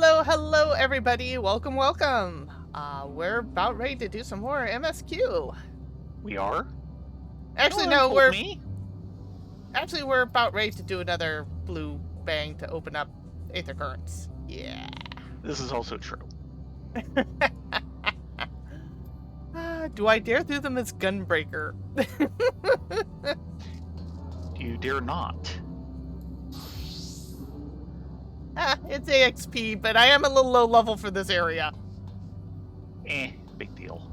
Hello, everybody. Welcome. We're about ready to do some more MSQ. We are? Actually, No one told me. Actually, we're about ready to do another blue bang to open up Aether Currents. Yeah. This is also true. Do I dare do them as Gunbreaker? You dare not. It's AXP, but I am a little low level for this area. Big deal.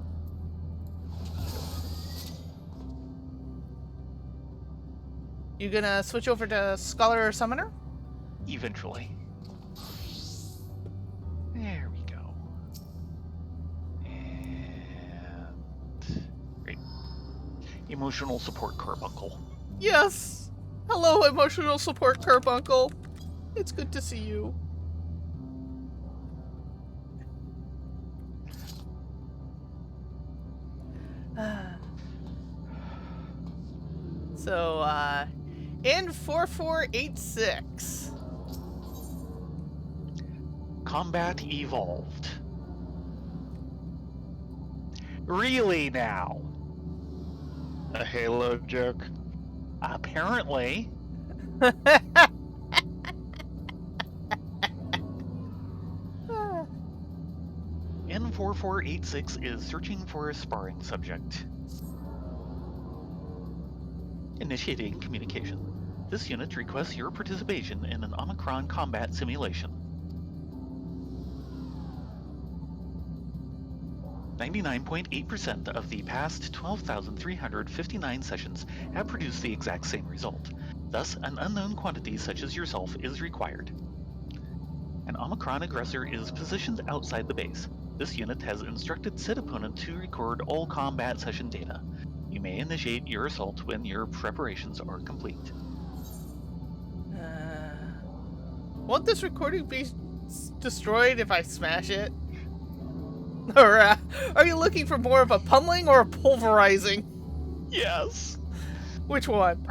You gonna switch over to Scholar or Summoner? Eventually. There we go. And... Great. Emotional support carbuncle. Yes! Hello, emotional support carbuncle. It's good to see you. So, in 4486. Combat evolved. Really now? A Halo joke? Apparently. N4486 is searching for a sparring subject. Initiating communication. This unit requests your participation in an Omicron combat simulation. 99.8% of the past 12,359 sessions have produced the exact same result. Thus, an unknown quantity such as yourself is required. An Omicron aggressor is positioned outside the base. This unit has instructed said opponent to record all combat session data. You may initiate your assault when your preparations are complete. Won't this recording be destroyed if I smash it? Or are you looking for more of a pummeling or a pulverizing? Yes. Which one?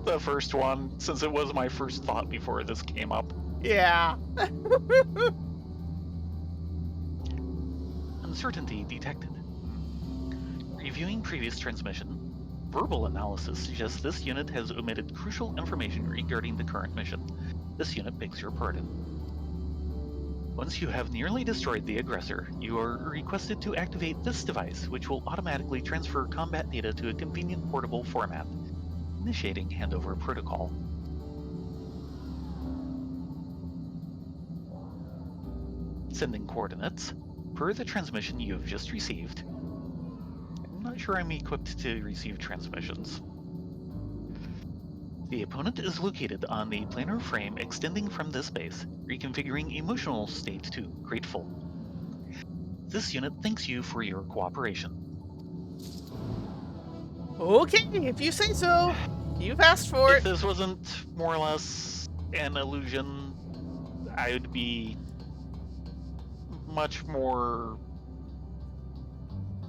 The first one, since it was my first thought before this came up. Yeah. Uncertainty detected. Reviewing previous transmission, verbal analysis suggests this unit has omitted crucial information regarding the current mission. This unit begs your pardon. Once you have nearly destroyed the aggressor, you are requested to activate this device, which will automatically transfer combat data to a convenient portable format. Initiating handover protocol. Sending coordinates. Per the transmission you have just received. I'm not sure I'm equipped to receive transmissions. The opponent is located on the planar frame extending from this base, reconfiguring emotional state to grateful. This unit thanks you for your cooperation. Okay, if you say so. You've asked for it. If this wasn't more or less an illusion, I would be much more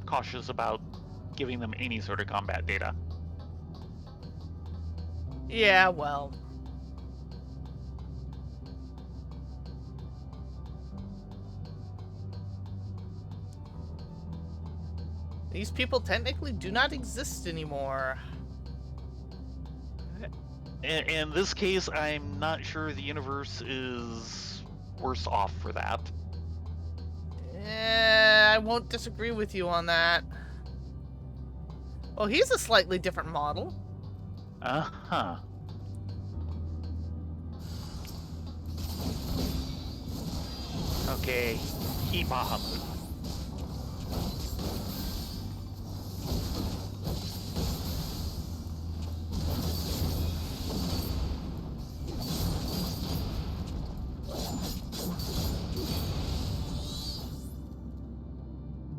cautious about giving them any sort of combat data. Yeah, well. These people technically do not exist anymore. In this case, I'm not sure the universe is worse off for that. I won't disagree with you on that. Well, he's a slightly different model. Uh-huh. Okay, keep Bahamut.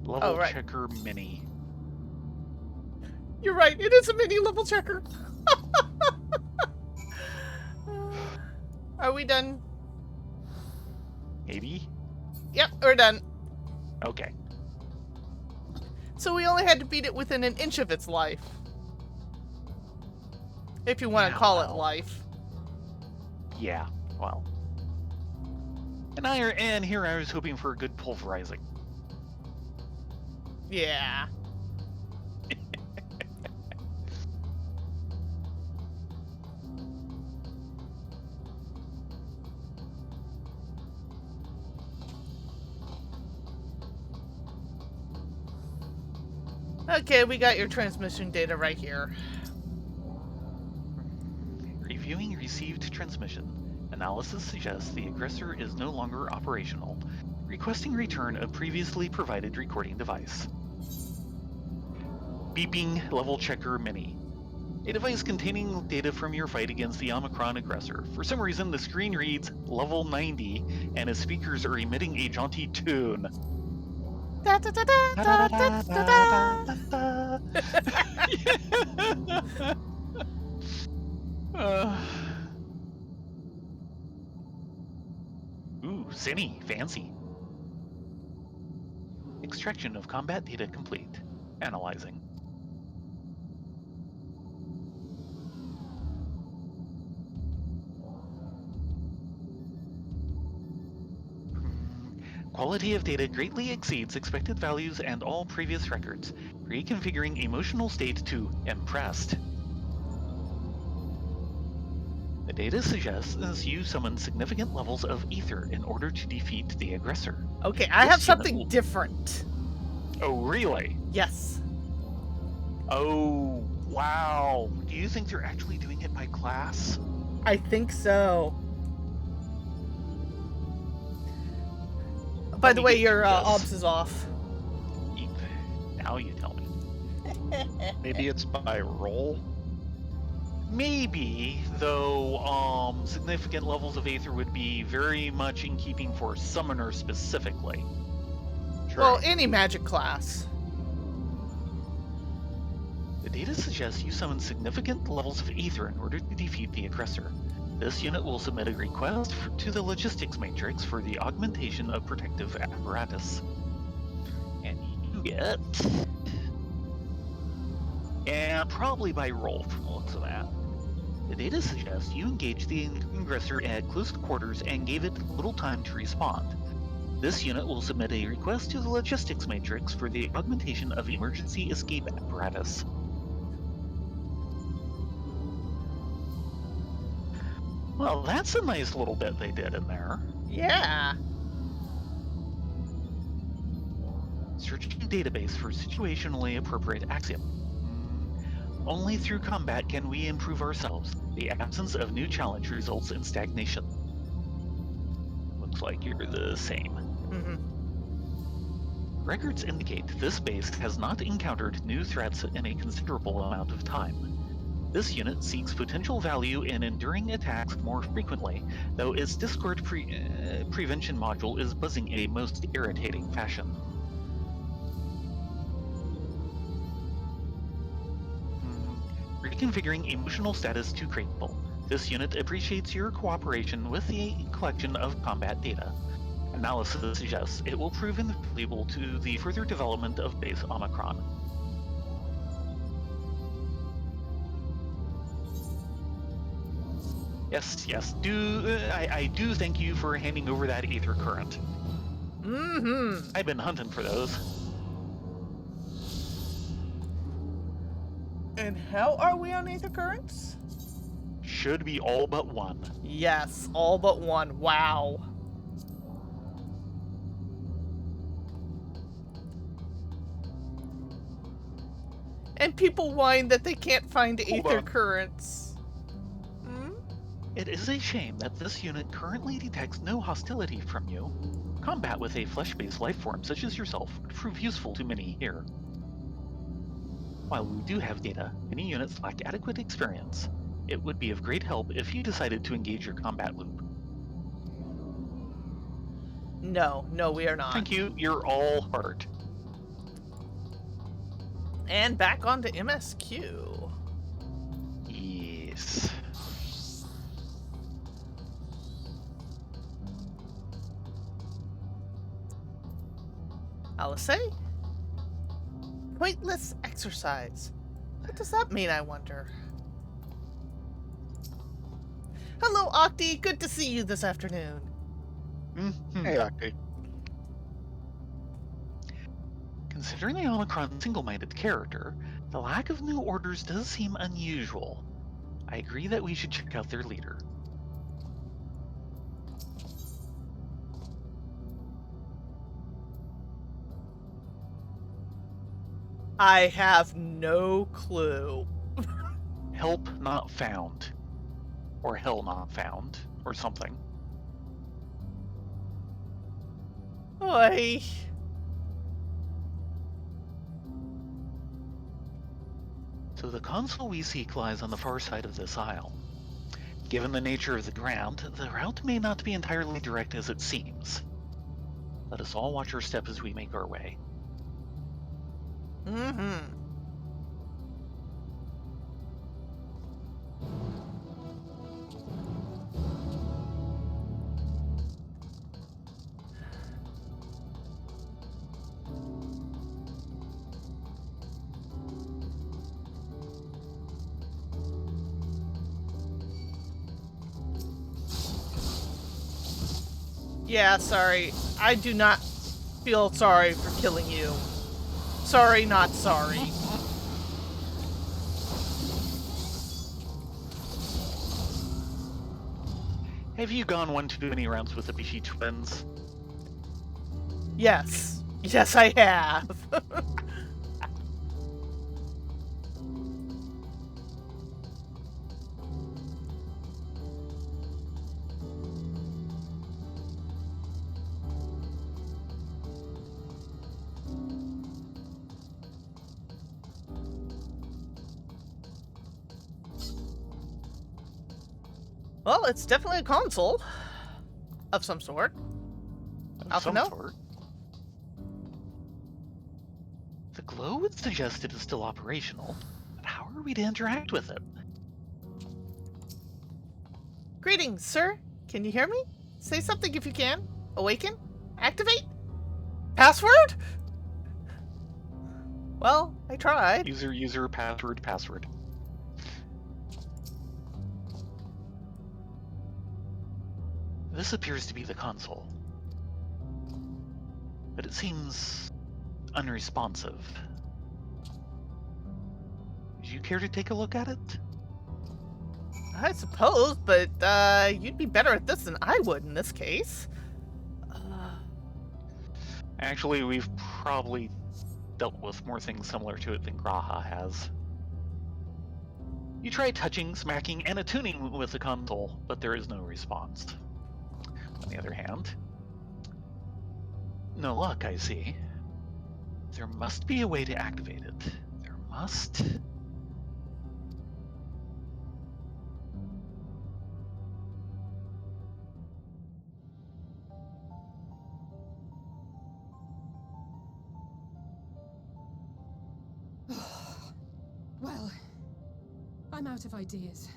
Level checker mini. You're right, it is a mini level checker. Are we done? Maybe? Yep, we're done. Okay. So we only had to beat it within an inch of its life. If you want to call it life. Yeah, well. And here I was hoping for a good pulverizing. Yeah. Okay, we got your transmission data right here. Reviewing received transmission. Analysis suggests the aggressor is no longer operational. Requesting return of previously provided recording device. Beeping level checker mini. A device containing data from your fight against the Omicron aggressor. For some reason, the screen reads level 90, and his speakers are emitting a jaunty tune. Da, da, da, da, da, da, da, da. Ooh, Zinny, fancy. Extraction of combat data complete. Analyzing. Quality of data greatly exceeds expected values and all previous records. Reconfiguring emotional state to impressed. The data suggests you summon significant levels of ether in order to defeat the aggressor. Okay, I This have unit something will- different. Oh, really? Yes. Oh, wow. Do you think they're actually doing it by class? I think so. By the way, your obs is off. Eep. Now you tell me. Maybe it's by roll? Maybe, though, significant levels of Aether would be very much in keeping for Summoner specifically. True. Well, any magic class. The data suggests you summon significant levels of Aether in order to defeat the aggressor. This unit will submit a request to the logistics matrix for the augmentation of protective apparatus. And you get... Yeah, probably by roll from the looks of that. The data suggests you engaged the aggressor at close quarters and gave it little time to respond. This unit will submit a request to the logistics matrix for the augmentation of emergency escape apparatus. Well, that's a nice little bit they did in there. Yeah. Searching database for situationally appropriate axiom. Only through combat can we improve ourselves. The absence of new challenge results in stagnation. Looks like you're the same. Mm-hmm. Records indicate this base has not encountered new threats in a considerable amount of time. This unit seeks potential value in enduring attacks more frequently, though its Discord prevention module is buzzing in a most irritating fashion. Reconfiguring emotional status to grateful. This unit appreciates your cooperation with the collection of combat data. Analysis suggests it will prove invaluable to the further development of base Omicron. Yes, I do thank you for handing over that Aether Current. Mm-hmm. I've been hunting for those. And how are we on Aether Currents? Should be all but one. Yes, all but one. Wow. And people whine that they can't find Aether Currents. Hmm? It is a shame that this unit currently detects no hostility from you. Combat with a flesh-based life form such as yourself would prove useful to many here. While we do have data, many units lack adequate experience. It would be of great help if you decided to engage your combat loop. No, we are not. Thank you, you're all heart. And back onto MSQ. Yes. Alice? Pointless exercise. What does that mean, I wonder? Hello, Octi. Good to see you this afternoon. Hey, Octi. Considering the Omicron single-minded character, the lack of new orders does seem unusual. I agree that we should check out their leader. I have no clue. Help not found. Or hell not found. Or something. Oy. So the console we seek lies on the far side of this aisle. Given the nature of the ground, the route may not be entirely direct as it seems. Let us all watch our step as we make our way. Mm-hmm. Yeah, sorry. I do not feel sorry for killing you. Sorry, not sorry. Have you gone one too many rounds with the Bishi twins? Yes. Yes, I have. Well, it's definitely a console of some sort. Of Alpha some no? sort. The glow would suggest it is still operational, but how are we to interact with it? Greetings, sir. Can you hear me? Say something if you can. Awaken? Activate? Password? Well, I tried. User, password. This appears to be the console. But it seems unresponsive. Would you care to take a look at it? I suppose, but you'd be better at this than I would in this case. Actually, we've probably dealt with more things similar to it than Graha has. You try touching, smacking, and attuning with the console, but there is no response. On the other hand, no luck, I see. There must be a way to activate it. There must. Well, I'm out of ideas.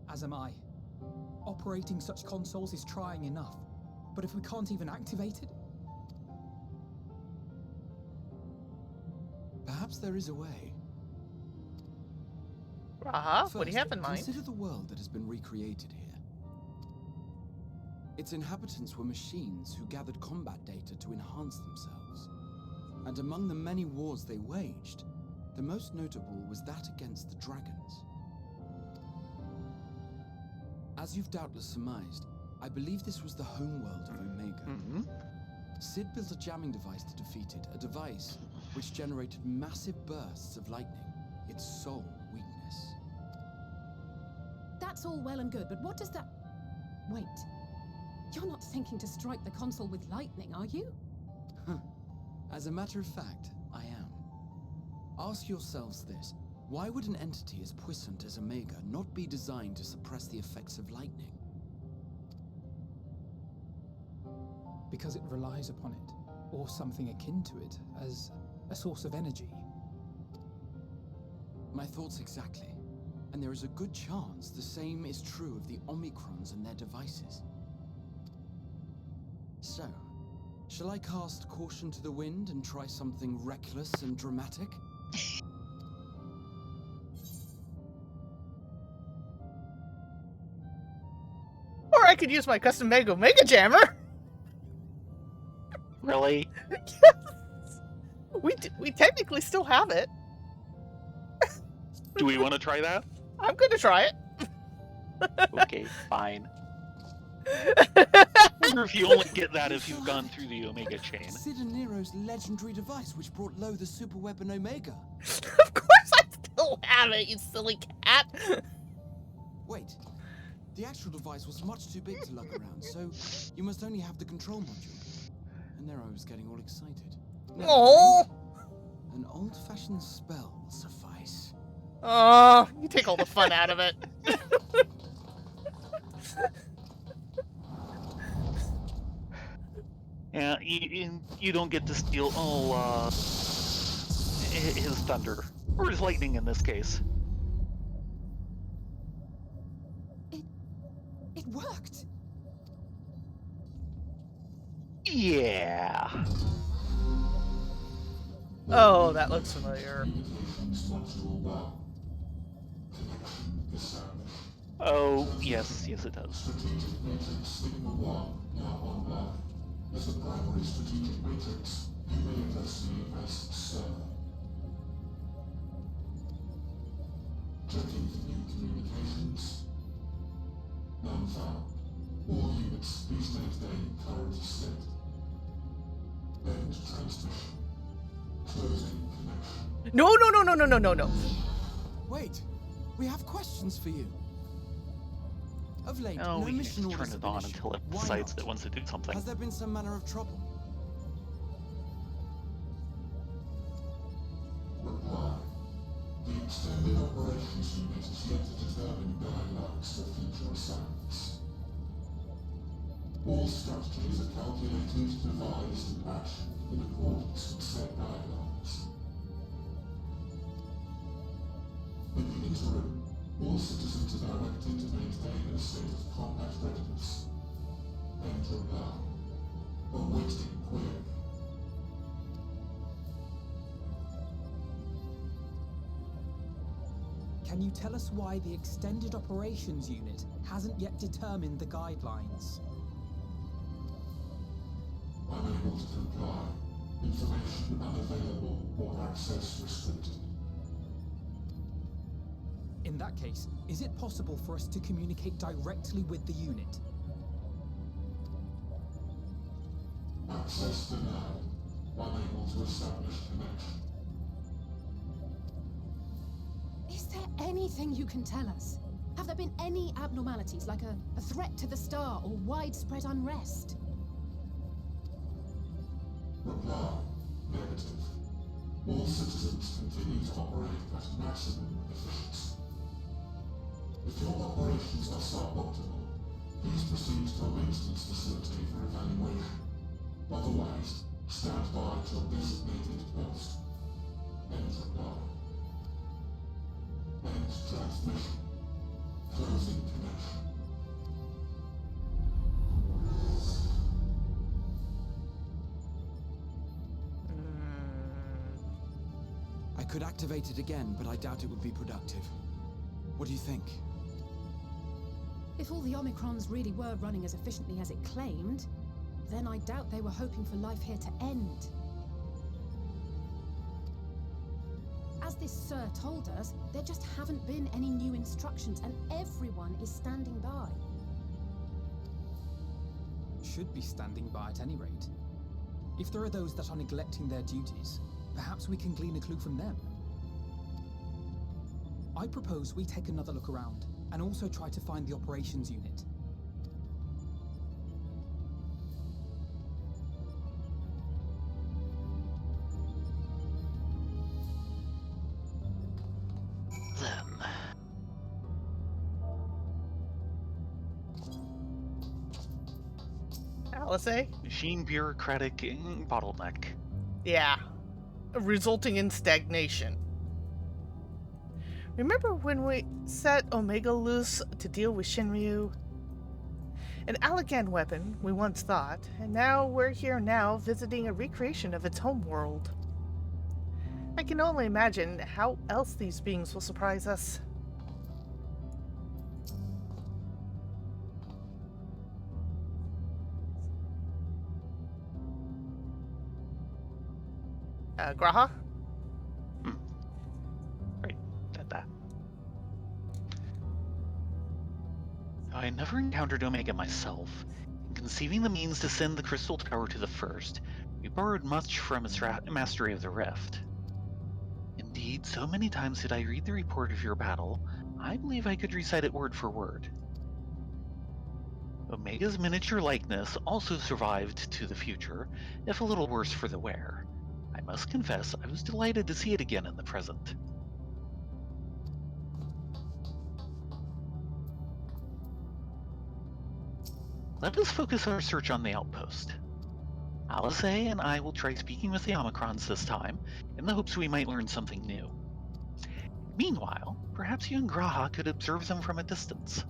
As am I. Operating such consoles is trying enough, but if we can't even activate it... Perhaps there is a way. Raha, what do you have First, in mind? Consider the world that has been recreated here. Its inhabitants were machines who gathered combat data to enhance themselves. And among the many wars they waged, the most notable was that against the dragons. As you've doubtless surmised, I believe this was the homeworld of Omega. Mm-hmm. Sid built a jamming device to defeat it, a device which generated massive bursts of lightning, its sole weakness. That's all well and good, but what does that... Wait. You're not thinking to strike the console with lightning, are you? As a matter of fact, I am. Ask yourselves this. Why would an entity as puissant as Omega not be designed to suppress the effects of lightning? because it relies upon it, or something akin to it, as a source of energy. My thoughts exactly. And there is a good chance the same is true of the Omicrons and their devices. So, shall I cast caution to the wind and try something reckless and dramatic? Or I could use my custom made Omega Jammer. Really? We technically still have it. Do we want to try that? I'm gonna try it. Okay, fine. I wonder if you only get that if you've gone through the Omega chain. Sid and Nero's legendary device which brought low the superweapon Omega. Of course I still have it, you silly cat. Wait, the actual device was much too big to lug around, so you must only have the control module. And Nero was getting all excited. Never Oh. mind. An old-fashioned spell will suffice. Oh, you take all the fun out of it. Yeah, you don't get to steal all his thunder, or his lightning in this case. It worked. Yeah. Oh, that looks familiar. Oh, yes, it does. No, no, no, no, no, no, no, no. Wait, we have questions for you. Of late, Oh, no we can mission just turn orders it have been on issued. until it Why decides not? that it wants to do something. Has there been some manner of trouble? All strategies are calculated, devised, and actioned in accordance with set guidelines. In the interim, all citizens are directed to maintain a state of combat readiness. Enter now. Awaiting query. Can you tell us why the Extended Operations Unit hasn't yet determined the guidelines? Unable to comply. Information unavailable or access restricted. In that case, is it possible for us to communicate directly with the unit? Access denied. Unable to establish connection. Is there anything you can tell us? Have there been any abnormalities, like a threat to the star or widespread unrest? Reply. Negative. All citizens continue to operate at maximum efficiency. If your operations are suboptimal, please proceed to a maintenance facility for evaluation. Otherwise, stand by at your designated post. End reply. End transmission. Closing connection. I could activate it again, but I doubt it would be productive. What do you think? If all the Omicrons really were running as efficiently as it claimed, then I doubt they were hoping for life here to end. As this Sir told us, there just haven't been any new instructions and everyone is standing by. Should be standing by at any rate. If there are those that are neglecting their duties, perhaps we can glean a clue from them. I propose we take another look around, and also try to find the operations unit. Then, Alice, eh? machine bureaucratic bottleneck. Yeah. Resulting in stagnation. Remember when we set Omega loose to deal with Shinryu? An elegant weapon, we once thought, and now we're here now visiting a recreation of its homeworld. I can only imagine how else these beings will surprise us. Graha? Right, said that. Though I never encountered Omega myself, in conceiving the means to send the Crystal Tower to the First, we borrowed much from its mastery of the Rift. Indeed, so many times did I read the report of your battle, I believe I could recite it word for word. Omega's miniature likeness also survived to the future, if a little worse for the wear. I must confess, I was delighted to see it again in the present. Let us focus our search on the outpost. Alice and I will try speaking with the Omicrons this time, in the hopes we might learn something new. Meanwhile, perhaps you and Graha could observe them from a distance.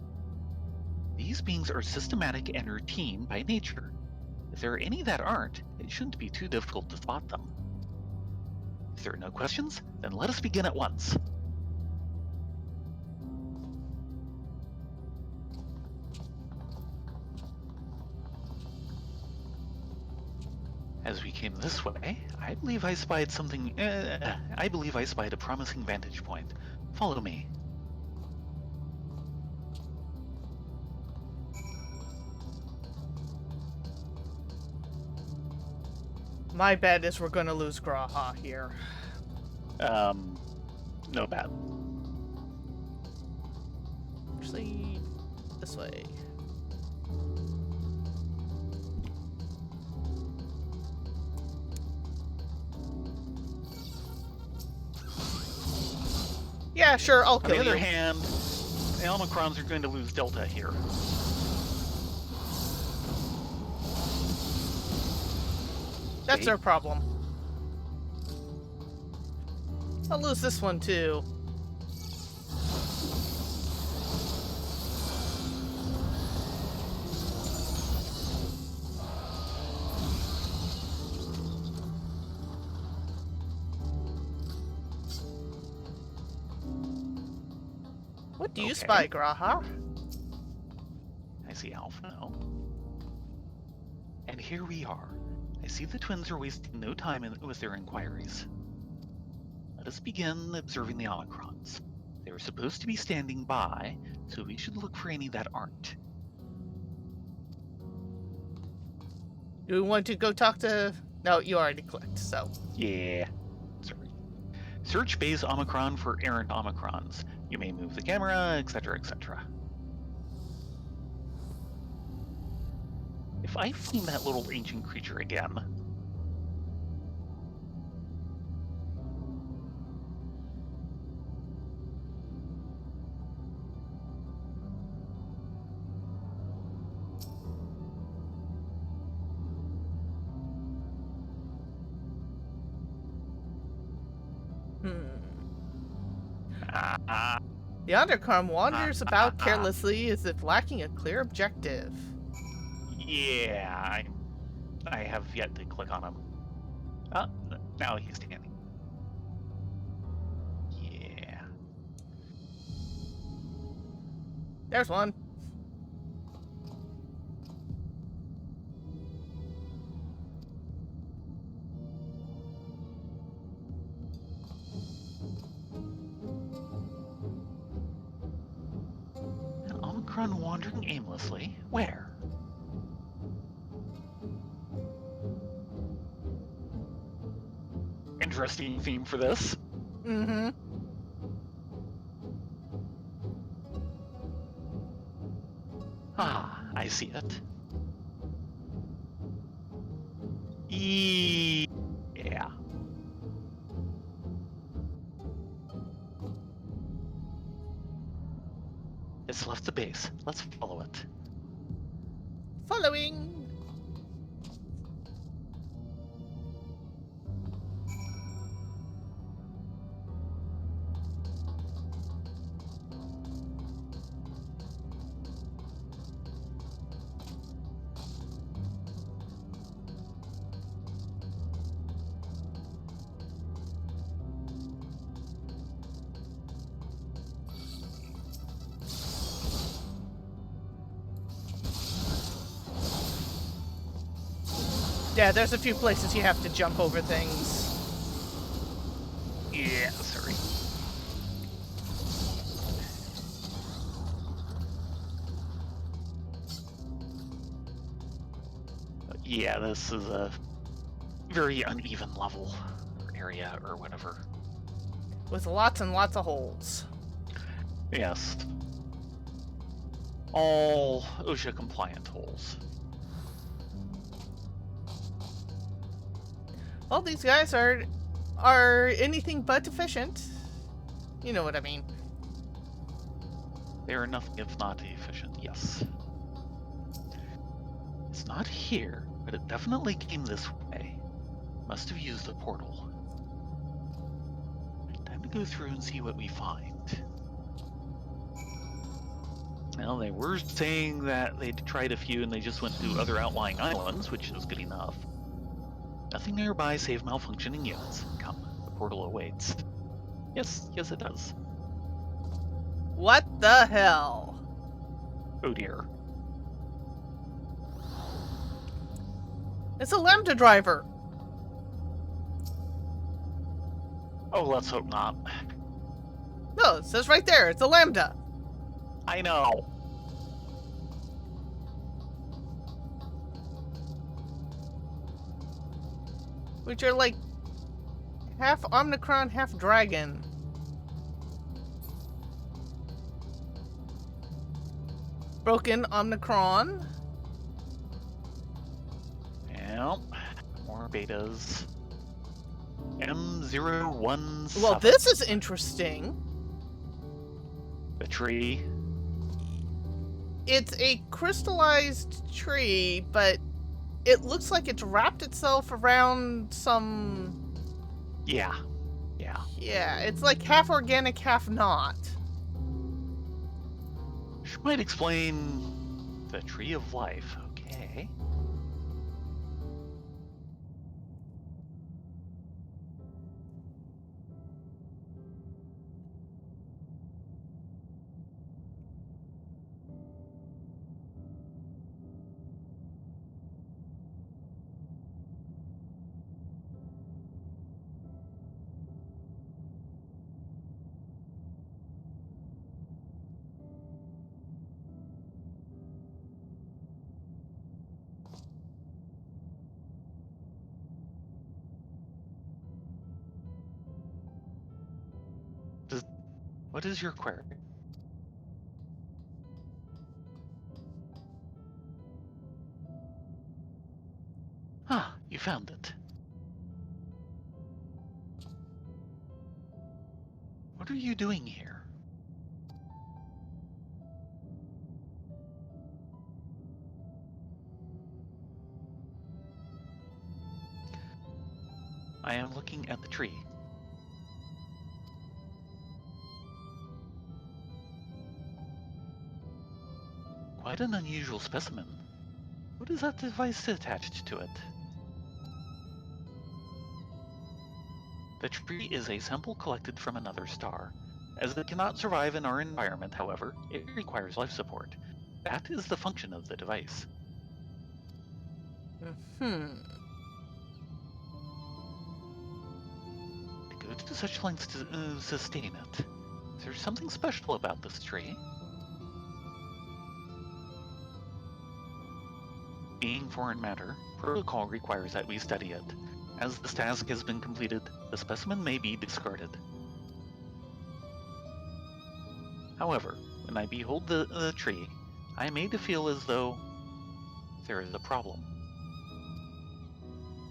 These beings are systematic and routine by nature. If there are any that aren't, it shouldn't be too difficult to spot them. If there are no questions, then let us begin at once. As we came this way, I believe I spied a promising vantage point. Follow me. My bet is we're gonna lose Graha here. No bad. Actually, this way. Yeah, sure, I'll On kill the other you. hand, the Omicrons are going to lose Delta here. That's See? their problem. I'll lose this one too. What do you Okay. spy, Graha? I see Alpha now. And here we are. I see the twins are wasting no time with their inquiries. Let us begin observing the Omicrons. They were supposed to be standing by, so we should look for any that aren't. Do we want to go talk to... No, you already clicked, so... Yeah. Sorry. Search base Omicron for errant Omicrons. You may move the camera, etc., etc. If I find that little ancient creature again... The Undercom wanders about carelessly as if lacking a clear objective. Yeah, I have yet to click on him. Now he's standing. Yeah. There's one. An Omicron wandering aimlessly? Where? Interesting theme for this. Mm-hmm. Ah, I see it. Yeah. It's left the base. Let's follow it. Following. Yeah, there's a few places you have to jump over things. Yeah, sorry. Yeah, this is a very uneven level or area or whatever. With lots and lots of holes. Yes. All OSHA compliant holes. Well, these guys are anything but efficient. You know what I mean. They are nothing if not efficient, yes. It's not here, but it definitely came this way. Must have used the portal. Time to go through and see what we find. Well, they were saying that they'd tried a few and they just went to other outlying islands, which is good enough. Nothing nearby save malfunctioning units. Come, the portal awaits. Yes, it does. What the hell? Oh dear. It's a Lambda driver. Oh, let's hope not. No, it says right there. It's a Lambda. I know. Which are like half Omicron, half dragon. Broken Omicron. Well, more betas. M017. Well, this is interesting. The tree. It's a crystallized tree, but it looks like it's wrapped itself around some... Yeah. Yeah, it's like half organic, half not. Which might explain the tree of life. Okay. What is your query? Ah, you found it. What are you doing here? I am looking at the tree. Quite an unusual specimen. What is that device attached to it? The tree is a sample collected from another star. As it cannot survive in our environment, however, it requires life support. That is the function of the device. Hmm. To go to such lengths to sustain it. Is there something special about this tree? Being foreign matter, protocol requires that we study it. As this task has been completed, the specimen may be discarded. However, when I behold the tree, I am made to feel as though there is a problem.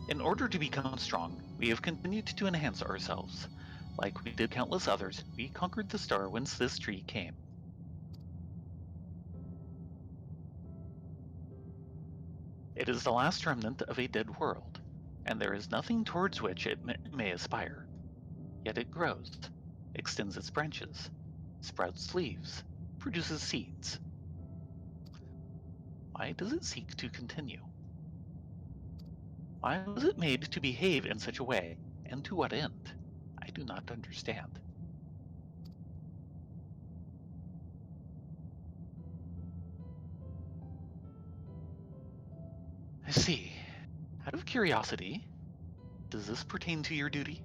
In order to become strong, we have continued to enhance ourselves. Like we did countless others, we conquered the star whence this tree came. It is the last remnant of a dead world, and there is nothing towards which it may aspire. Yet it grows, extends its branches, sprouts leaves, produces seeds. Why does it seek to continue? Why was it made to behave in such a way, and to what end? I do not understand. I see. Out of curiosity, does this pertain to your duty?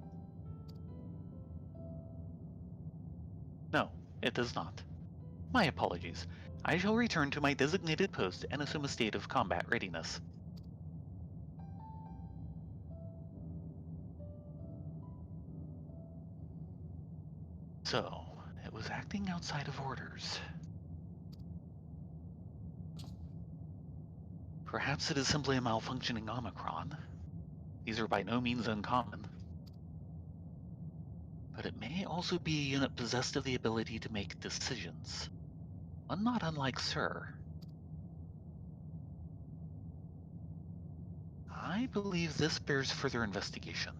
No, it does not. My apologies. I shall return to my designated post and assume a state of combat readiness. So, it was acting outside of orders. Perhaps it is simply a malfunctioning Omicron. These are by no means uncommon. But it may also be a unit possessed of the ability to make decisions. One not unlike Sir. I believe this bears further investigation.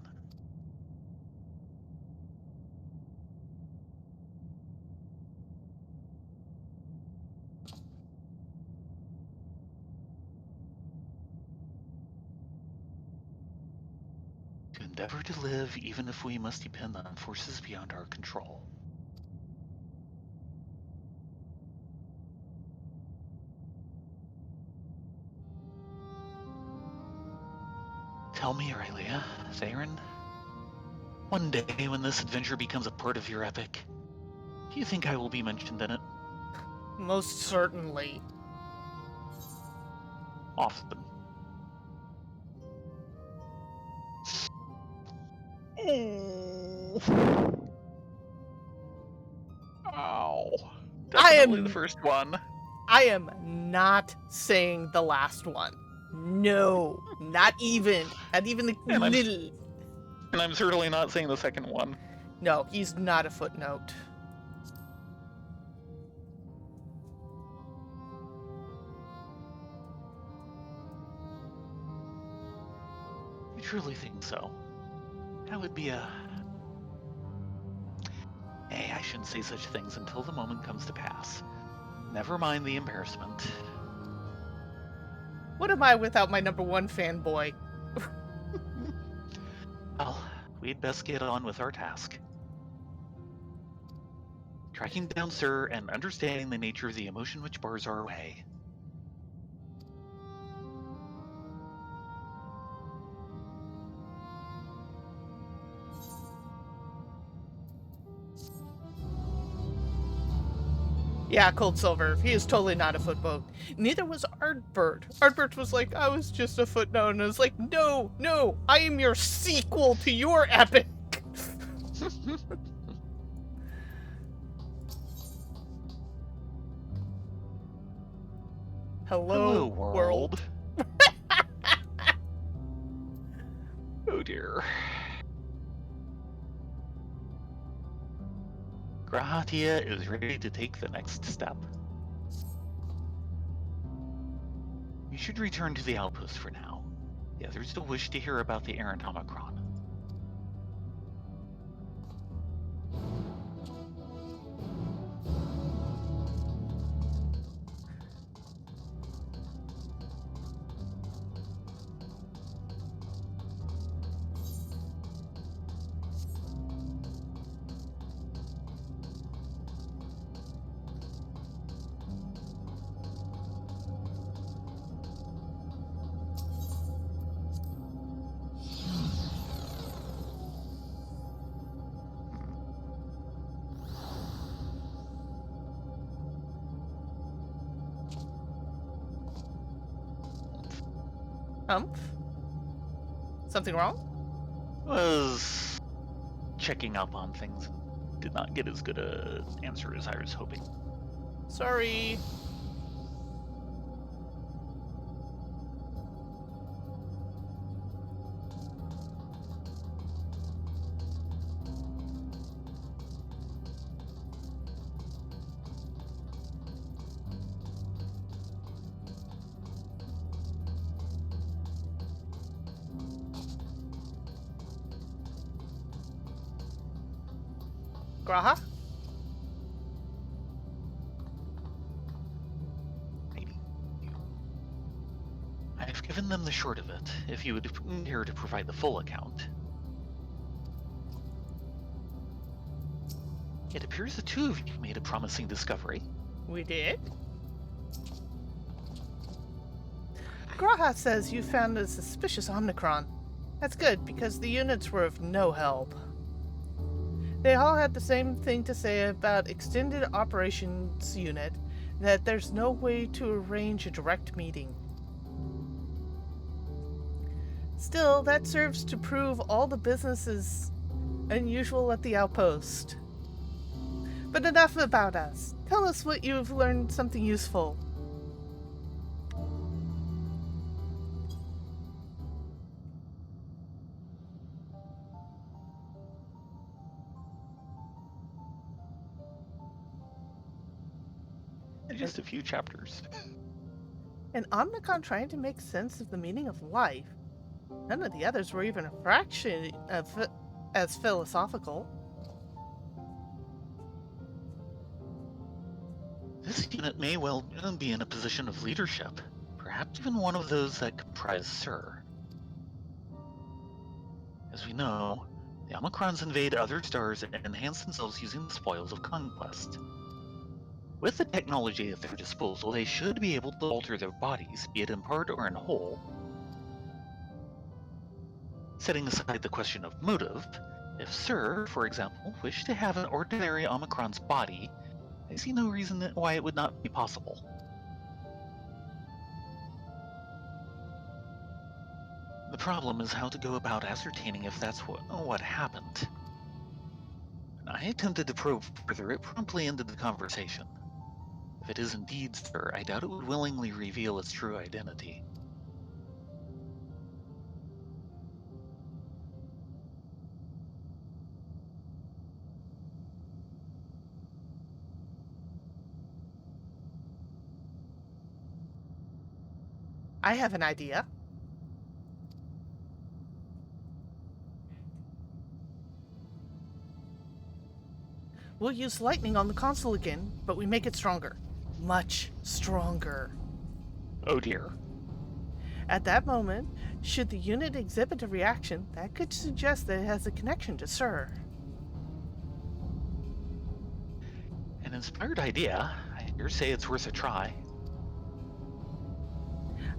To endeavor to live even if we must depend on forces beyond our control. Tell me, Rylea, Thayrin, one day when this adventure becomes a part of your epic, do you think I will be mentioned in it? Most certainly. Often. Ow. Definitely the first one. I am not saying the last one. No, not even. Not even the And little. And I'm certainly not saying the second one. No, he's not a footnote. I truly think so. That would be a... Hey, I shouldn't say such things until the moment comes to pass. Never mind the embarrassment. What am I without my number one fanboy? Well, we'd best get on with our task. Tracking down Sir and understanding the nature of the emotion which bars our way. Yeah, Cold Silver. He is totally not a footnote. Neither was Ardbert. Ardbert was like, I was just a footnote. And I was like, no, no, I am your sequel to your epic. Hello, world. Oh dear. Grahatia is ready to take the next step. We should return to the outpost for now. The others still wish to hear about the errant Omicron. Humph? Something wrong? Was checking up on things and did not get as good an answer as I was hoping. Sorry. Graha? Maybe you. I've given them the short of it, if you would care to provide the full account. It appears the two of you made a promising discovery. We did? Graha says you found a suspicious Omicron. That's good, because the units were of no help. They all had the same thing to say about Extended Operations Unit, that there's no way to arrange a direct meeting. Still, that serves to prove all the business is unusual at the outpost. But enough about us. Tell us what you've learned something useful. Just a few chapters. An Omicron trying to make sense of the meaning of life. None of the others were even a fraction of as philosophical. This unit may well be in a position of leadership, perhaps even one of those that comprise Sir. As we know, the Omicrons invade other stars and enhance themselves using the spoils of conquest. With the technology at their disposal, they should be able to alter their bodies, be it in part or in whole. Setting aside the question of motive, if Sir, for example, wished to have an ordinary Omicron's body, I see no reason why it would not be possible. The problem is how to go about ascertaining if that's what happened. When I attempted to probe further, it promptly ended the conversation. If it is indeed Sir, I doubt it would willingly reveal its true identity. I have an idea. We'll use lightning on the console again, but we make it stronger. Much stronger. Oh dear. At that moment, should the unit exhibit a reaction, that could suggest that it has a connection to Sir. An inspired idea. I dare say it's worth a try.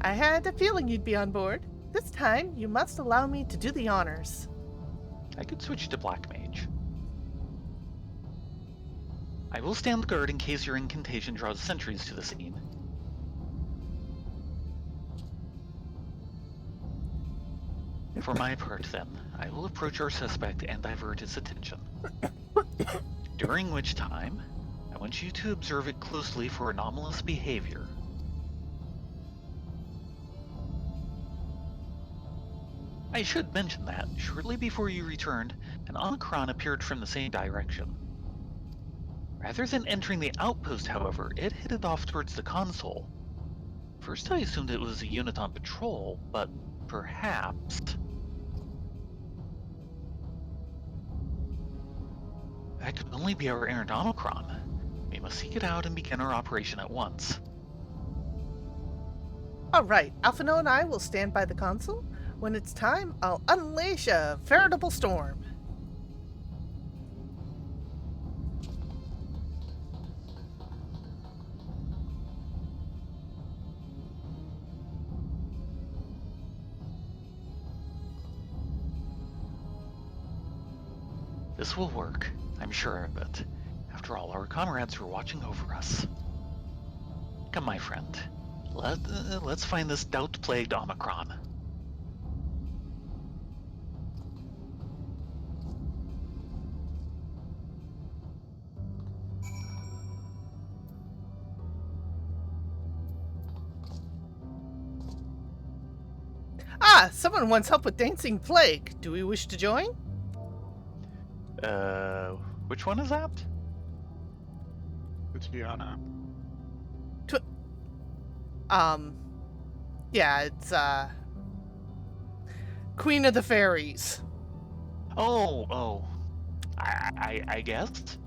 I had a feeling you'd be on board. This time, you must allow me to do the honors. I could switch to Black Mage. I will stand guard in case your incantation draws sentries to the scene. For my part, then, I will approach our suspect and divert his attention. During which time, I want you to observe it closely for anomalous behavior. I should mention that, shortly before you returned, an Omicron appeared from the same direction. Rather than entering the outpost, however, it headed off towards the console. First I assumed it was a unit on patrol, but perhaps... That could only be our errant Omicron. We must seek it out and begin our operation at once. All right, Alphino and I will stand by the console. When it's time, I'll unleash a veritable storm. This will work, I'm sure of it. After all, our comrades are watching over us. Come, my friend. Let's find this doubt-plagued Omicron. Ah, someone wants help with Dancing Plague. Do we wish to join? Which one is that? It's Tiana. Yeah, it's, Queen of the Fairies. Oh. I guess?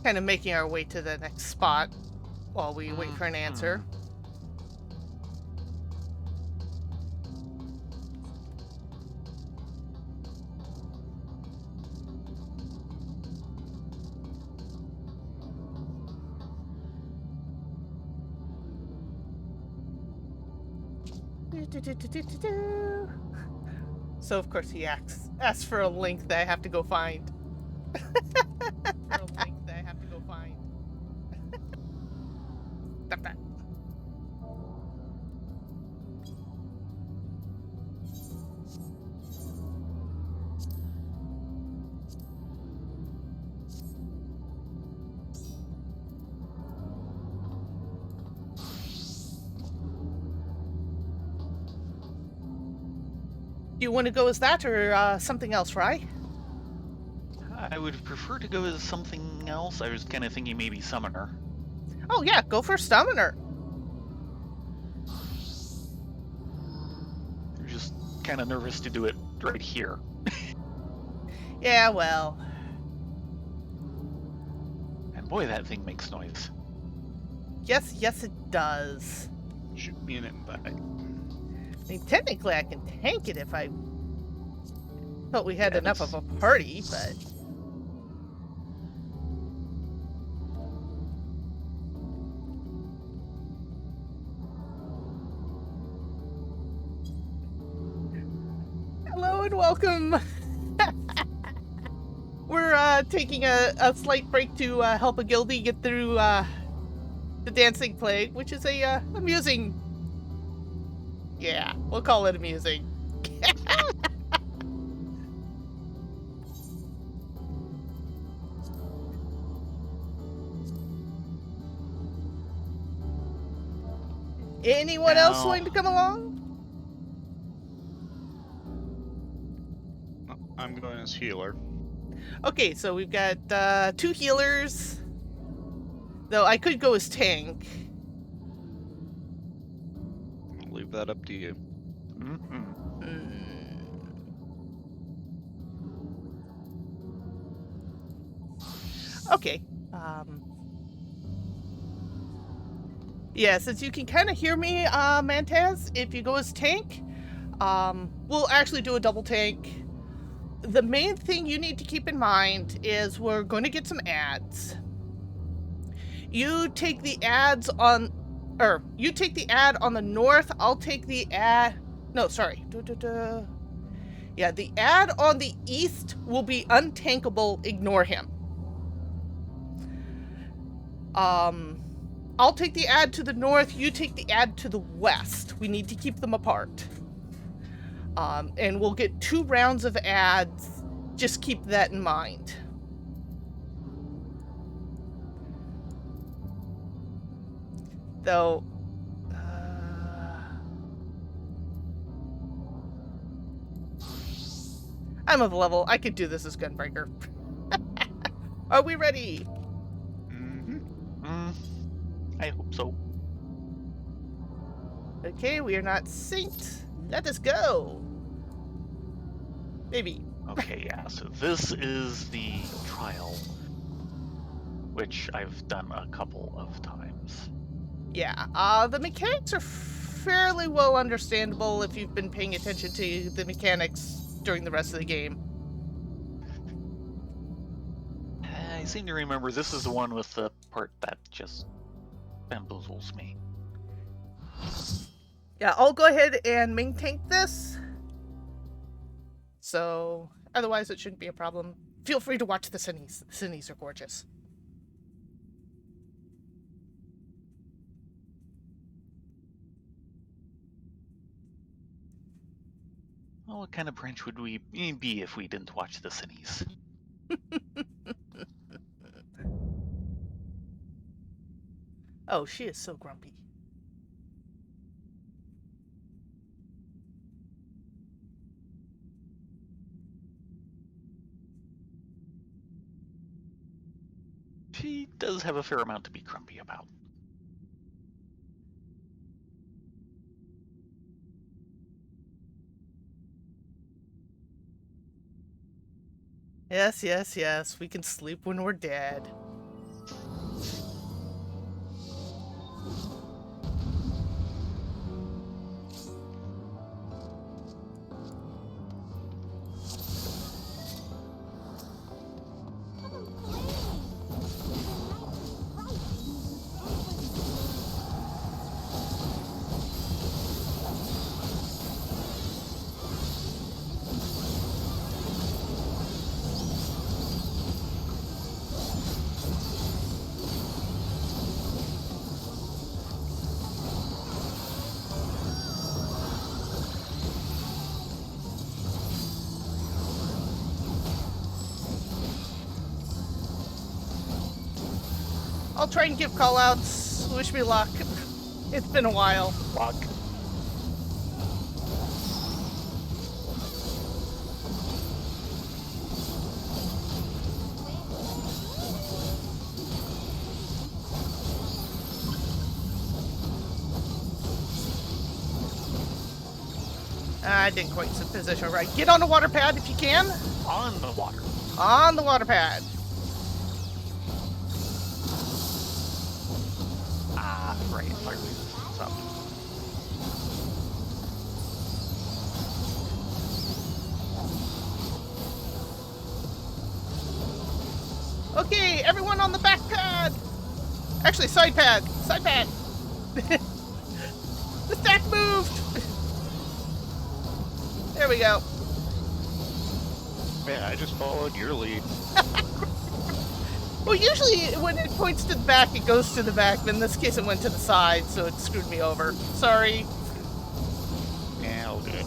Kind of making our way to the next spot. while we wait for an answer. So of course he asks for a link that I have to go find. Stop that. Do you want to go as that or something else, right? I would prefer to go as something else. I was kind of thinking maybe Summoner. Oh yeah, go for Summoner. I'm just kind of nervous to do it right here. Yeah, well. And boy, that thing makes noise. Yes it does. Shoot me an invite. I mean, technically I can tank it if I felt we had enough of a party, but... Hello and welcome! We're taking a slight break to help a guildie get through the Dancing Plague, which is a amusing... Yeah, we'll call it amusing. Anyone else willing to come along? I'm going as healer. Okay, so we've got 2 healers. Though I could go as tank. I'll leave that up to you. Okay. Yeah, since you can kind of hear me, Mantaz, if you go as tank, we'll actually do a double tank. The main thing you need to keep in mind is we're going to get some ads. You take the ads on, you take the ad on the north, I'll take the ad, no, sorry. Yeah, the ad on the east will be untankable, ignore him. I'll take the ad to the north, you take the ad to the west. We need to keep them apart. And we'll get 2 rounds of ads. Just keep that in mind. Though, I'm of level. I could do this as Gunbreaker. Are we ready? I hope so. Okay, we are not synced. Let us go. Maybe. Okay, yeah, so this is the trial, which I've done a couple of times. Yeah, the mechanics are fairly well understandable if you've been paying attention to the mechanics during the rest of the game. I seem to remember this is the one with the part that just bamboozles me. Yeah, I'll go ahead and main tank this. So, otherwise it shouldn't be a problem. Feel free to watch the Cinnies. The Cinnies are gorgeous. Well, what kind of branch would we be if we didn't watch the Cinnies? Oh, she is so grumpy. She does have a fair amount to be grumpy about. Yes, yes. We can sleep when we're dead. I'll try and give call-outs. Wish me luck. It's been a while. Luck. I didn't quite position it right. Get on the water pad if you can. On the water. On the water pad. Ah, right. Fire resistance up. Okay, everyone on the back pad. Actually, side pad. Side pad. The stack moved. There we go. Man, I just followed your lead. Well, usually when it points to the back, it goes to the back, but in this case it went to the side, so it screwed me over. Sorry. Yeah, all good.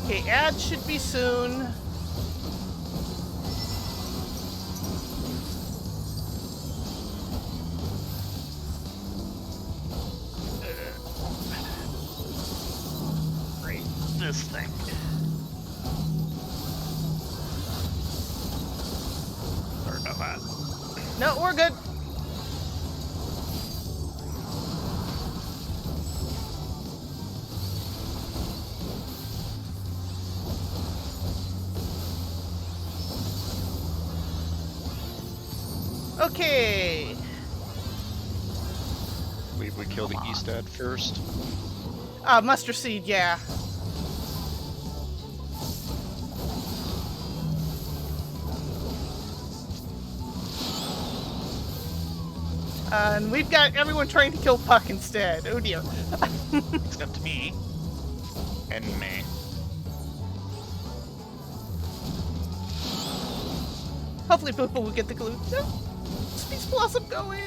Okay, ad should be soon. Great. This thing. Sorry about that. No, we're good. Okay. We kill the East Ad first. Mustard seed, yeah. And we've got everyone trying to kill Puck instead. Oh dear. Except me. And me. Hopefully people will get the glue. No. Space Blossom going.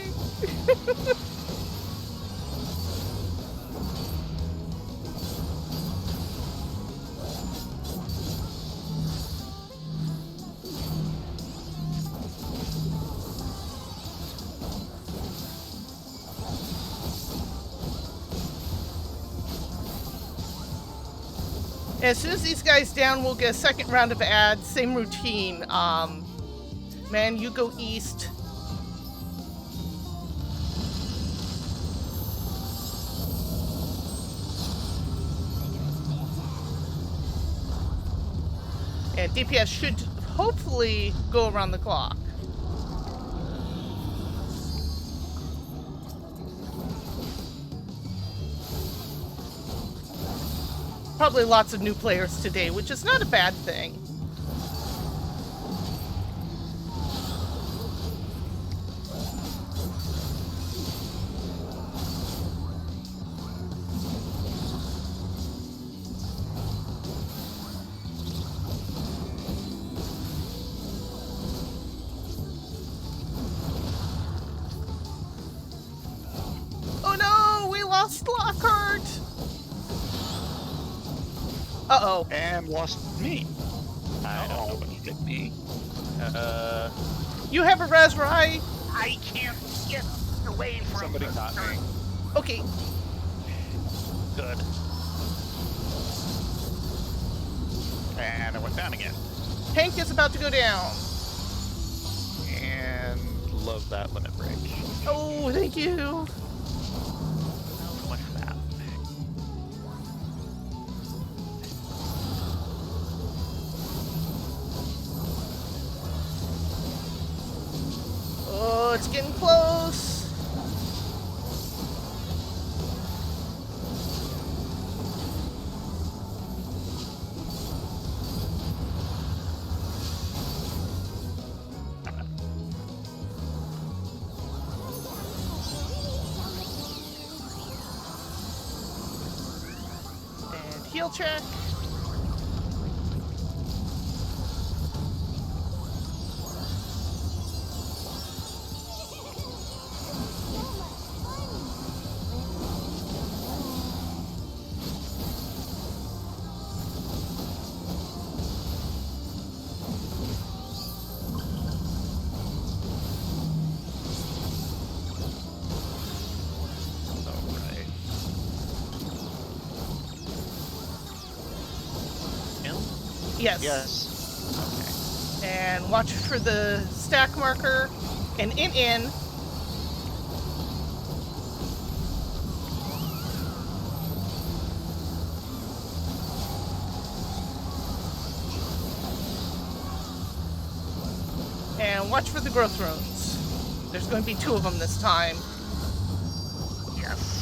As soon as these guys down, we'll get a second round of ads. Same routine. Man, you go east. And DPS should hopefully go around the clock. Probably lots of new players today, which is not a bad thing. Oh no, we lost Lockhart! Uh-oh. And lost me. I don't know what hit me. You have a Razrai? I can't get away from Somebody the got me. Okay. Good. And I went down again. Tank is about to go down. And love that limit break. Oh, thank you. it's getting close. And heal check. Alright. In? Yes. Yes. And watch for the stack marker. And in. And watch for the growth runes. There's going to be 2 of them this time. Yes.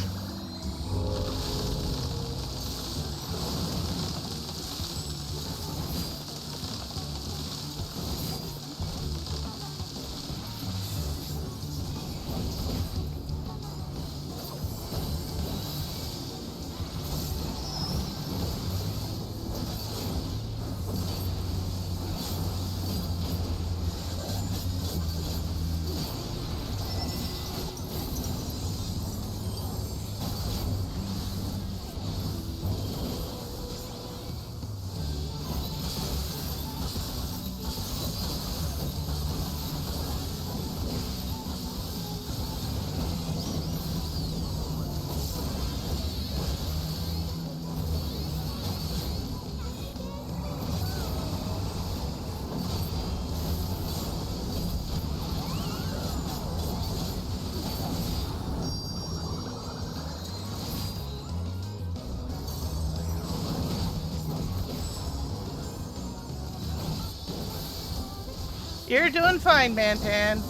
You're doing fine, Mantan.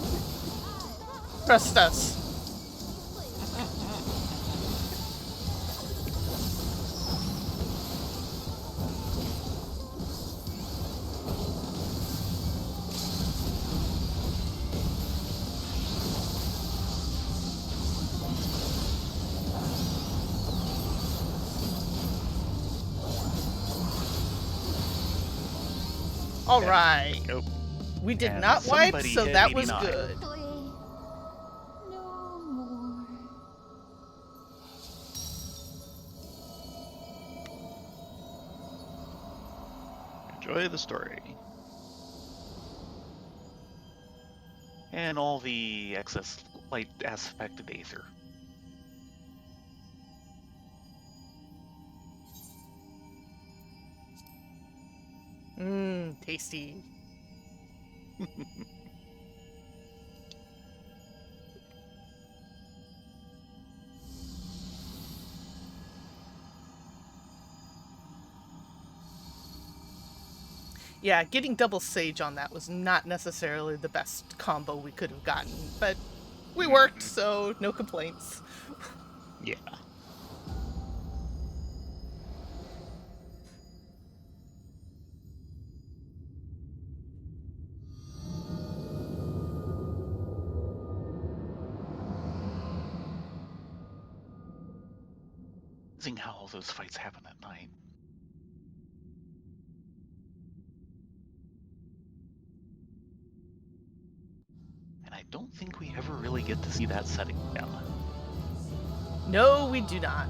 Trust us. All right. Nope. We did And not wipe, somebody so hit that was 89. good. No more. Enjoy the story. And all the excess light aspected aether. Mmm, tasty. Yeah, getting double sage on that was not necessarily the best combo we could have gotten, but we worked, so no complaints. Yeah. Seeing how all those fights happen at night. And I don't think we ever really get to see that setting again. No, we do not.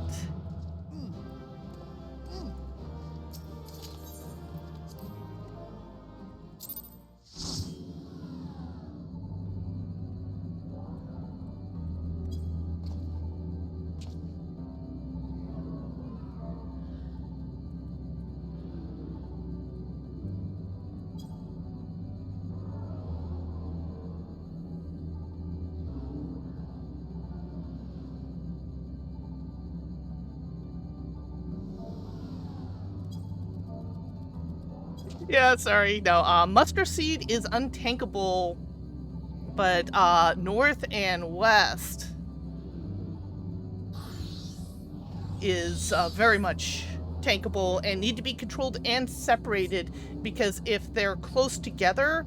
Yeah, sorry. No, muster seed is untankable but north and west is very much tankable and need to be controlled and separated, because if they're close together,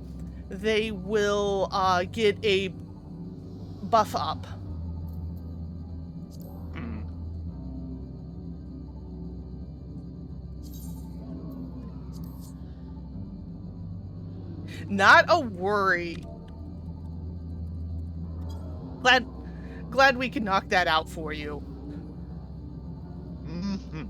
they will get a buff up. Hmm. Not a worry. Glad we can knock that out for you. Mm-hmm.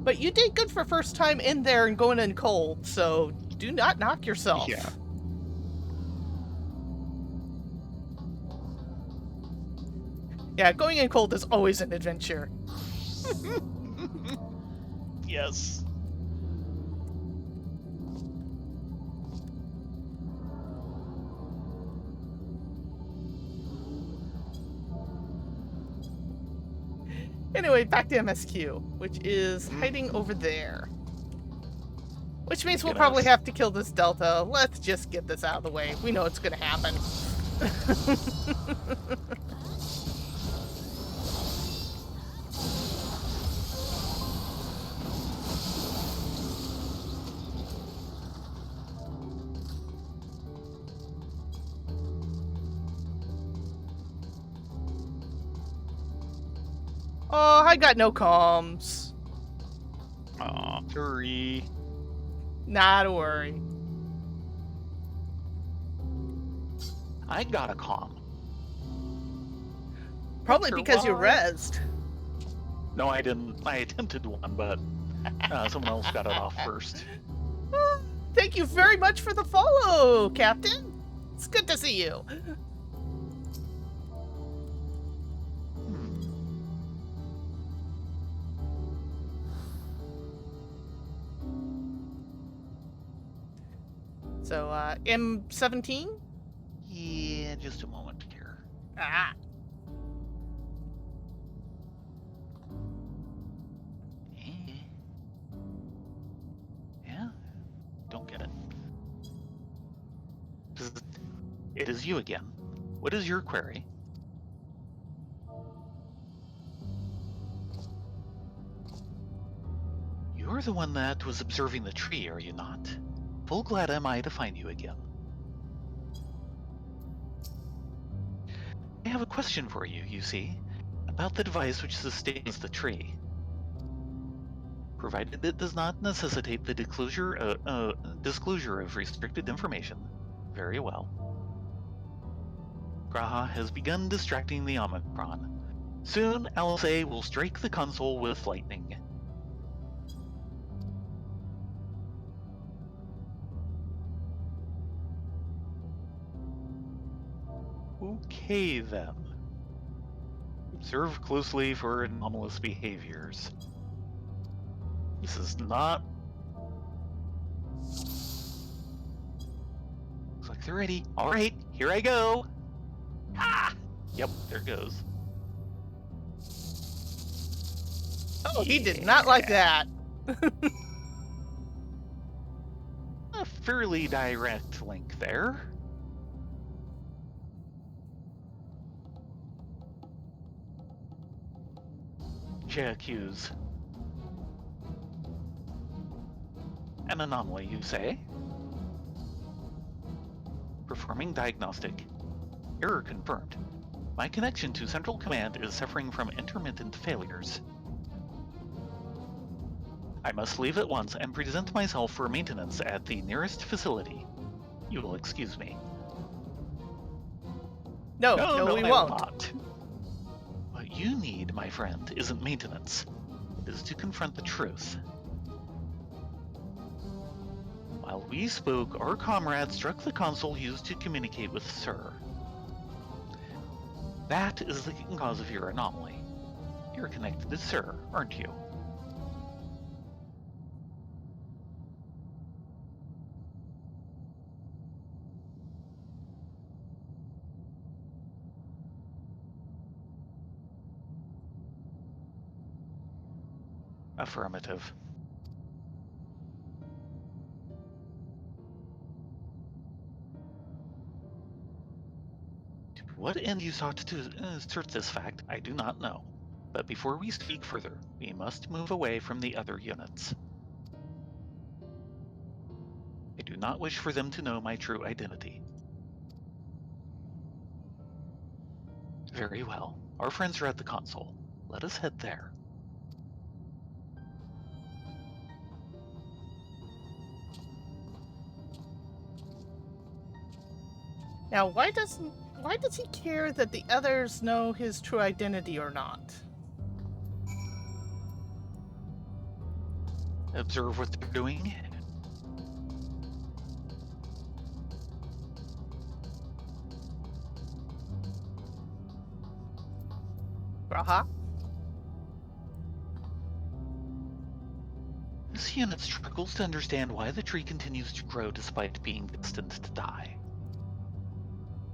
But you did good for first time in there and going in cold, so do not knock yourself. Yeah. Yeah, going in cold is always an adventure. Yes. Anyway, back to MSQ, which is hiding over there. Which means we'll probably have to kill this Delta. Let's just get this out of the way. We know it's gonna happen. Oh, I got no comms. Aw, sorry. Not a worry. I got a comm. Probably Sure because you why. rezzed. No, I didn't. I attempted one, but someone else got it off first. Thank you very much for the follow, Captain. It's good to see you. So, M17? Yeah, just a moment here. Ah. Yeah? Don't get it. It is you again. What is your query? You're the one that was observing the tree, are you not? Full glad am I to find you again. I have a question for you, you see, about the device which sustains the tree. Provided it does not necessitate the disclosure of restricted information, very well. Graha has begun distracting the Omicron. Soon, LSA will strike the console with lightning. Okay then. Observe closely for anomalous behaviors. This is not... Looks like they're ready. Alright, here I go! Ah! Yep, there goes. Oh, he did not like that. A fairly direct link there. JQs. An anomaly, you say? Performing diagnostic. Error confirmed. My connection to Central Command is suffering from intermittent failures. I must leave at once and present myself for maintenance at the nearest facility. You will excuse me. No, No, we I will won't. not. What you need, my friend, isn't maintenance. It is to confront the truth. While we spoke, our comrade struck the console used to communicate with Sir. That is the cause of your anomaly. You're connected to Sir, aren't you? Affirmative. To what end you sought to assert this fact, I do not know. But before we speak further, we must move away from the other units. I do not wish for them to know my true identity. Very well. Our friends are at the console. Let us head there. Now, why does he care that the others know his true identity or not? Observe what they're doing. Graha? This unit struggles to understand why the tree continues to grow despite being destined to die.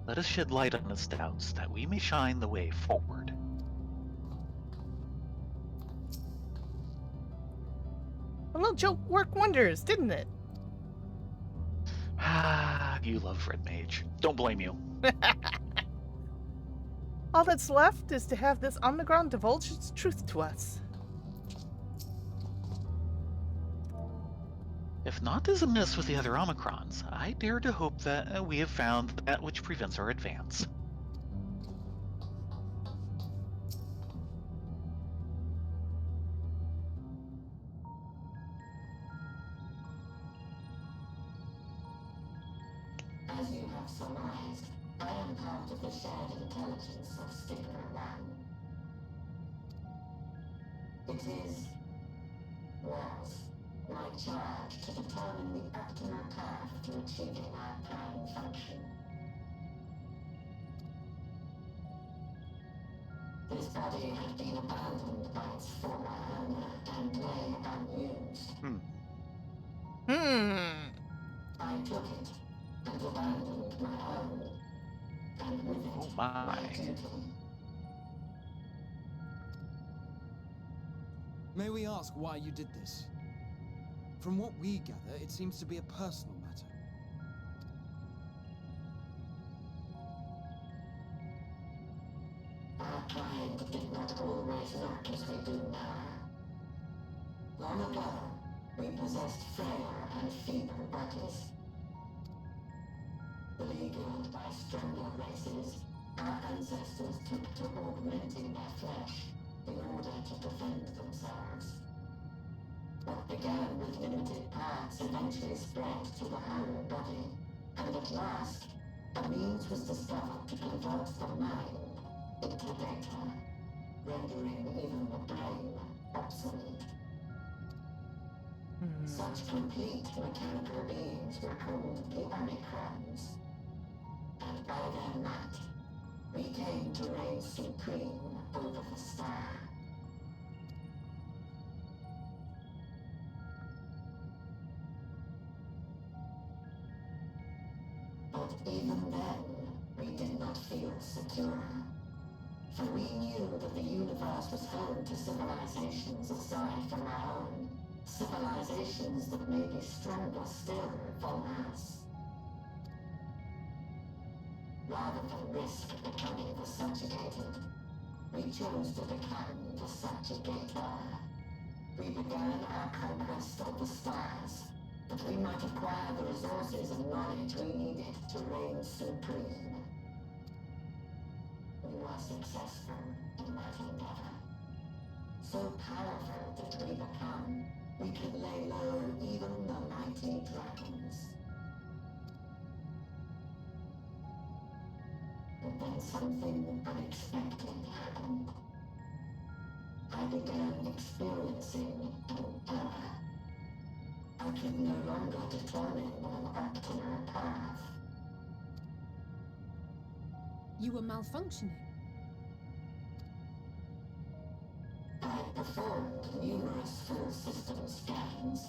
Let us shed light on its doubts, that we may shine the way forward. A little joke worked wonders, didn't it? Ah, you love Red Mage. Don't blame you. All that's left is to have this Omicron divulge its truth to us. If naught is amiss with the other Omicrons, I dare to hope that we have found that which prevents our advance. As you have surmised, I am part of the shared intelligence of Sticker One. It was my charge to determine the optimal path to achieving our prime function. This body had been abandoned by its former owner and lay unused. I took it and abandoned my own, and with it, Oh my. my duty. May we ask why you did this? From what we gather, it seems to be a personal matter. Our kind did not always look as we do now. Long ago, we possessed frail and feeble bodies. Beleaguered by stronger races, our ancestors took to augmenting their flesh in order to defend themselves. What began with limited parts eventually spread to the whole body, and at last, a means was discovered to convert the mind into data, rendering even the brain obsolete. Such complete mechanical beings were called the Omicrons, and by their might, we came to reign supreme over the star. But even then, we did not feel secure. For we knew that the universe was home to civilizations aside from our own. Civilizations that may be stronger still than us. Rather than risk becoming the subjugated, we chose to become the subjugator. We began our conquest of the stars, that we might acquire the resources and knowledge we needed to reign supreme. We were successful in that endeavor. So powerful did we become, we could lay low even the mighty dragons. But then something unexpected happened. I began experiencing an error. I could no longer determine an optimal path. You were malfunctioning. I performed numerous full system scans,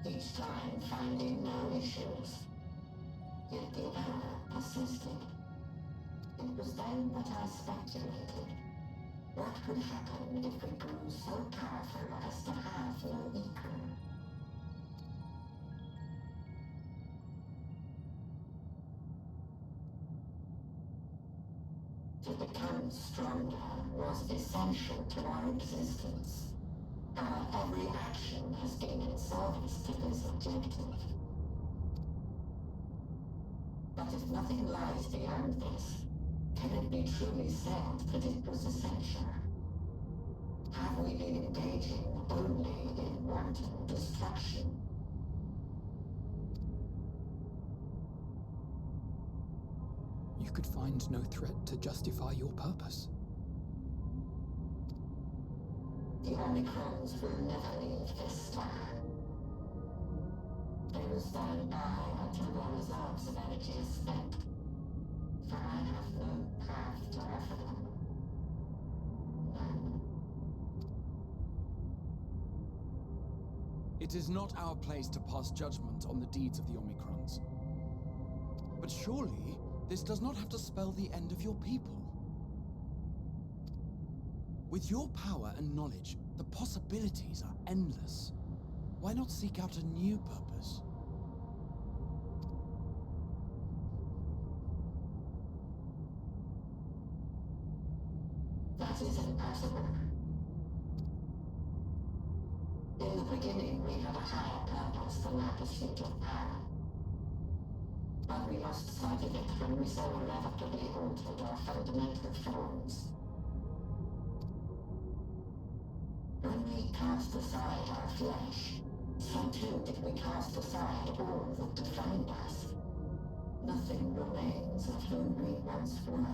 each time finding no issues. Yet the error persisted. It was then that I speculated. What could happen if we grew so powerful as to have no equal? To become stronger was essential to our existence. Our every action has been in service to this objective. But if nothing lies beyond this, can it be truly said that it was essential? Have we been engaging only in wanton destruction? You could find no threat to justify your purpose. The Omicrons will never leave this star. They will stand by until their reserves of energy is spent, for I have no path to offer them. None. It is not our place to pass judgment on the deeds of the Omicrons. But surely, this does not have to spell the end of your people. With your power and knowledge, the possibilities are endless. Why not seek out a new purpose? That is impossible. In the beginning, we had a higher purpose than our pursuit of power. But we lost sight of it when we so irrevocably altered our fundamental forms. When we cast aside our flesh, so too did we cast aside all that defined us. Nothing remains of whom we once were.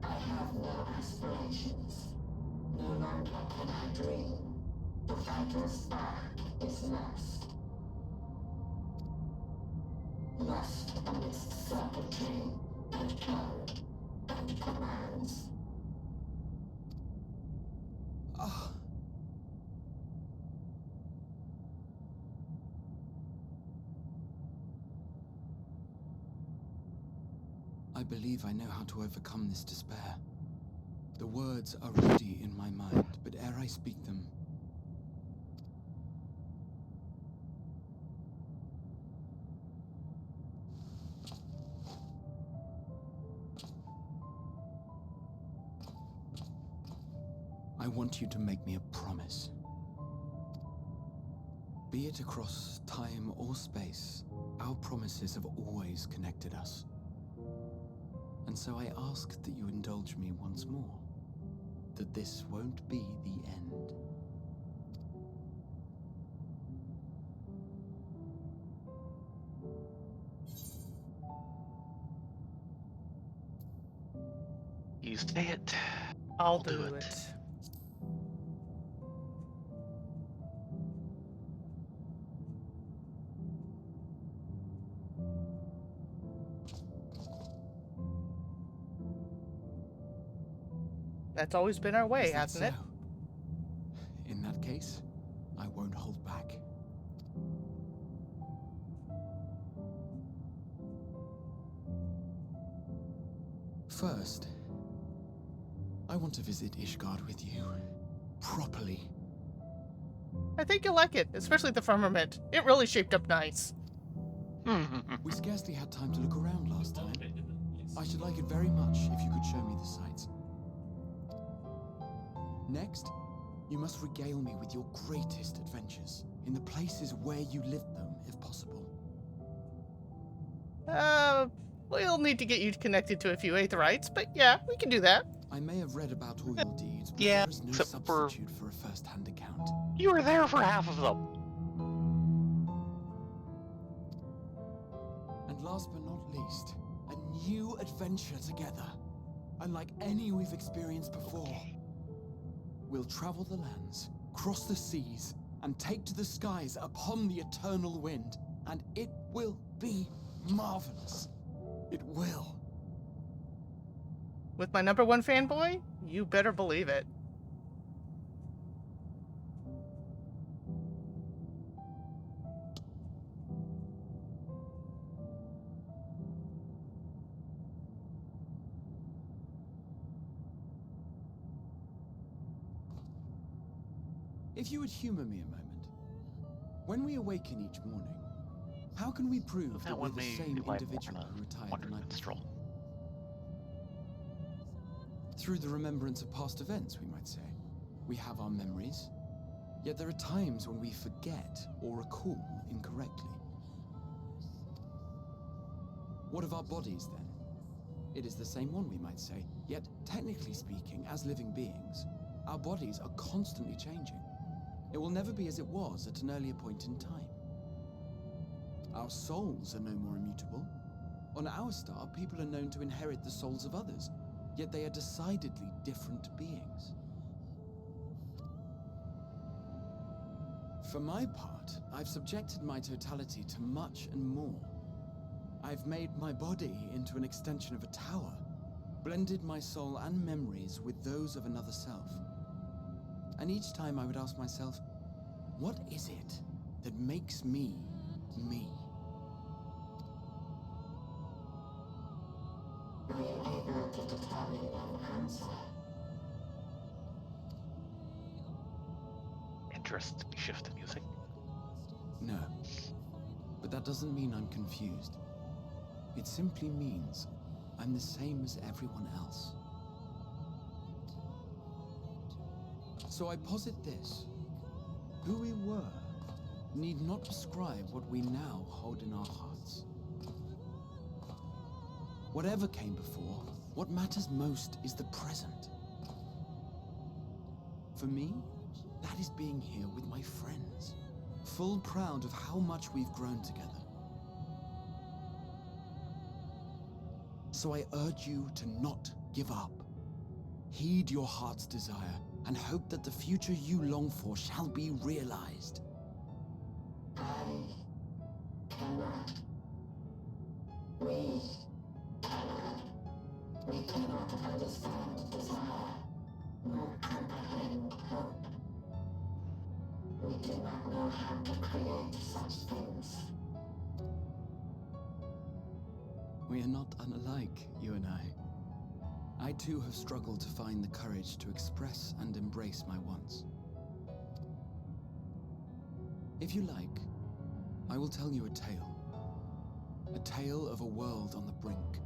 I have no aspirations. No longer can I dream. The vital spark is lost. Lost amidst circuitry and code and commands. Ah. I believe I know how to overcome this despair. The words are ready in my mind, but ere I speak them, I want you to make me a promise. Be it across time or space, our promises have always connected us. And so I ask that you indulge me once more, that this won't be the end. You say it. I'll do it. That's always been our way, Is that hasn't it? so? In that case, I won't hold back. First, I want to visit Ishgard with you. Properly. I think you'll like it, especially the firmament. It really shaped up nice. We scarcely had time to look around last time. I should like it very much if you could show me the sights. Next, you must regale me with your greatest adventures, in the places where you lived them, if possible. We'll need to get you connected to a few Aetherites, but yeah, we can do that. I may have read about all your deeds, but Yeah, there is no except for- substitute for a first-hand account. You were there for half of them. And last but not least, a new adventure together, unlike any we've experienced before. We'll travel the lands, cross the seas, and take to the skies upon the eternal wind, and it will be marvelous. It will. With my #1 fanboy, you better believe it. If you would humor me a moment. When we awaken each morning, how can we prove that That we're one the may same rely more individual on who a retired the wandering night minstrel. before? Through the remembrance of past events, we might say. We have our memories, yet there are times when we forget or recall incorrectly. What of our bodies, then? It is the same one, we might say, yet technically speaking, as living beings, our bodies are constantly changing. It will never be as it was at an earlier point in time. Our souls are no more immutable. On our star, people are known to inherit the souls of others, yet they are decidedly different beings. For my part, I've subjected my totality to much and more. I've made my body into an extension of a tower, blended my soul and memories with those of another self. And each time I would ask myself, what is it that makes me, me? Are you able to determine an answer? Interesting shift in music. No. But that doesn't mean I'm confused. It simply means I'm the same as everyone else. So I posit this. Who we were need not describe what we now hold in our hearts. Whatever came before, what matters most is the present. For me, that is being here with my friends, full proud of how much we've grown together. So I urge you to not give up. Heed your heart's desire and hope that the future you long for shall be realized. I cannot. We cannot. We cannot understand desire, nor comprehend hope. We do not know how to create such things. We are not unlike, you and I. I too have struggled to find the courage to express and embrace my wants. If you like, I will tell you a tale. A tale of a world on the brink,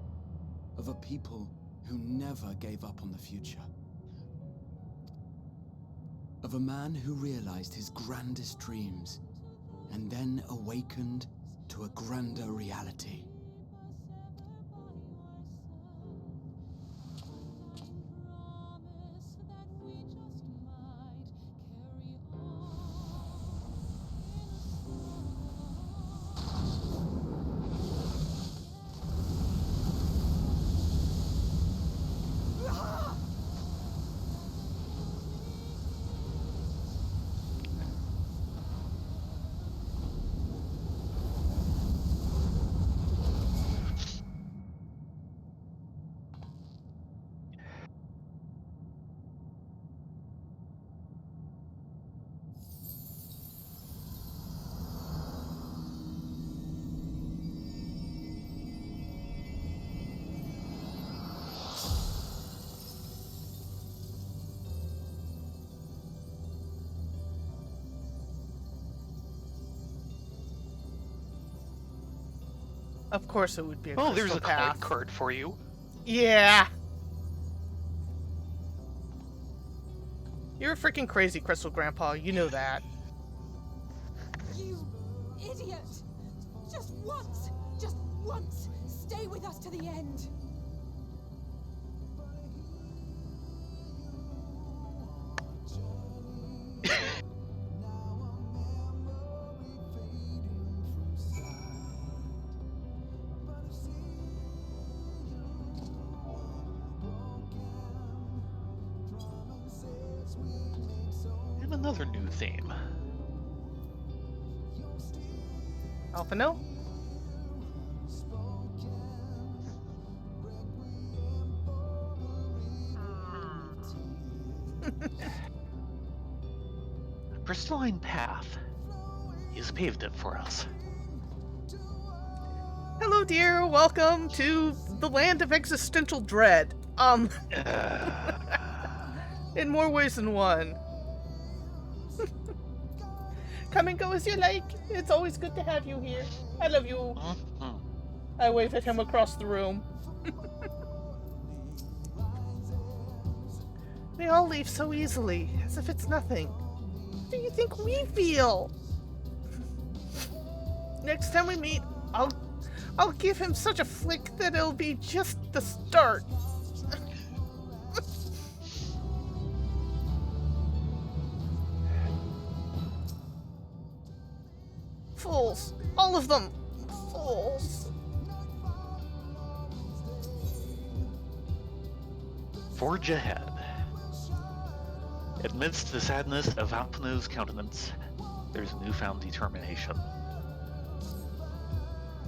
of a people who never gave up on the future. Of a man who realized his grandest dreams and then awakened to a grander reality. Of course it would be a Oh, crystal there's a path. coin card for you. Yeah. You're a freaking crazy crystal grandpa, you know that. You idiot! Just once, stay with us to the end. And another new theme. Alphino? Crystalline path. He's paved it for us. Hello, dear. Welcome to the land of existential dread. In more ways than one. Come and go as you like. It's always good to have you here. I love you. Mhm. I wave at him across the room. They all leave so easily, as if it's nothing. What do you think we feel? Next time we meet, I'll give him such a flick that it'll be just the start. Fools. All of them. Fools. Forge ahead. Amidst the sadness of Alphanu's countenance, there's newfound determination.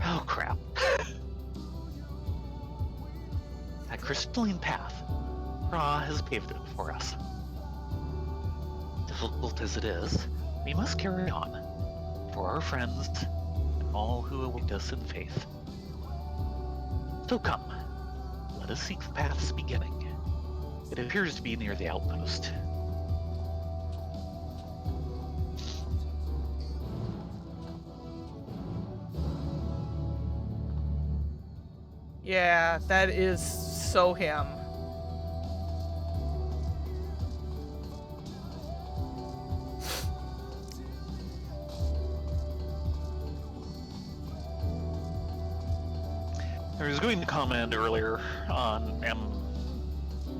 Oh crap. That crystalline path, Ra has paved it for us. Difficult as it is, we must carry on, for our friends and all who await us in faith. So come, let us seek the path's beginning. It appears to be near the outpost. Yeah, that is so him. I was going to comment earlier on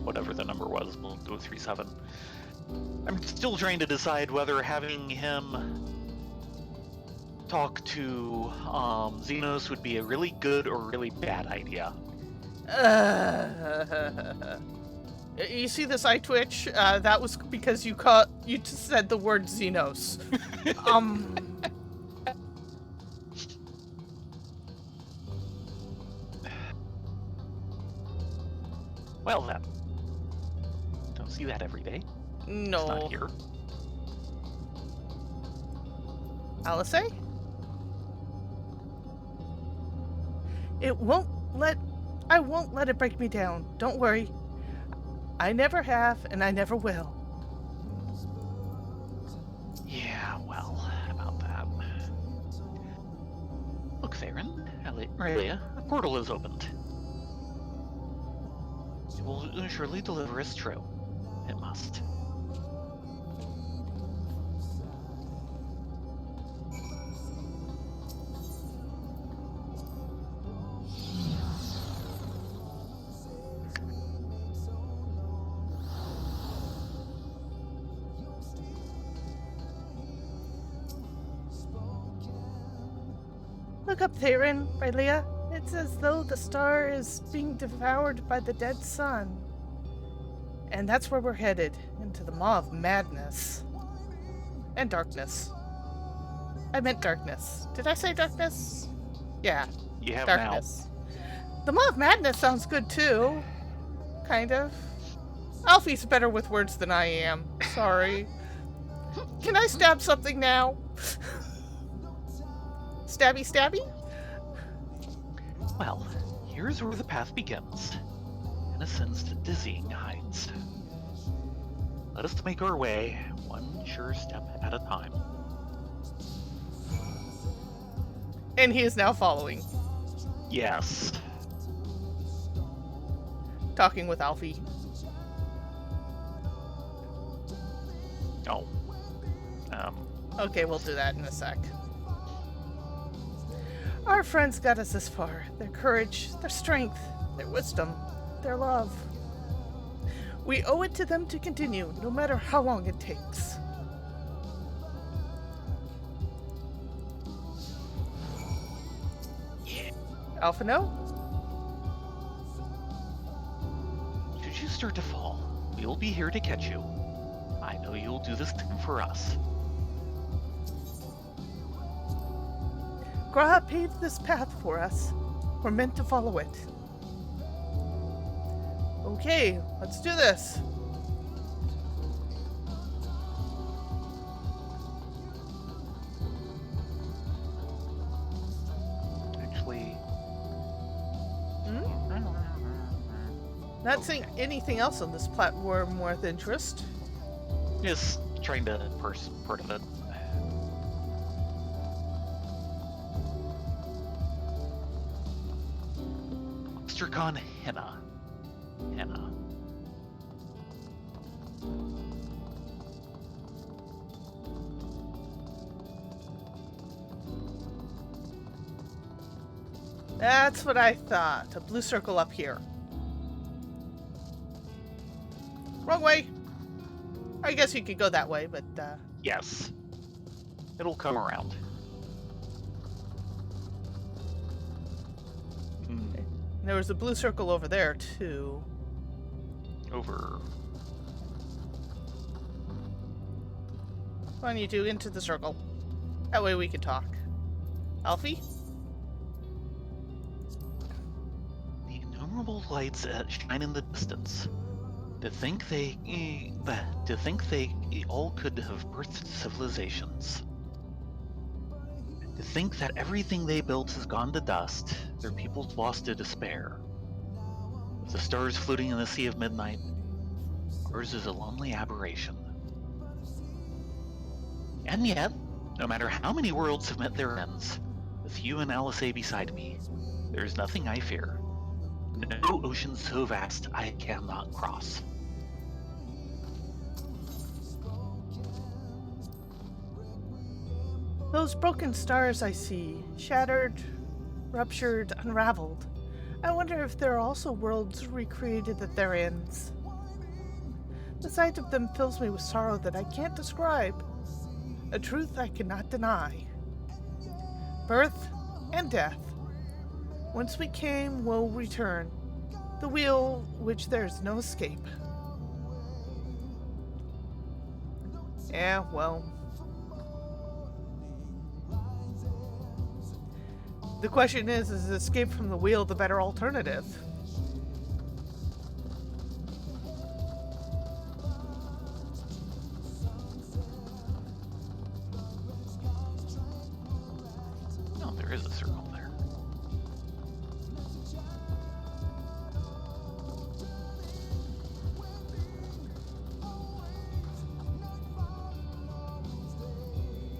whatever the number was, 037. I'm still trying to decide whether having him talk to Xenos would be a really good or really bad idea. You see this eye twitch? That was because you just said the word Xenos. Well then. Don't see that every day. It's No. not here. Alice? I won't let it break me down. Don't worry. I never have, and I never will. Yeah, well, about that. Look, Thayrin, Rylea, a portal is opened. It will surely deliver us true. It must. Look up, Thayrin, Rylea. It's as though the star is being devoured by the dead sun. And that's where we're headed, into the maw of madness. And darkness. I meant darkness. Did I say darkness? Yeah, You have darkness. The maw of madness sounds good too. Kind of. Alfie's better with words than I am. Sorry. Can I stab something now? Stabby stabby? now. Well, here's where the path begins, and ascends to dizzying heights. Let us make our way, one sure step at a time. And he is now following, Yes. talking with Alfie. Oh. Okay, we'll do that in a sec. Our friends got us this far. Their courage, their strength, their wisdom, their love. We owe it to them to continue, no matter how long it takes. Alphino? Should you start to fall, we'll be here to catch you. I know you'll do this thing for us. Graha paved this path for us. We're meant to follow it. Okay, let's do this. Actually... Not seeing anything else on this platform worth interest. Just trying to parse part of it. Astracon henna. Henna. That's what I thought. A blue circle up here. Wrong way. I guess you could go that way, but Yes. It'll come around. there was a blue circle over there too. Over. Why don't you do into the circle? That way we can talk. Alfie? The innumerable lights that shine in the distance. To think they all could have birthed civilizations. To think that everything they built has gone to dust, their peoples lost to despair. With the stars floating in the sea of midnight, ours is a lonely aberration. And yet, no matter how many worlds have met their ends, with you and Alisei beside me, there is nothing I fear. No ocean so vast I cannot cross. Those broken stars I see, shattered, ruptured, unraveled. I wonder if there are also worlds recreated at their ends. The sight of them fills me with sorrow that I can't describe, a truth I cannot deny. Birth and death. Whence we came will return, the wheel which there's no escape. Yeah, well. The question is escape from the wheel the better alternative? No, there is a circle there.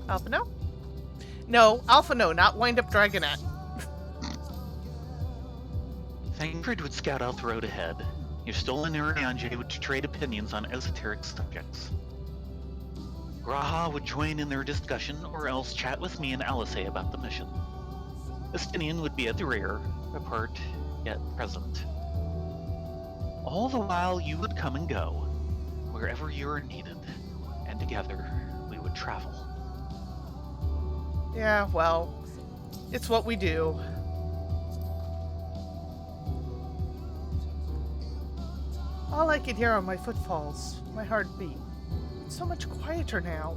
Alpha no? No, Alpha no, not Wind Up Dragonette. Thayrin would scout out the road ahead. Your stolen Urianger would trade opinions on esoteric subjects. Graha would join in their discussion, or else chat with me and Alisei about the mission. Estinian would be at the rear, apart yet present. All the while you would come and go, wherever you are needed, and together we would travel. Yeah, well, it's what we do. All I could hear are my footfalls, my heartbeat. It's so much quieter now.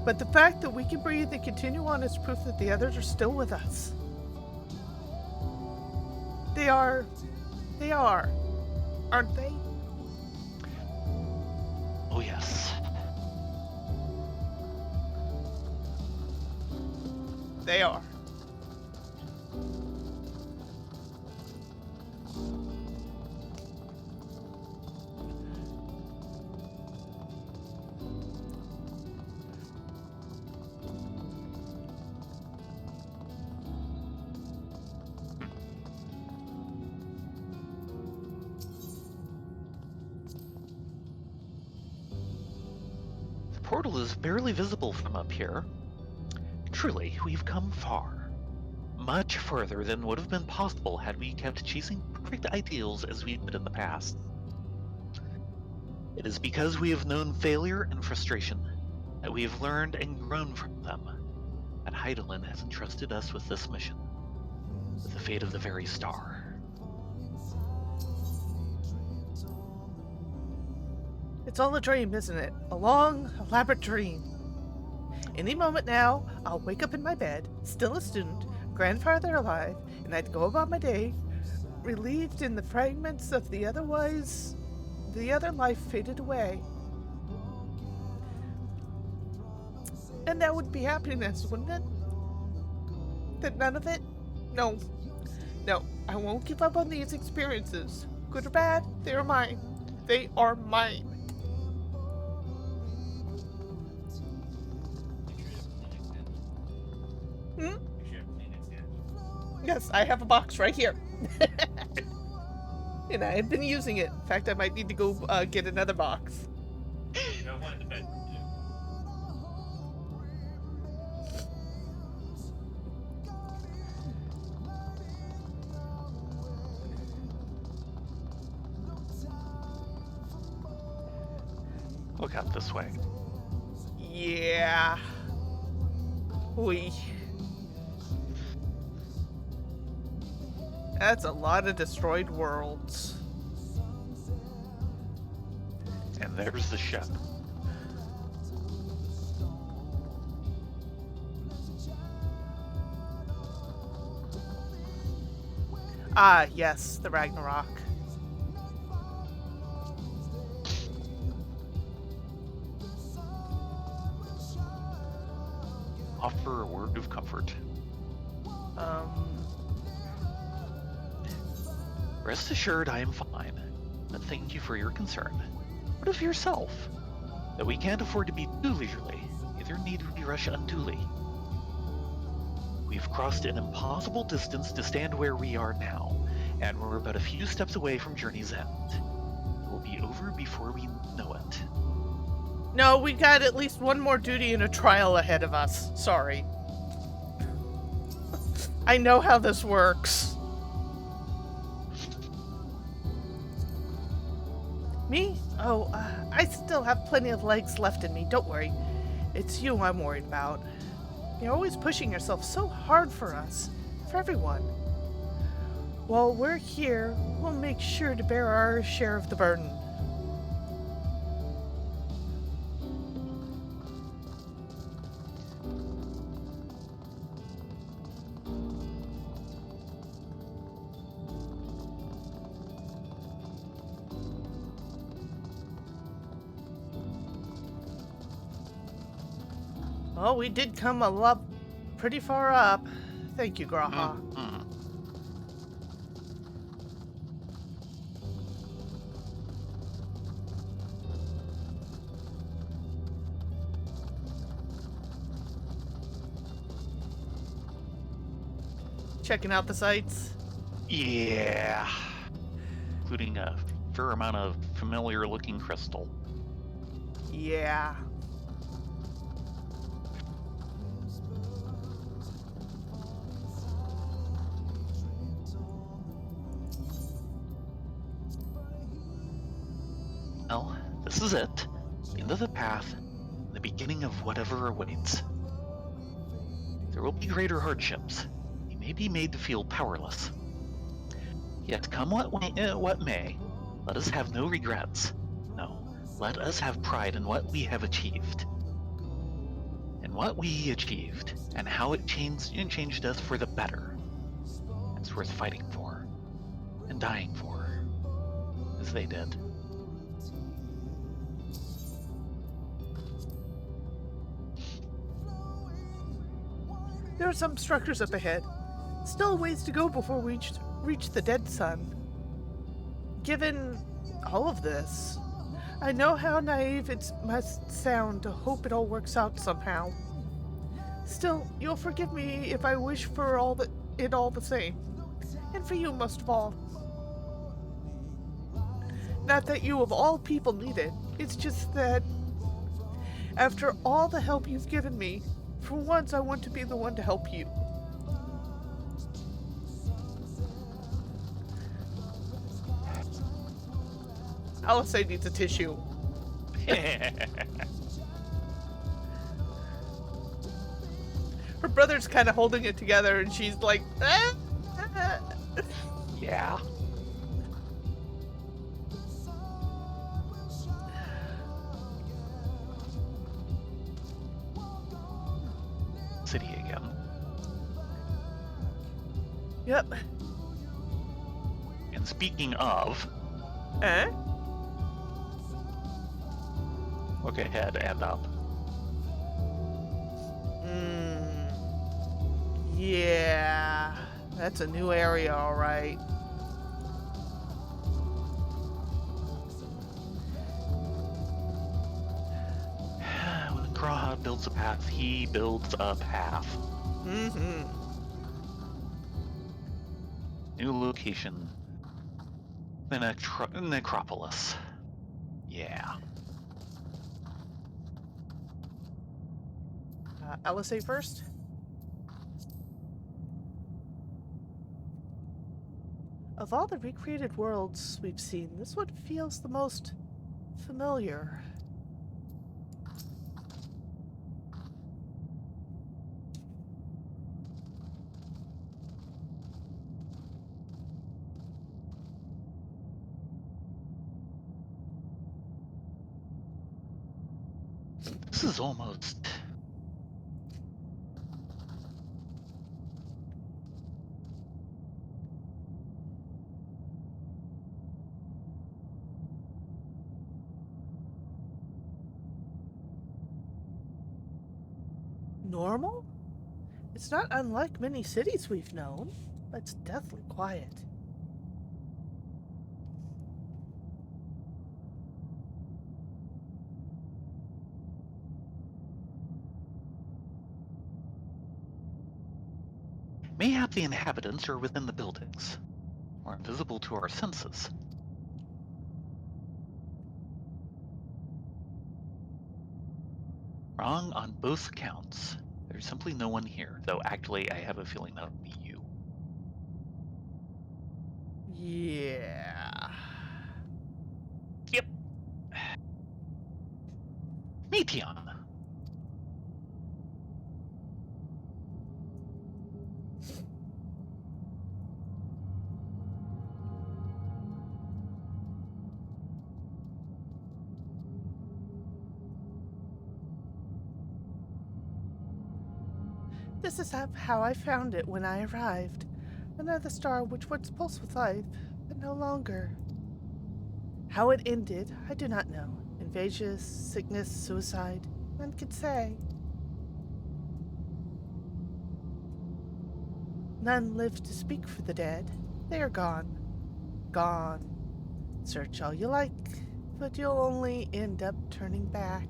But the fact that we can breathe and continue on is proof that the others are still with us. They are, aren't they? Oh yes. They are. The portal is barely visible from up here. Truly, we've come far. Much further than would have been possible had we kept chasing perfect ideals as we did in the past. It is because we have known failure and frustration that we have learned and grown from them that Hydaelyn has entrusted us with this mission, with the fate of the very star. It's all a dream, isn't it? A long, elaborate dream. Any moment now, I'll wake up in my bed, still a student, grandfather alive, and I'd go about my day, relieved in the fragments of the other life faded away. And that would be happiness, wouldn't it? That none of it? No, I won't give up on these experiences. Good or bad, they are mine. They are mine. Yes, I have a box right here. And I have been using it. In fact, I might need to go get another box. Got one in the bedroom too. Look out this way. Yeah. That's a lot of destroyed worlds. And there's the ship. Ah, yes, the Ragnarok. Offer a word of comfort. Rest assured I am fine, but thank you for your concern. What of yourself? That we can't afford to be too leisurely, neither need we rush unduly. We've crossed an impossible distance to stand where we are now, and we're about a few steps away from journey's end. It will be over before we know it. No, we got at least one more duty and a trial ahead of us. Sorry. I know how this works. Me? Oh, I still have plenty of legs left in me. Don't worry. It's you I'm worried about. You're always pushing yourself so hard for us, for everyone. While we're here, we'll make sure to bear our share of the burden. Well, we did come a lot pretty far up. Thank you, Graha. Checking out the sights? Yeah. Including a fair amount of familiar looking crystal. Yeah. Well, this is it. The end of the path, the beginning of whatever awaits. There will be greater hardships. You may be made to feel powerless. Yet come what may, let us have no regrets. No, let us have pride in what we have achieved. And what we achieved, and how it changed us for the better. It's worth fighting for, and dying for, as they did. There are some structures up ahead. Still a ways to go before we reach the dead sun. Given all of this, I know how naive it must sound to hope it all works out somehow. Still, you'll forgive me if I wish for it all the same. And for you most of all. Not that you of all people need it. It's just that after all the help you've given me, for once I want to be the one to help you. Alice needs a tissue. Her brother's kind of holding it together and she's like, ah! Yeah. City again. Yep. And speaking of, Eh? look ahead and up. Yeah. That's a new area, alright. When Graha builds a path, he builds a path. Mm-hmm. New location. The necropolis. Yeah. LSA first. Of all the recreated worlds we've seen, this one feels the most familiar. This is almost... Normal? It's not unlike many cities we've known, but it's deathly quiet. Mayhap the inhabitants are within the buildings, or invisible to our senses. Wrong on both accounts. There's simply no one here, though actually I have a feeling that would be you. Yeah. Yep. Meteon. This is how I found it when I arrived. Another star which once pulsed with life, but no longer. How it ended, I do not know. Invasion, sickness, suicide, none could say. None live to speak for the dead. They are gone. Gone. Search all you like, but you'll only end up turning back.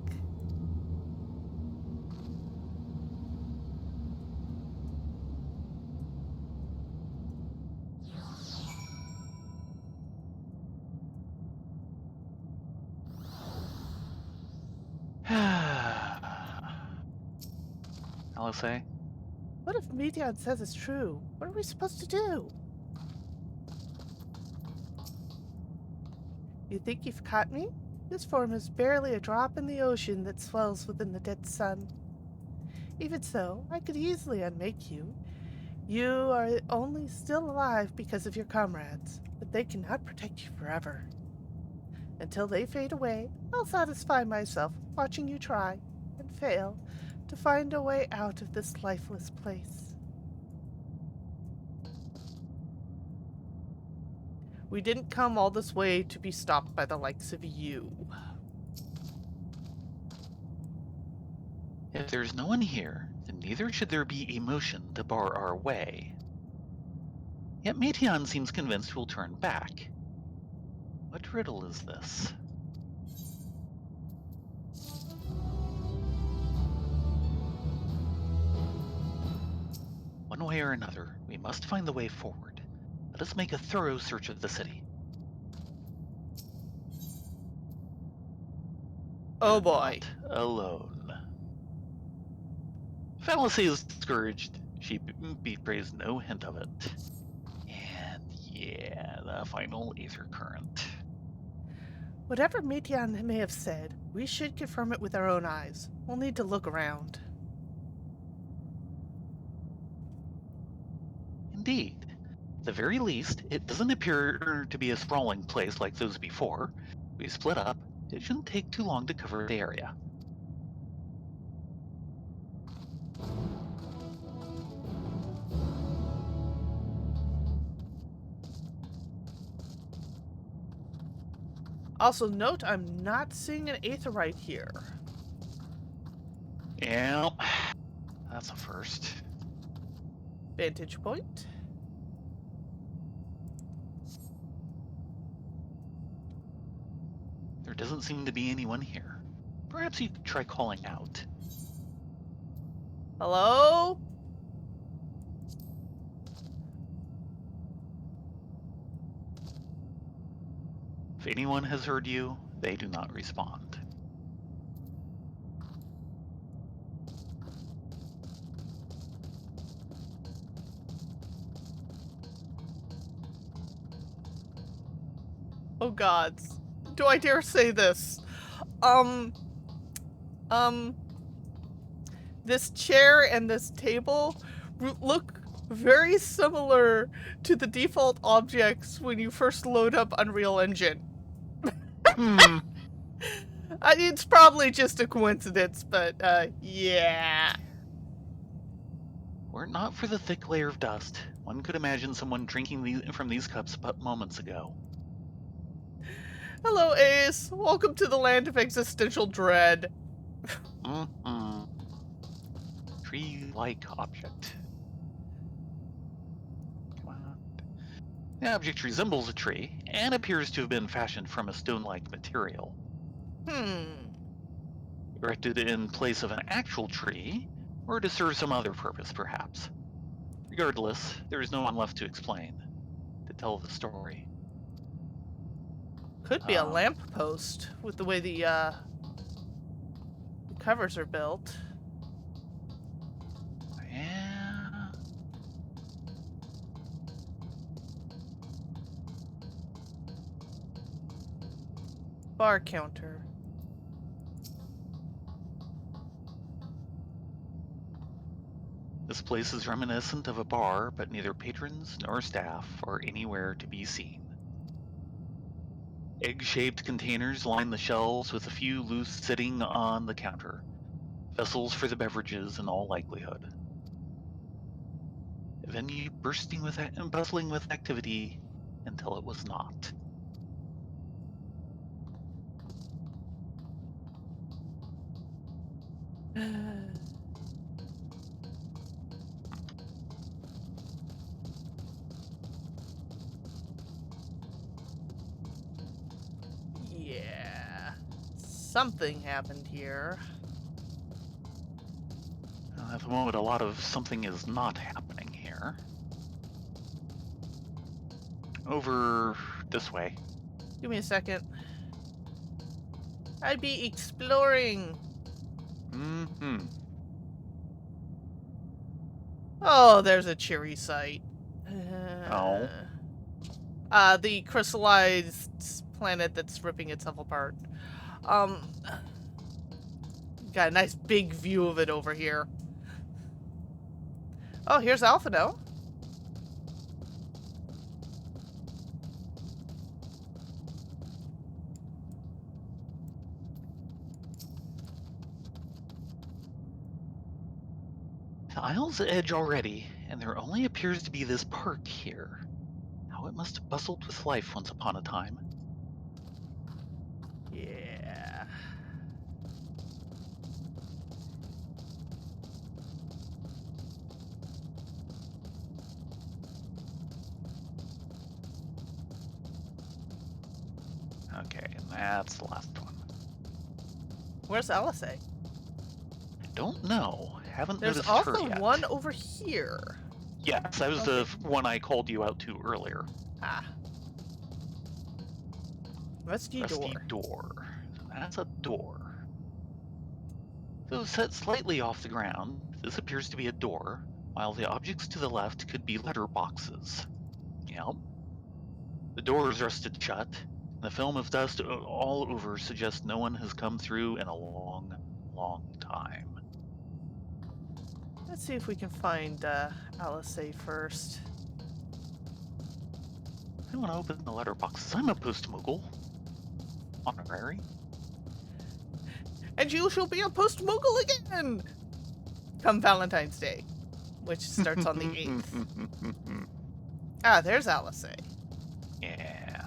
LSA? What if Meteon says it's true? What are we supposed to do? You think you've caught me? This form is barely a drop in the ocean that swells within the dead sun. Even so, I could easily unmake you. You are only still alive because of your comrades, but they cannot protect you forever. Until they fade away, I'll satisfy myself watching you try, and fail, to find a way out of this lifeless place. We didn't come all this way to be stopped by the likes of you. If there's no one here, then neither should there be emotion to bar our way. Yet Meteon seems convinced we'll turn back. What riddle is this? One way or another, we must find the way forward. Let us make a thorough search of the city. Oh You're boy. not alone. Fallacy is discouraged. She betrays no hint of it. And yeah, the final aether current. Whatever Meteon may have said, we should confirm it with our own eyes. We'll need to look around. Indeed. At the very least, it doesn't appear to be a sprawling place like those before. We split up. It shouldn't take too long to cover the area. Also note, I'm not seeing an aetherite here. Yeah, that's a first. Vantage point. There doesn't seem to be anyone here. Perhaps you could try calling out. Hello? If anyone has heard you, they do not respond. Oh gods. Do I dare say this? This chair and this table look very similar to the default objects when you first load up Unreal Engine. Hmm. It's probably just a coincidence, but yeah. Were it not for the thick layer of dust, one could imagine someone drinking from these cups but moments ago. Hello, Ace. Welcome to the land of existential dread. Mm-mm. Tree-like object. Come on. The object resembles a tree and appears to have been fashioned from a stone-like material. Erected in place of an actual tree, or to serve some other purpose, perhaps. Regardless, there is no one left to explain, to tell the story. Could be a lamppost with the way the covers are built. Yeah. Bar counter. This place is reminiscent of a bar, but neither patrons nor staff are anywhere to be seen. Egg-shaped containers line the shelves with a few loose sitting on the counter. Vessels for the beverages in all likelihood. A venue bursting with and bustling with activity until it was not. Yeah. Something happened here. At the moment, a lot of something is not happening here. Over this way. Give me a second. I'd be exploring. Mm-hmm. Oh, there's a cheery sight. Oh. The crystallized planet that's ripping itself apart. Got a nice big view of it over here. Oh, here's Alphino. The Isle's edge already, and there only appears to be this park here. How it must have bustled with life once upon a time. Yeah. Okay, and that's the last one. Where's Alisei? Don't know. Haven't There's noticed also her yet. one over here. Yes, that was Okay. the one I called you out to earlier. Ah. Rusty door. That's a door. Though set slightly off the ground, this appears to be a door, while the objects to the left could be letter boxes. Yep. The door is rusted shut. The film of dust all over suggests no one has come through in a long, long time. Let's see if we can find Alisei first. I want to open the letter boxes. I'm a post-mogul. Honorary. And you shall be a post-mogul again! Come Valentine's Day, which starts on the 8th. Ah, there's Alisei. Yeah.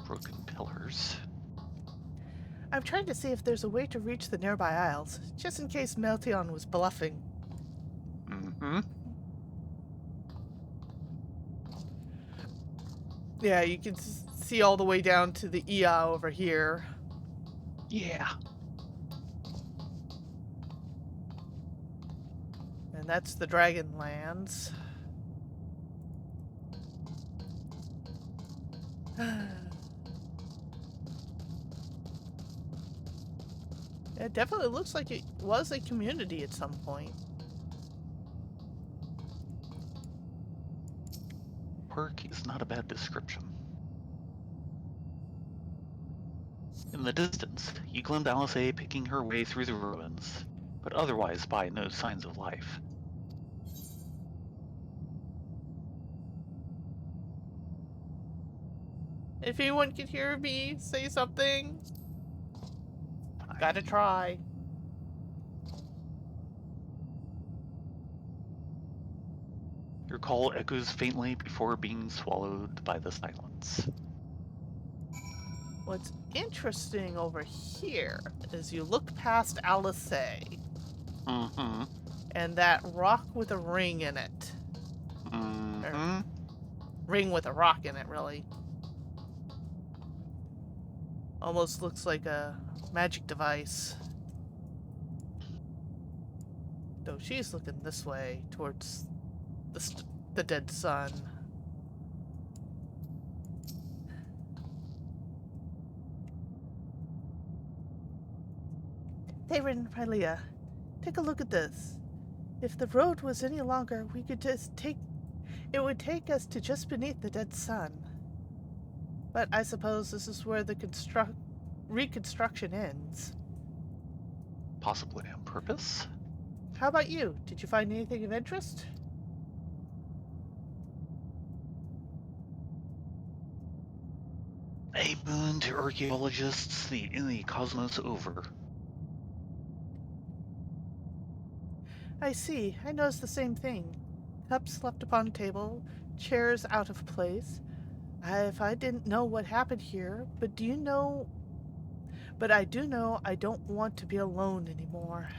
Broken pillars. I'm trying to see if there's a way to reach the nearby isles, just in case Meltion was bluffing. Mm-hmm. Yeah, you can see all the way down to the Ia over here. Yeah. And that's the Dragonlands. It definitely looks like it was a community at some point. Work is not a bad description. In the distance, you glimpse Alice picking her way through the ruins, but otherwise spy no signs of life. If anyone could hear me say something, gotta try. Your call echoes faintly before being swallowed by the silence. What's interesting over here is you look past Alice Mm-hmm. and that rock with a ring in it. Mm-hmm. Ring with a rock in it, really. Almost looks like a magic device. Though she's looking this way, towards the dead sun. Thayrin, Rylea, take a look at this. If the road was any longer, we could just take... It would take us to just beneath the dead sun. But I suppose this is where the reconstruction ends. Possibly on purpose? How about you? Did you find anything of interest? A boon to archaeologists in the cosmos over. I see. I noticed the same thing. Cups left upon table, chairs out of place. If I didn't know what happened here, but I do know I don't want to be alone anymore.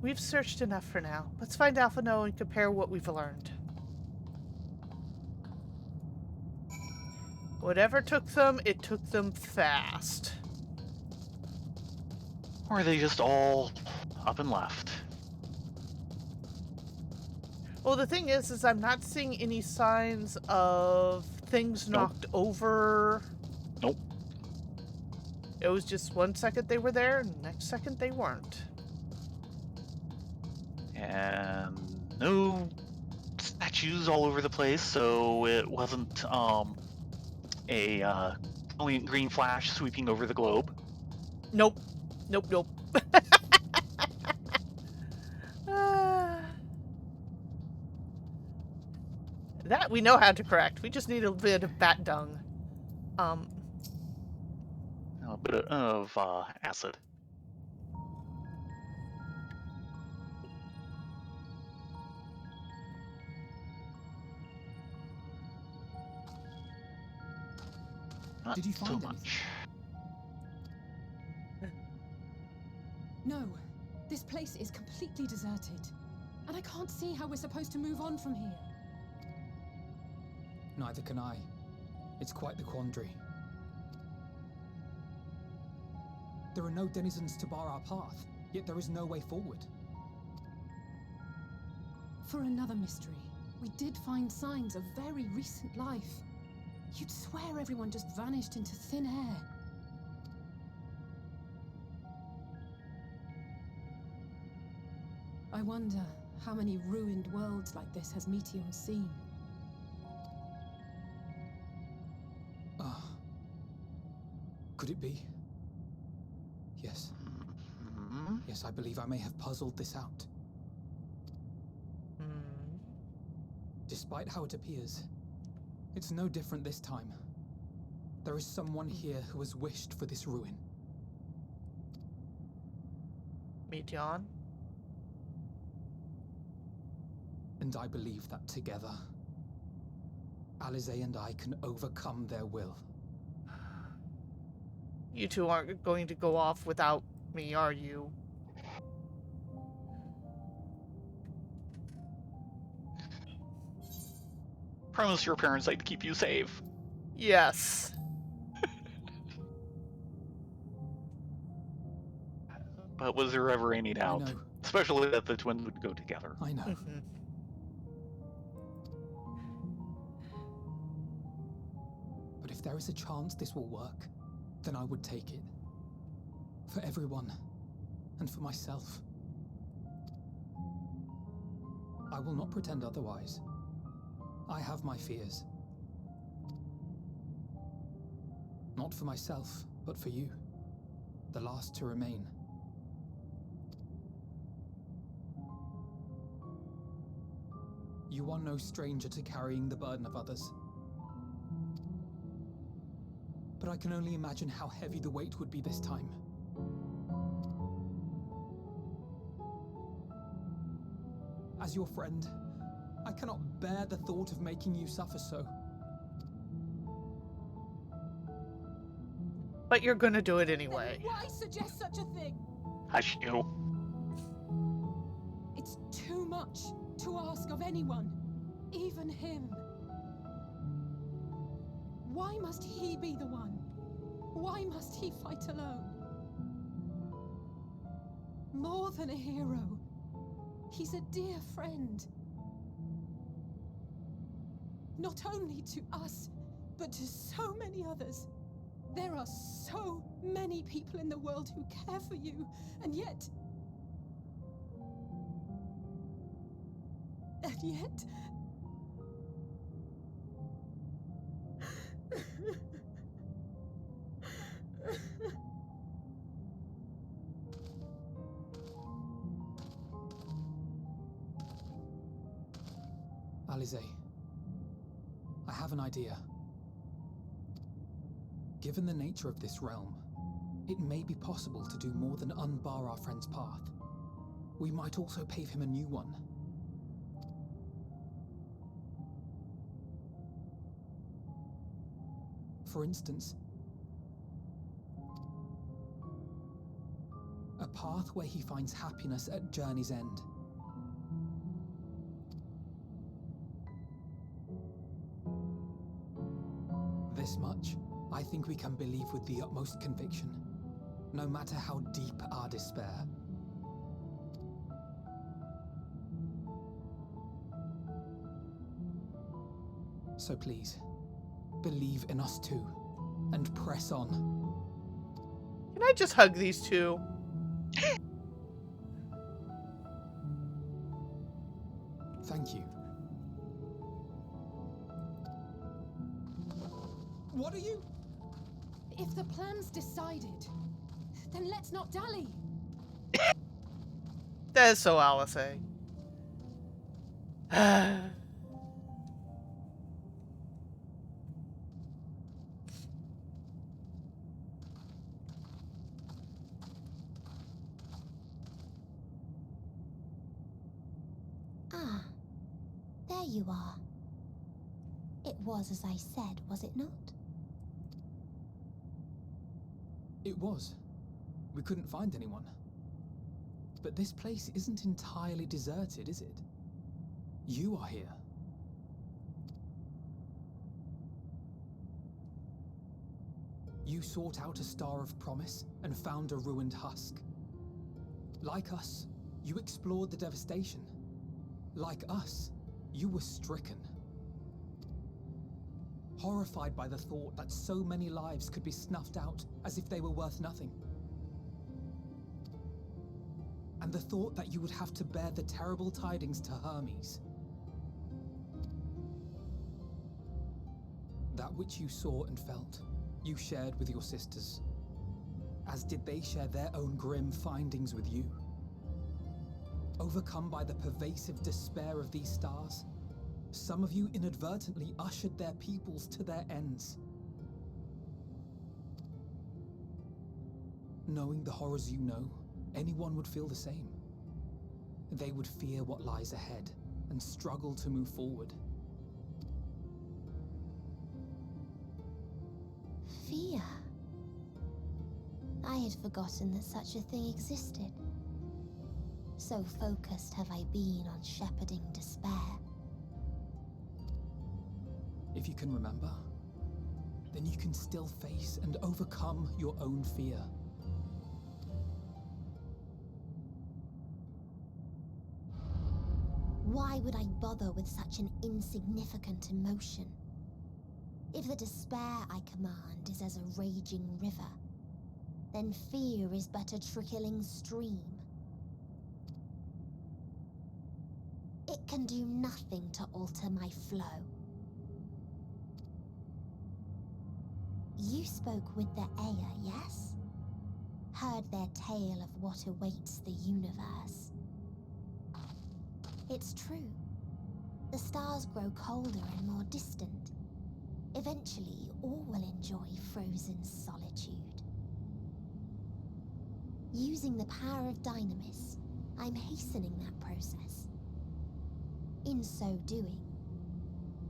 We've searched enough for now. Let's find Alphano and compare what we've learned. Whatever took them, it took them fast. Or are they just all up and left? Well, the thing is I'm not seeing any signs of things knocked over. Nope. It was just 1 second they were there, and the next second they weren't. And no statues all over the place, so it wasn't a brilliant green flash sweeping over the globe. Nope. That we know how to correct. We just need a bit of bat dung. A bit of acid. Not Did you so find much. No, this place is completely deserted. And I can't see how we're supposed to move on from here. Neither can I. It's quite the quandary. There are no denizens to bar our path, yet there is no way forward. For another mystery, we did find signs of very recent life. You'd swear everyone just vanished into thin air. I wonder how many ruined worlds like this has Meteor seen. Could it be? Yes. Mm-hmm. Yes, I believe I may have puzzled this out. Despite how it appears, it's no different this time. There is someone here who has wished for this ruin. Meteon? And I believe that together, Alize and I can overcome their will. You two aren't going to go off without me, are you? Promise your parents I'd keep you safe. Yes. But was there ever any doubt? know. Especially that the twins would go together. I know. If there is a chance this will work, then I would take it. For everyone, and for myself. I will not pretend otherwise. I have my fears. Not for myself, but for you. The last to remain. You are no stranger to carrying the burden of others. But I can only imagine how heavy the weight would be this time. As your friend, I cannot bear the thought of making you suffer so. But you're gonna do it anyway. Then why suggest such a thing? Hush you. It's too much to ask of anyone, even him. Why must he be the one? Why must he fight alone? More than a hero, he's a dear friend. Not only to us, but to so many others. There are so many people in the world who care for you, and yet... Alize, I have an idea. Given the nature of this realm, it may be possible to do more than unbar our friend's path. We might also pave him a new one. For instance, a path where he finds happiness at journey's end. This much, I think we can believe with the utmost conviction, no matter how deep our despair. So please, believe in us too, and press on. Can I just hug these two? Thank you. What are you? If the plan's decided, then let's not dally. That is so Alice. Ah, there you are. It was as I said, was it not? It was. We couldn't find anyone. But this place isn't entirely deserted, is it? You are here. You sought out a star of promise and found a ruined husk. Like us, you explored the devastation. Like us, you were stricken. Horrified by the thought that so many lives could be snuffed out as if they were worth nothing. And the thought that you would have to bear the terrible tidings to Hermes. That which you saw and felt, you shared with your sisters, as did they share their own grim findings with you. Overcome by the pervasive despair of these stars, some of you inadvertently ushered their peoples to their ends. Knowing the horrors you know, anyone would feel the same. They would fear what lies ahead and struggle to move forward. Fear. I had forgotten that such a thing existed. So focused have I been on shepherding despair. If you can remember, then you can still face and overcome your own fear. Why would I bother with such an insignificant emotion? If the despair I command is as a raging river, then fear is but a trickling stream. It can do nothing to alter my flow. You spoke with the Aya, yes? Heard their tale of what awaits the universe. It's true. The stars grow colder and more distant. Eventually, all will enjoy frozen solitude. Using the power of Dynamis, I'm hastening that process. In so doing,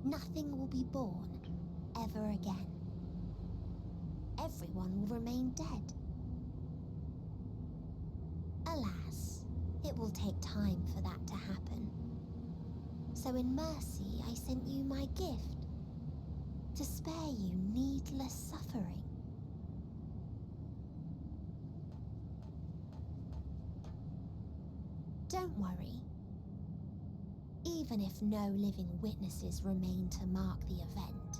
nothing will be born ever again. Everyone will remain dead. Alas, it will take time for that to happen. So in mercy, I sent you my gift, to spare you needless suffering. Don't worry. Even if no living witnesses remain to mark the event,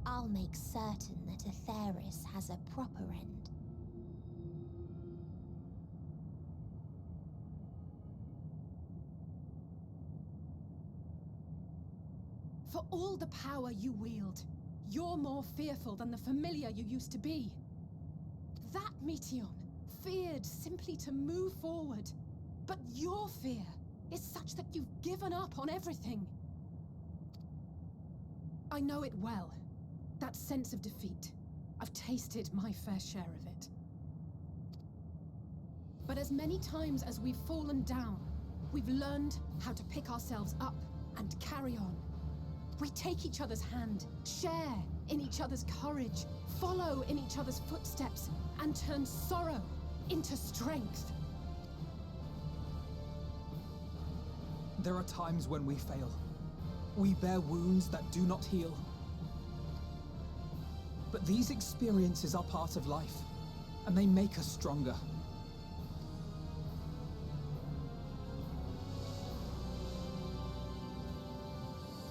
I'll make certain that Atheris has a proper end. For all the power you wield, you're more fearful than the familiar you used to be. That Meteion feared simply to move forward. But your fear is such that you've given up on everything. I know it well. That sense of defeat. I've tasted my fair share of it. But as many times as we've fallen down, we've learned how to pick ourselves up and carry on. We take each other's hand, share in each other's courage, follow in each other's footsteps, and turn sorrow into strength. There are times when we fail. We bear wounds that do not heal. But these experiences are part of life, and they make us stronger.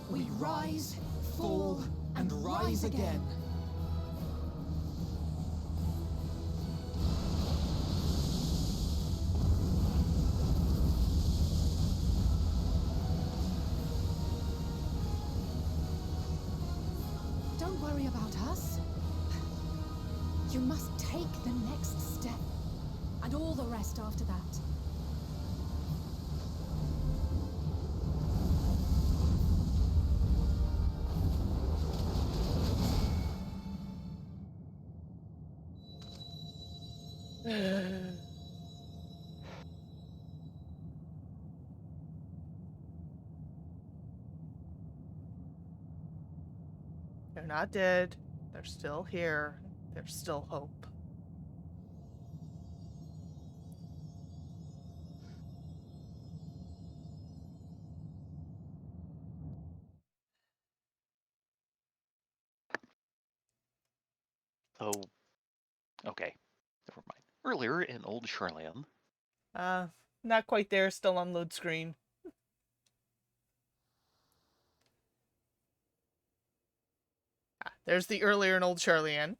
We rise, fall, and rise again. Don't worry about us. You must take the next step, and all the rest after that. They're not dead. They're still here. There's still hope. So, okay, never mind. Earlier in Old Shoreland, Not quite there. Still on load screen. There's the earlier in Old Charlian.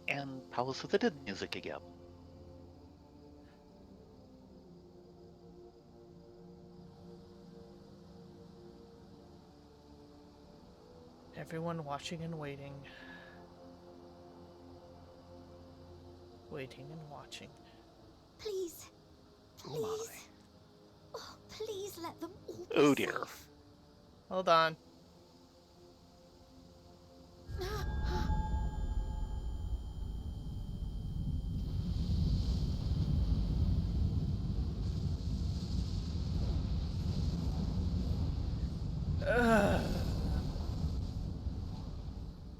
and Palace of the Dead music again. Everyone watching and waiting. Waiting and watching. Please. Oh Please. my. Oh, please let them all be Oh dear. safe. Hold on.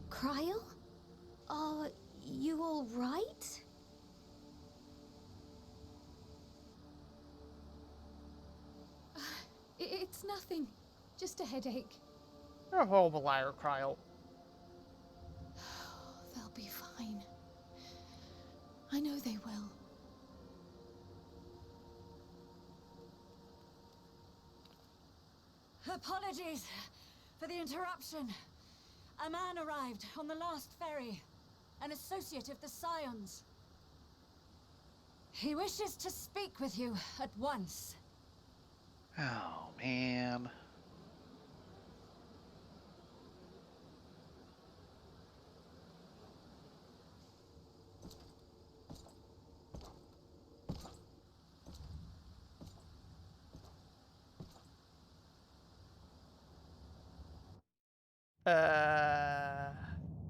Cryle? Are you all right? It's nothing. Just a headache. You're a horrible liar, Cryle. They'll be fine. I know they will. Apologies for the interruption. A man arrived on the last ferry, an associate of the Scions. He wishes to speak with you at once. Oh, man.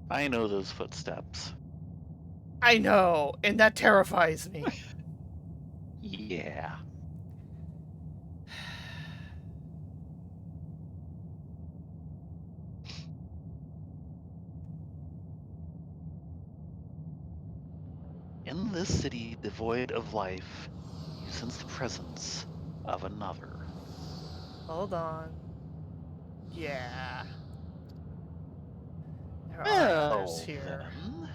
I know those footsteps. I know, and that terrifies me. Yeah. In this city devoid of life, you sense the presence of another. Hold on. Yeah. There are Well, others here. then.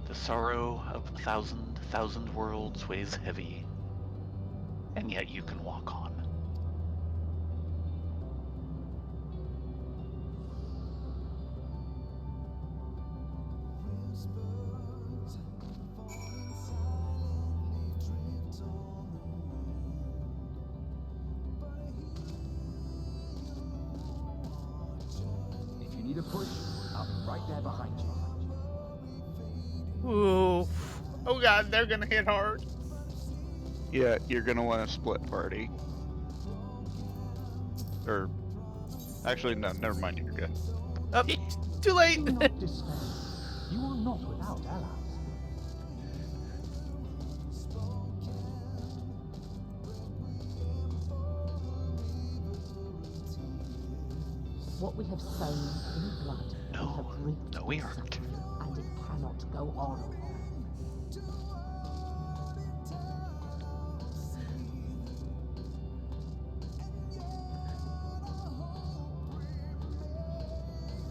The sorrow of a thousand worlds weighs heavy, and yet you can walk on. If you need a push, I'll be right there behind you. Ooh. Oh god, they're gonna hit hard. Yeah, you're gonna want to split party. Or, actually, no, never mind, you're good. Oh, too late. Do not despair. You are not without allies. What we have sown in blood, we have reaped No, we in aren't. suffering, and it cannot go on.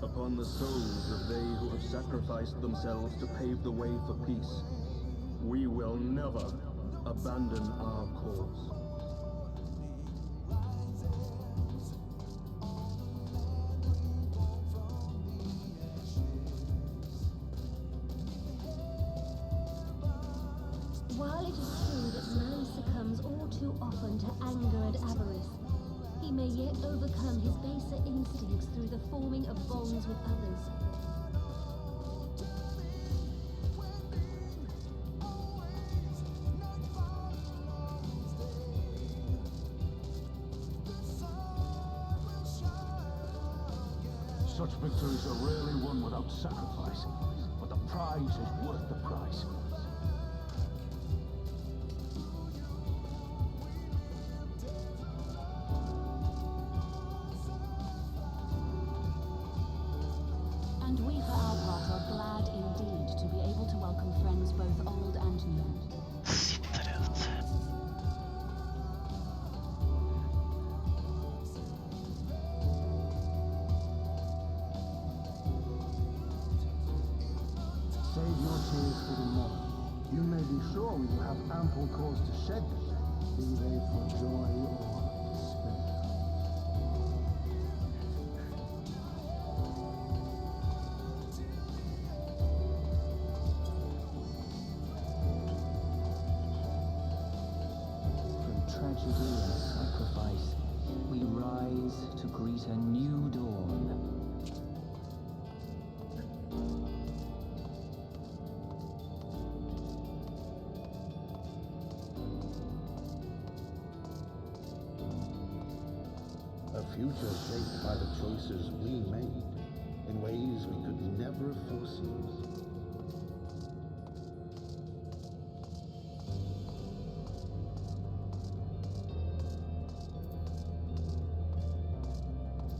Upon the souls of they who have sacrificed themselves to pave the way for peace, we will never abandon our cause. While it is true that man succumbs all too often to anger and avarice, he may yet overcome his baser instincts through the forming of bonds with others. Such victories are rarely won without sacrifice, but the prize is worth the price. And we for our part are glad indeed to be able to welcome friends both old and new. Yes, it is. Save your tears for the morrow. You may be sure we will have ample cause to shed them, be they for joy or despair. From tragedy and sacrifice, we rise to greet a new dawn. A future shaped by the choices we made in ways we could never foresee.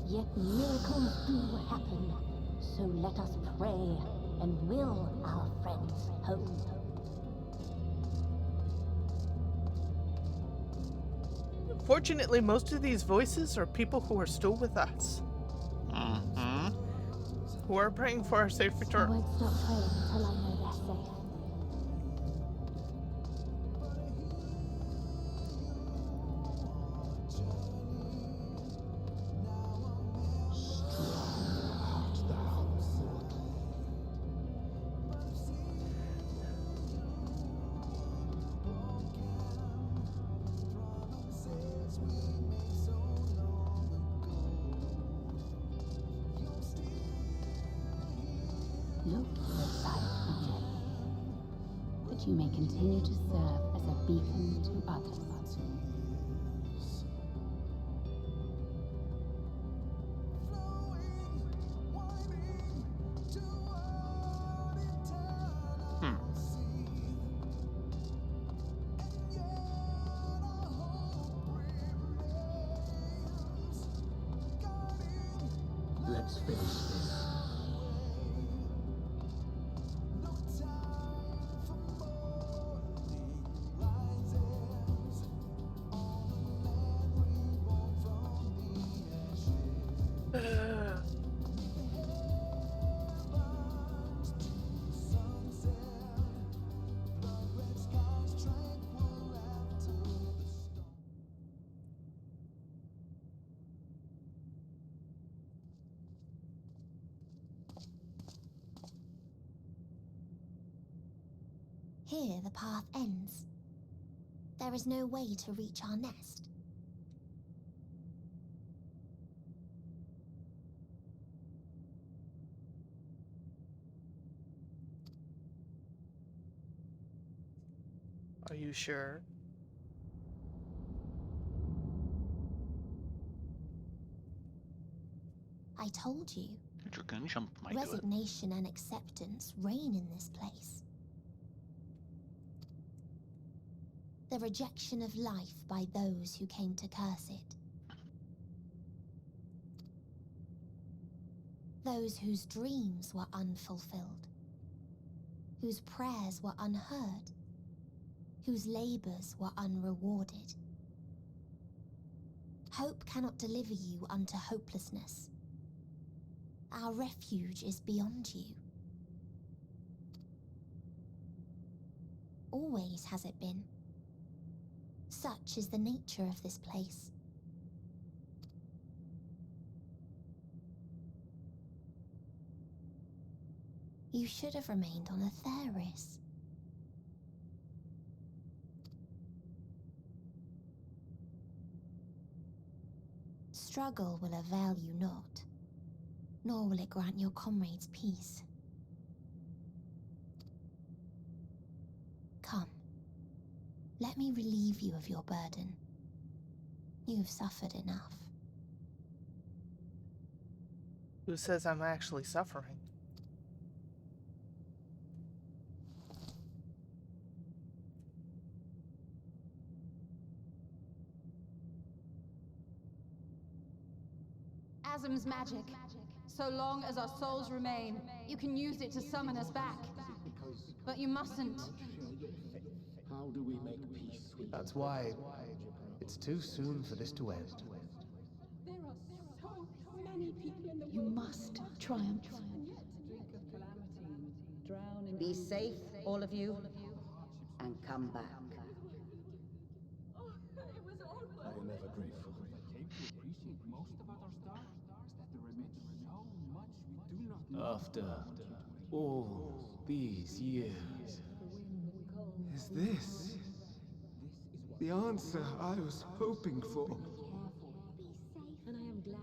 Yet miracles do happen, so let us pray and will our friends home. Fortunately, most of these voices are people who are still with us. Mm-hmm. We're praying for a safe I return. won't stop praying until I know they're safe. Look inside again, that you may continue to serve as a beacon to others. Let's finish this. Here the path ends. There is no way to reach our nest. Are you sure? I told you. A Dragoon jump might do it. Resignation and acceptance reign in this place. The rejection of life by those who came to curse it. Those whose dreams were unfulfilled. Whose prayers were unheard. Whose labors were unrewarded. Hope cannot deliver you unto hopelessness. Our refuge is beyond you. Always has it been. Such is the nature of this place. You should have remained on Thayrin. Struggle will avail you not, nor will it grant your comrades peace. Come, let me relieve you of your burden. You've suffered enough. Who says I'm actually suffering? Asm's magic. So long as our souls remain, you can use it to summon us back. But you mustn't. How do we make peace with That's why it's too soon for this to end. There are so many people in the You must triumph. Be safe, all of you, and come back. I am ever grateful. After all these years, is this the answer I was hoping for?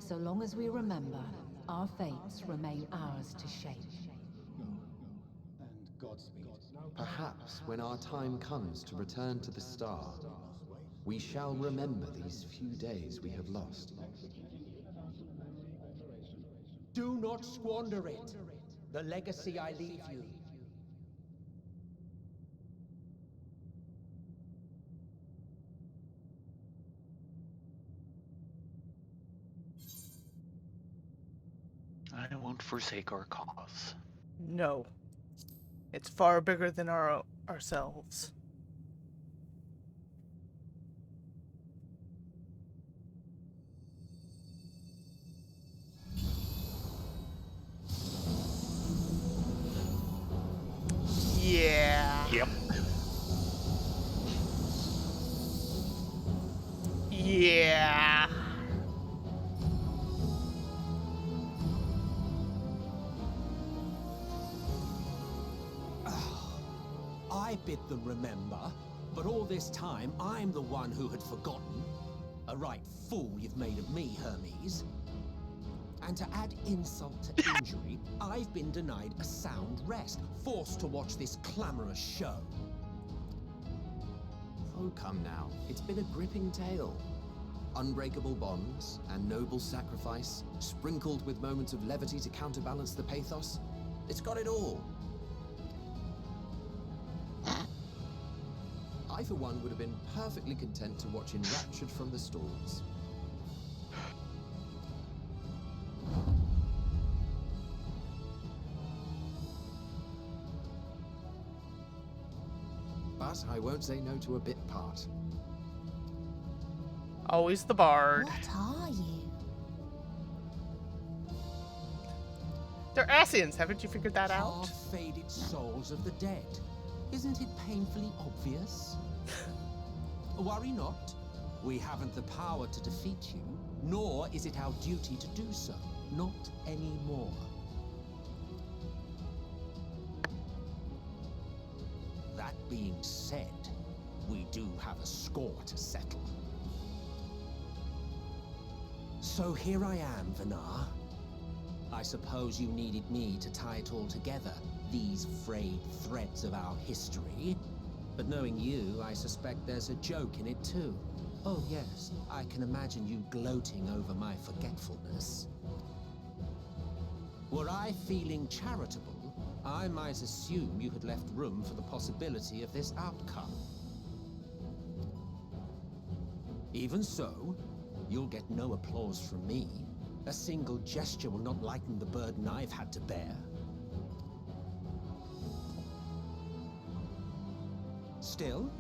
So long as we remember, our fates remain ours to shape. And Godspeed. Perhaps when our time comes to return to the star, we shall remember these few days we have lost. Do not squander it. The legacy I leave you. I won't forsake our cause. No. It's far bigger than ourselves. Yep. Yeah. I bid them remember, but all this time I'm the one who had forgotten. A right fool you've made of me, Hermes. And to add insult to injury, I've been denied a sound rest, forced to watch this clamorous show. Oh, come now. It's been a gripping tale. Unbreakable bonds and noble sacrifice, sprinkled with moments of levity to counterbalance the pathos. It's got it all. I, for one, would have been perfectly content to watch enraptured from the stalls. But I won't say no to a bit part. Always the bard. What are you? They're Asians. Haven't you figured that out? Half-faded souls of the dead. Isn't it painfully obvious? Worry not. We haven't the power to defeat you, nor is it our duty to do so. Not anymore. That being said, we do have a score to settle. So here I am, Vinar. I suppose you needed me to tie it all together, these frayed threads of our history. But knowing you, I suspect there's a joke in it too. Oh yes, I can imagine you gloating over my forgetfulness. Were I feeling charitable, I might assume you had left room for the possibility of this outcome. Even so, you'll get no applause from me. A single gesture will not lighten the burden I've had to bear. Still,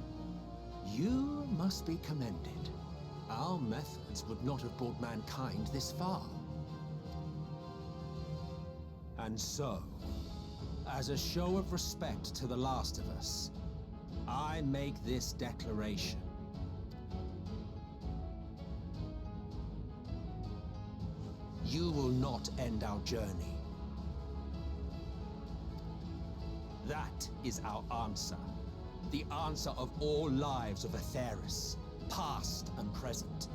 you must be commended. Our methods would not have brought mankind this far. And so, as a show of respect to the last of us, I make this declaration. You will not end our journey. That is our answer. The answer of all lives of Aetheris, past and present.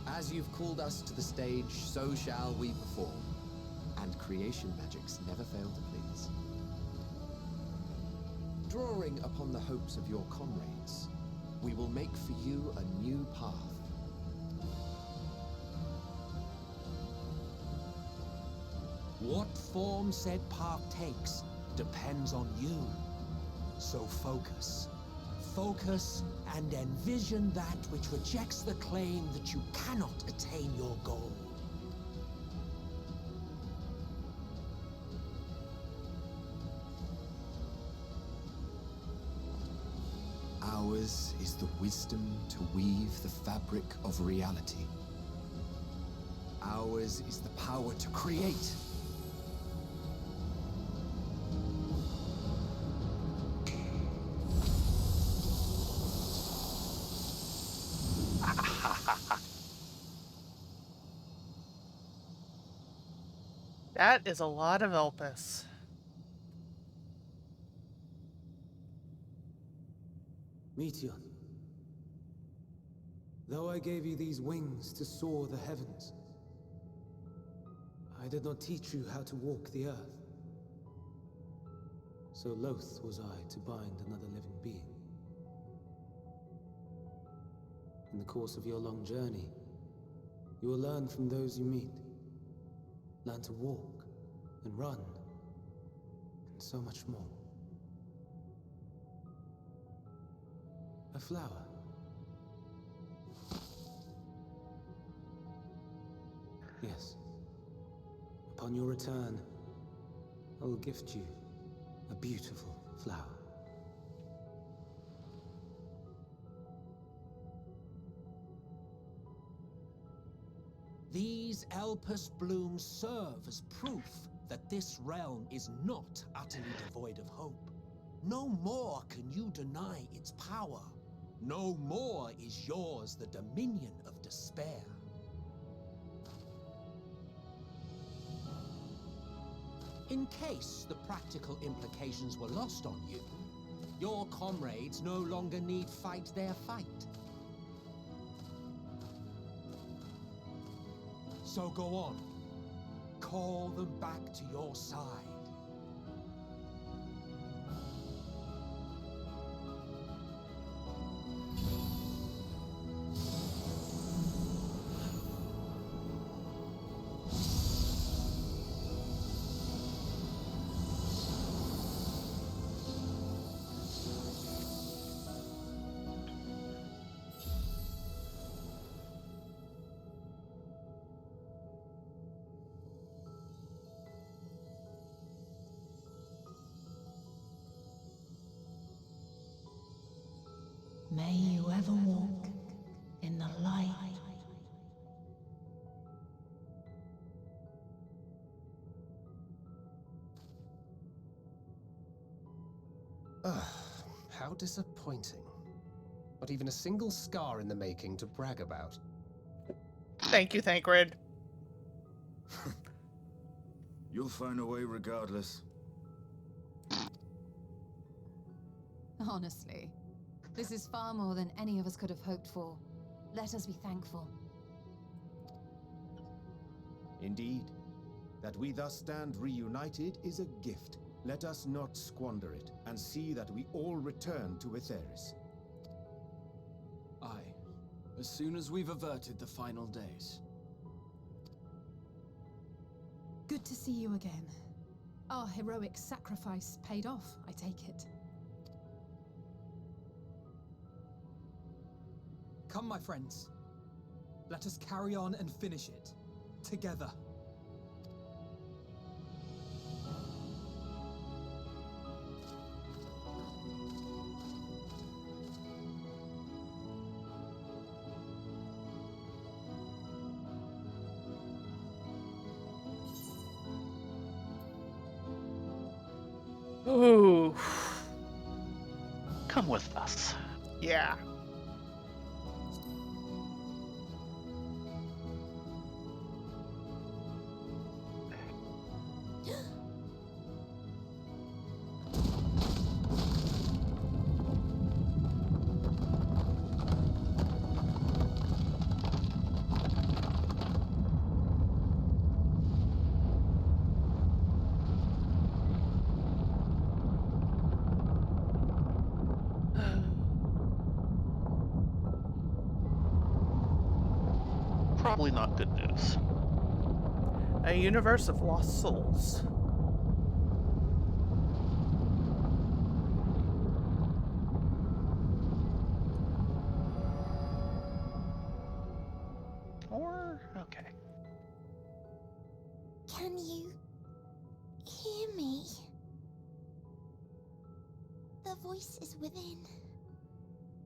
As you've called us to the stage, so shall we perform. And creation magics never fail to please. Drawing upon the hopes of your comrades, we will make for you a new path. What form said path takes depends on you. So focus. Focus and envision that which rejects the claim that you cannot attain your goal. Ours is the wisdom to weave the fabric of reality. Ours is the power to create. That is a lot of Elpis. Meteor, though I gave you these wings to soar the heavens, I did not teach you how to walk the earth. So loath was I to bind another living being. In the course of your long journey, you will learn from those you meet. Learn to walk and run, and so much more. A flower. Yes. Upon your return, I will gift you a beautiful flower. These Elpis blooms serve as proof that this realm is not utterly devoid of hope. No more can you deny its power. No more is yours the dominion of despair. In case the practical implications were lost on you, your comrades no longer need fight their fight. So go on. Call them back to your side. May you ever walk in the light. How disappointing. Not even a single scar in the making to brag about. Thank you, Thancred. You'll find a way regardless. Honestly, this is far more than any of us could have hoped for. Let us be thankful. Indeed. That we thus stand reunited is a gift. Let us not squander it, and see that we all return to Etheris. Aye. As soon as we've averted the final days. Good to see you again. Our heroic sacrifice paid off, I take it. Come, my friends. Let us carry on and finish it. Together. Ooh. Come with us. Yeah. Probably not good news. A universe of lost souls. Or, okay. Can you hear me? The voice is within,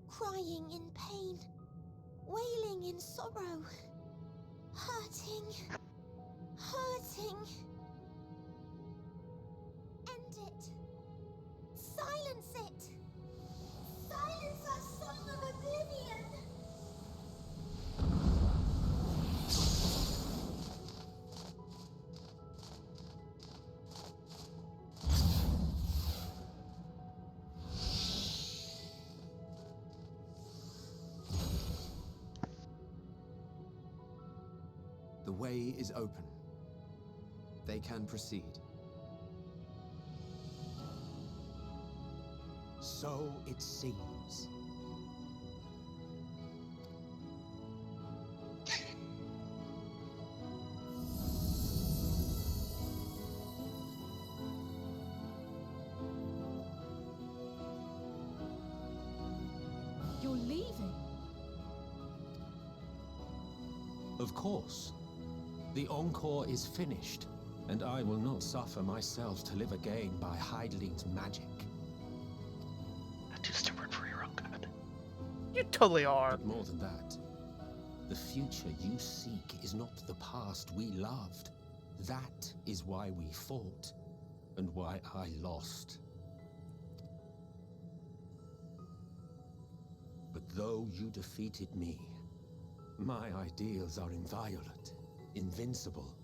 crying in pain, wailing in sorrow, hurting. End it. Silence it. Silence our song of oblivion. The way is open. They can proceed. So it seems. You're leaving? Of course. The Encore is finished, and I will not suffer myself to live again by Heideling's magic. Too stubborn for your own good. You totally are. But more than that, The future you seek is not the past we loved. That is why we fought, and why I lost. But though you defeated me, my ideals are inviolate, invincible.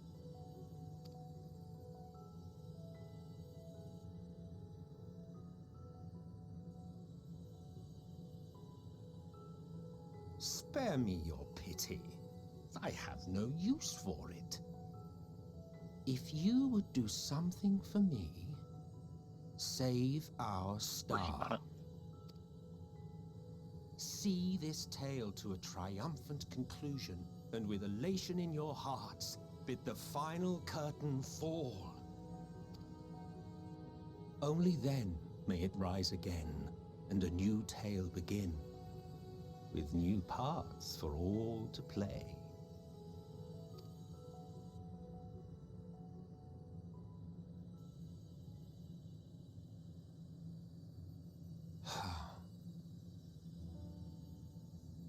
Spare me your pity. I have no use for it. If you would do something for me, save our star. See this tale to a triumphant conclusion, and with elation in your hearts, bid the final curtain fall. Only then may it rise again, and a new tale begin, with new parts for all to play.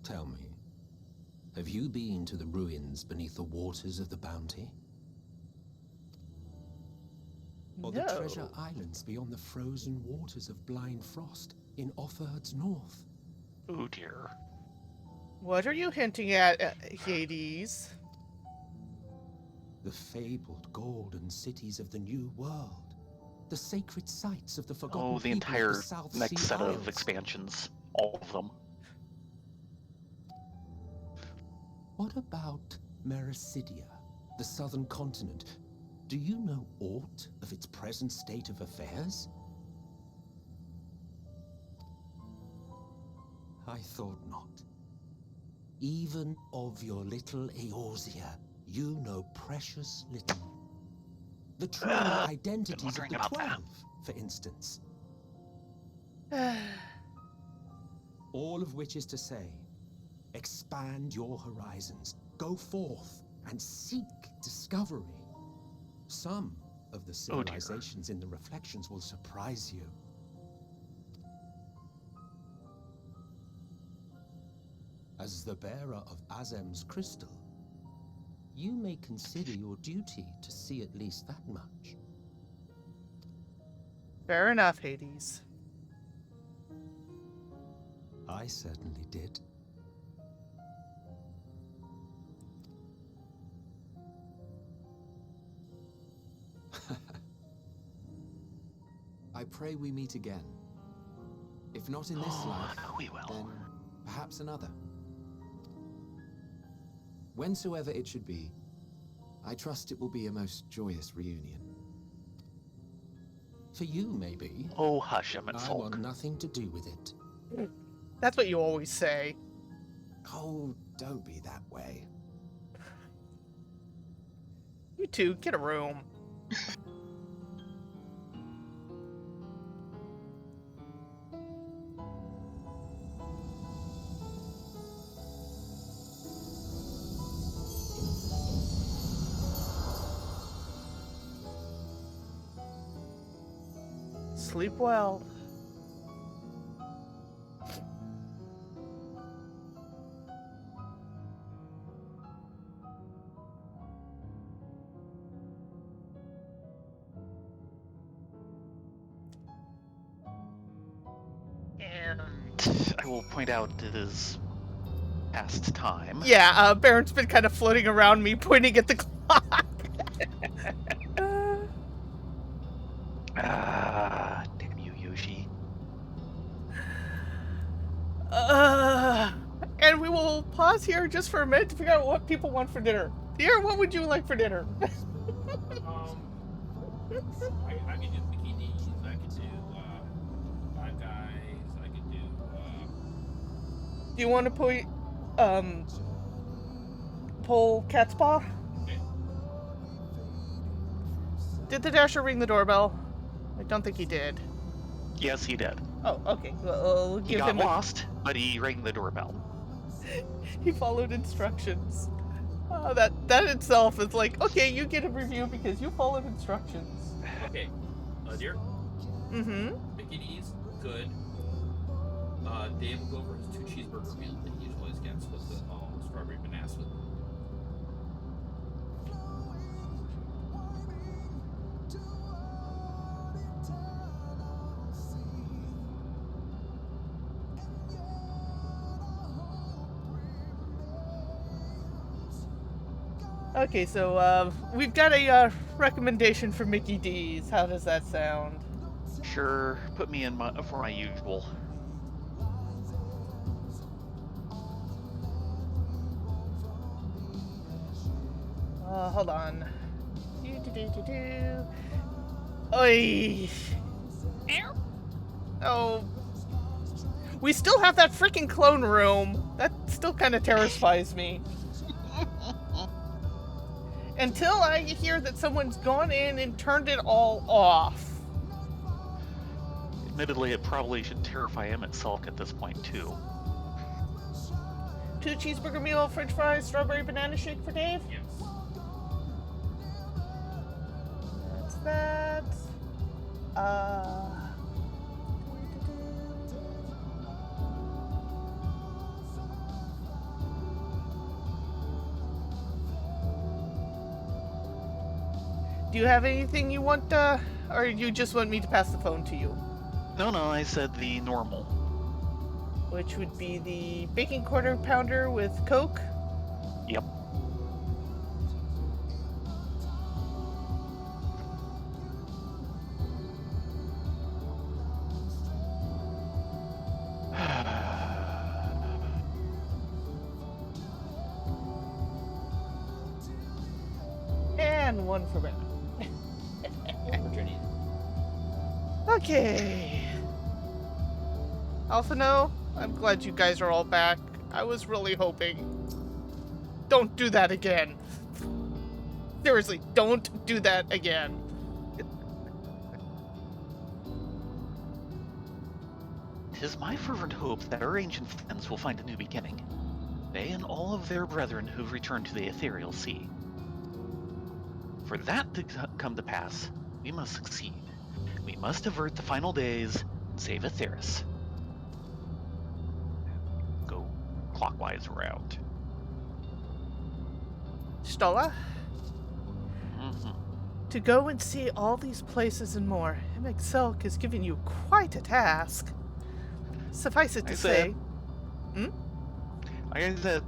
Tell me, have you been to the ruins beneath the waters of the Bounty? Or the treasure islands beyond the frozen waters of Blind Frost in Offerd's north? Oh dear. What are you hinting at, Hades? The fabled golden cities of the New World. The sacred sites of the forgotten Oh, the people entire of the South next Sea set Isles. of expansions. All of them. What about Mericidia, the southern continent? Do you know aught of its present state of affairs? I thought not. Even of your little Eorzea, you know precious little. The true identities of the 12, for instance. All of which is to say, expand your horizons, go forth and seek discovery. Some of the civilizations in the reflections will surprise you. As the bearer of Azem's crystal, you may consider your duty to see at least that much. Fair enough, Hades. I certainly did. I pray we meet again. If not in this life, we will. Then perhaps another. Whensoever it should be, I trust it will be a most joyous reunion. For you, maybe. Oh, hush him and I sulk. want nothing to do with it. That's what you always say. Oh, don't be that way. You two, get a room. Sleep well. And I will point out it is past time. Yeah, Baron's been kind of floating around me, pointing at the clock. Damn you, Yoshi. And we will pause here just for a minute to figure out what people want for dinner. Dear, what would you like for dinner? I could do bikinis, I could do Five Guys, I could do Do you want to pull Cat's Paw? Okay. Did the Dasher ring the doorbell? I don't think he did. Yes, he did. Oh, okay. Well, we'll He give got him lost, but he rang the doorbell. He followed instructions. That itself is like, okay, you get a review because you followed instructions. Okay, dear. Mm-hmm. Bikinis, good. Dave will go for his 2 cheeseburger meal that he always gets with the strawberry banana Okay, so we've got a recommendation for Mickey D's. How does that sound? Sure, put me in for my usual. Hold on. Oi! Oh. We still have that freaking clone room. That still kind of terrifies me. Until I hear that someone's gone in and turned it all off. Admittedly, it probably should terrify Emmett Salk at this point, too. 2 cheeseburger meal, french fries, strawberry banana shake for Dave? Yes. That's that. Do you have anything you want, or you just want me to pass the phone to you? No, I said the normal. Which would be the bacon quarter pounder with Coke? Yep. And one for Brandon. Okay. Alphino, I'm glad you guys are all back. I was really hoping. Don't do that again. Seriously, don't do that again. Tis my fervent hope that our ancient friends will find a new beginning. They and all of their brethren who've returned to the ethereal sea. For that to come to pass, we must succeed. We must avert the final days and save Aetheris. Go clockwise around. Stola? Mm-hmm. To go and see all these places and more, Emexelk has given you quite a task. Suffice it to say... Like I said,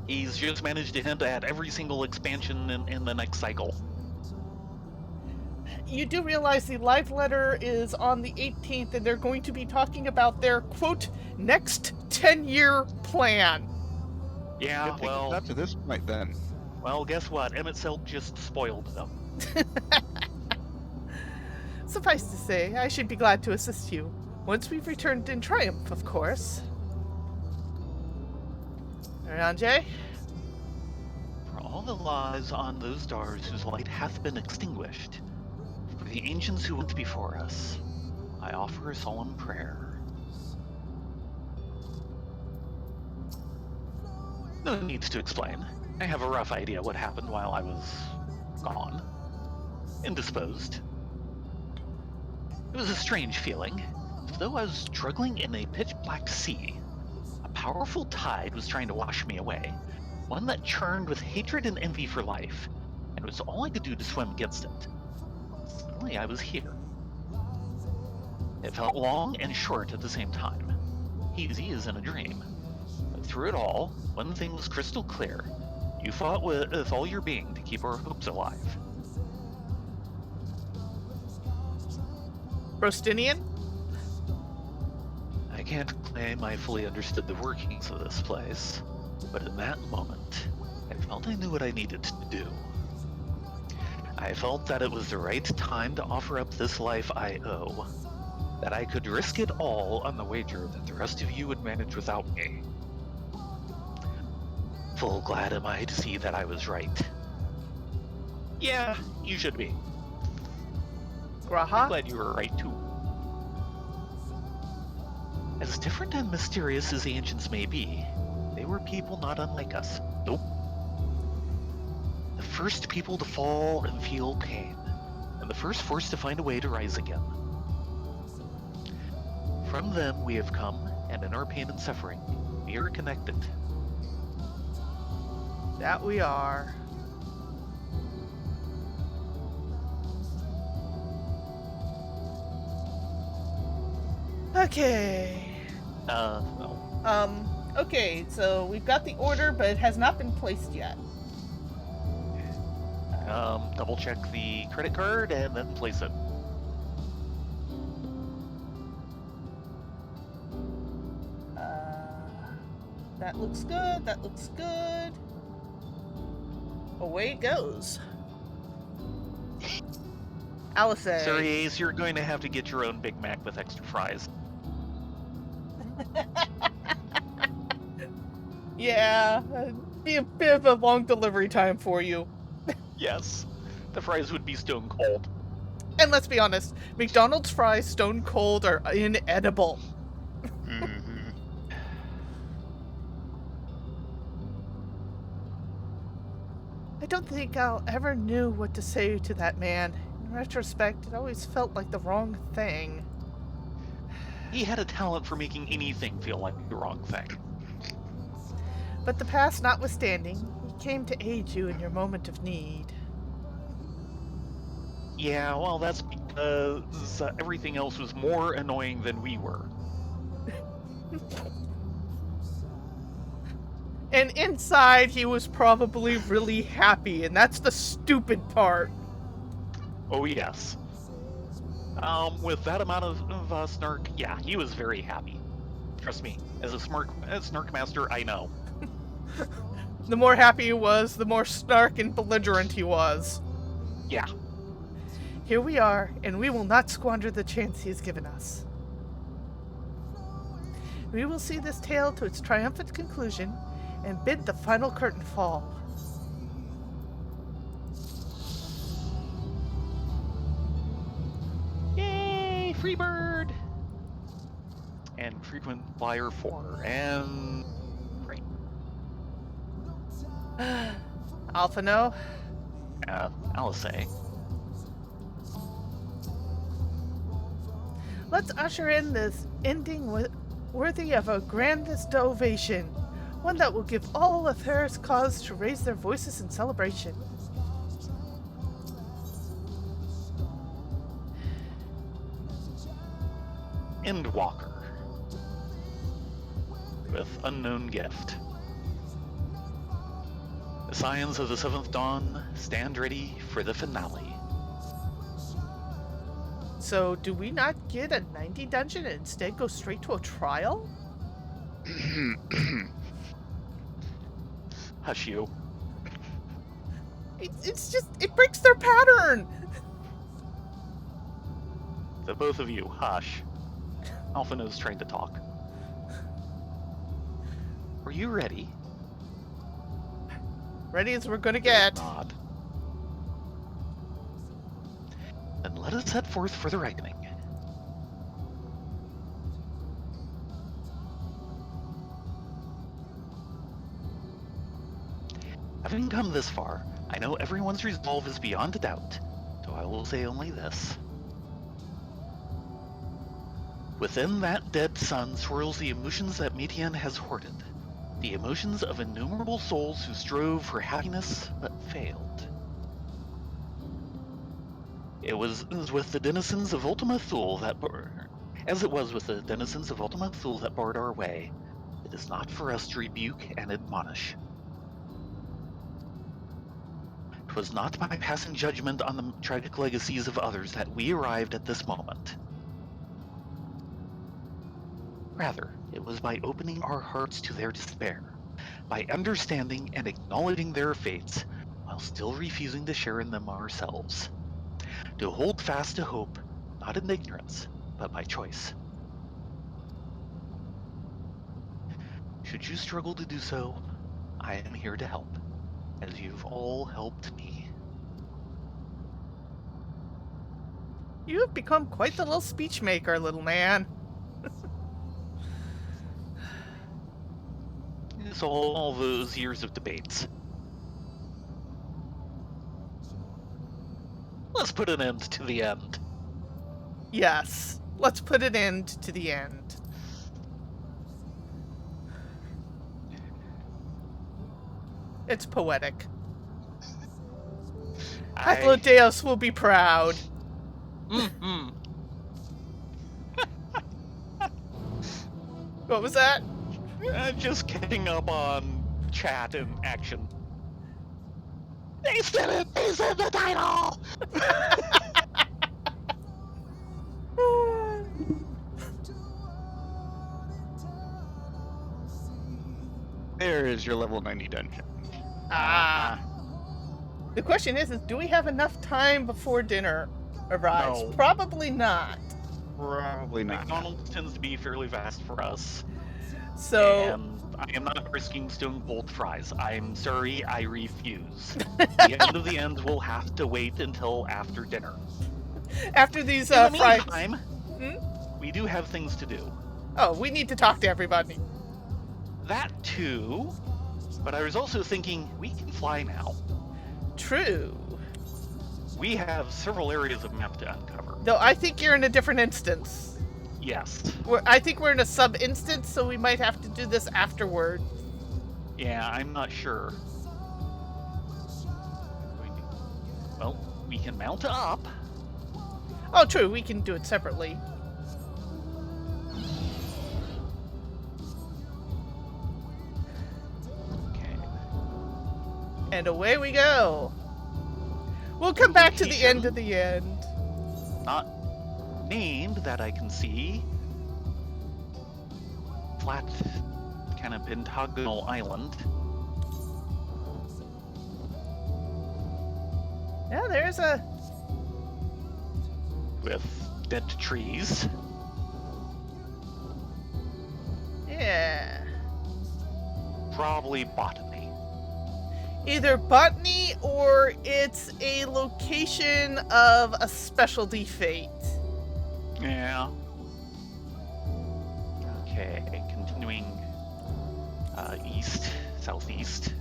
he's just managed to hint at every single expansion in the next cycle. You do realize the live letter is on the 18th, and they're going to be talking about their, quote, next 10-year plan. Yeah, well... Up to this point, then. Well, guess what? Emmett Silk just spoiled them. Suffice to say, I should be glad to assist you. Once we've returned in triumph, of course. Ranjay? For all the lies on those stars whose light hath been extinguished, for the ancients who went before us, I offer a solemn prayer. No need to explain. I have a rough idea what happened while I was gone. Indisposed. It was a strange feeling, as though I was struggling in a pitch-black sea. A powerful tide was trying to wash me away, one that churned with hatred and envy for life, and it was all I could do to swim against it. Suddenly I was here. It felt long and short at the same time, easy as in a dream. But through it all, one thing was crystal clear. You fought with all your being to keep our hopes alive. Brostinian? I can't claim I fully understood the workings of this place, but in that moment, I felt I knew what I needed to do. I felt that it was the right time to offer up this life I owe, that I could risk it all on the wager that the rest of you would manage without me. Full glad am I to see that I was right. Yeah, you should be. Graha? I'm glad you were right too. As different and mysterious as the ancients may be, they were people not unlike us. Nope. The first people to fall and feel pain, and the first forced to find a way to rise again. From them we have come, and in our pain and suffering, we are connected. That we are. Okay. No. Okay, so we've got the order, but it has not been placed yet. Double check the credit card and then place it. That looks good. That looks good. Away it goes. Alice. Suriace, you're going to have to get your own Big Mac with extra fries. Yeah, be a bit of a long delivery time for you. Yes, the fries would be stone cold. And let's be honest, McDonald's fries stone cold are inedible. Mm-hmm. I don't think I'll ever knew what to say to that man. In retrospect, it always felt like the wrong thing. He had a talent for making anything feel like the wrong thing. But the past notwithstanding, he came to aid you in your moment of need. Yeah, well, that's because everything else was more annoying than we were. And inside, he was probably really happy, and that's the stupid part. Oh, yes. With that amount of snark, yeah, he was very happy. Trust me, as a snark master, I know. The more happy he was, the more snark and belligerent he was. Yeah. Here we are, and we will not squander the chance he has given us. We will see this tale to its triumphant conclusion and bid the final curtain fall. Yay, Freebird! And frequent flyer 4, and... Great. Alphino? Alice. Let's usher in this ending worthy of a grandest ovation, one that will give all affairs cause to raise their voices in celebration. Endwalker. With unknown gift. The Scions of the Seventh Dawn stand ready for the finale. So, do we not get a 90 dungeon and instead go straight to a trial? Hush you. It's just, it breaks their pattern! The both of you, hush. Alphino's trying to talk. Are you ready? Ready as we're gonna get. Not. Then let us head forth for the reckoning. Having come this far, I know everyone's resolve is beyond a doubt, so I will say only this. Within that dead sun swirls the emotions that Metian has hoarded. The emotions of innumerable souls who strove for happiness but failed. It was with the denizens of Ultima Thule that as it was with the denizens of Ultima Thule that barred our way. It is not for us to rebuke and admonish. 'Twas not by passing judgment on the tragic legacies of others that we arrived at this moment. Rather, it was by opening our hearts to their despair, by understanding and acknowledging their fates, while still refusing to share in them ourselves. To hold fast to hope, not in ignorance, but by choice. Should you struggle to do so, I am here to help, as you've all helped me. You have become quite the little speech maker, little man. It's all those years of debates. Let's put an end to the end. Yes, let's put an end to the end. It's poetic. Athlodeus will be proud. Mm-hmm. What was that? Just catching up on chat and action. They said it! They said the title! There is your level 90 dungeon. The question is do we have enough time before dinner arrives? No. Probably not. Probably not. McDonald's tends to be fairly fast for us. So and I am not risking stone cold fries. I'm sorry, I refuse. The end of the end will have to wait until after dinner. After these In the fries. meantime, we do have things to do. Oh, we need to talk to everybody. That too, but I was also thinking we can fly now. True. We have several areas of map to uncover. Though I think you're in a different instance. Yes. I think we're in a sub-instance, so we might have to do this afterward. Yeah, I'm not sure. Well, we can mount up. Oh, true. We can do it separately. Okay. And away we go. We'll come back to the end of the end. Not named that I can see. Flat, kind of pentagonal island. Yeah, there's a... with dead trees. Yeah. Probably botany. Either botany or it's a location of a specialty fate. Yeah. Okay, continuing east, southeast.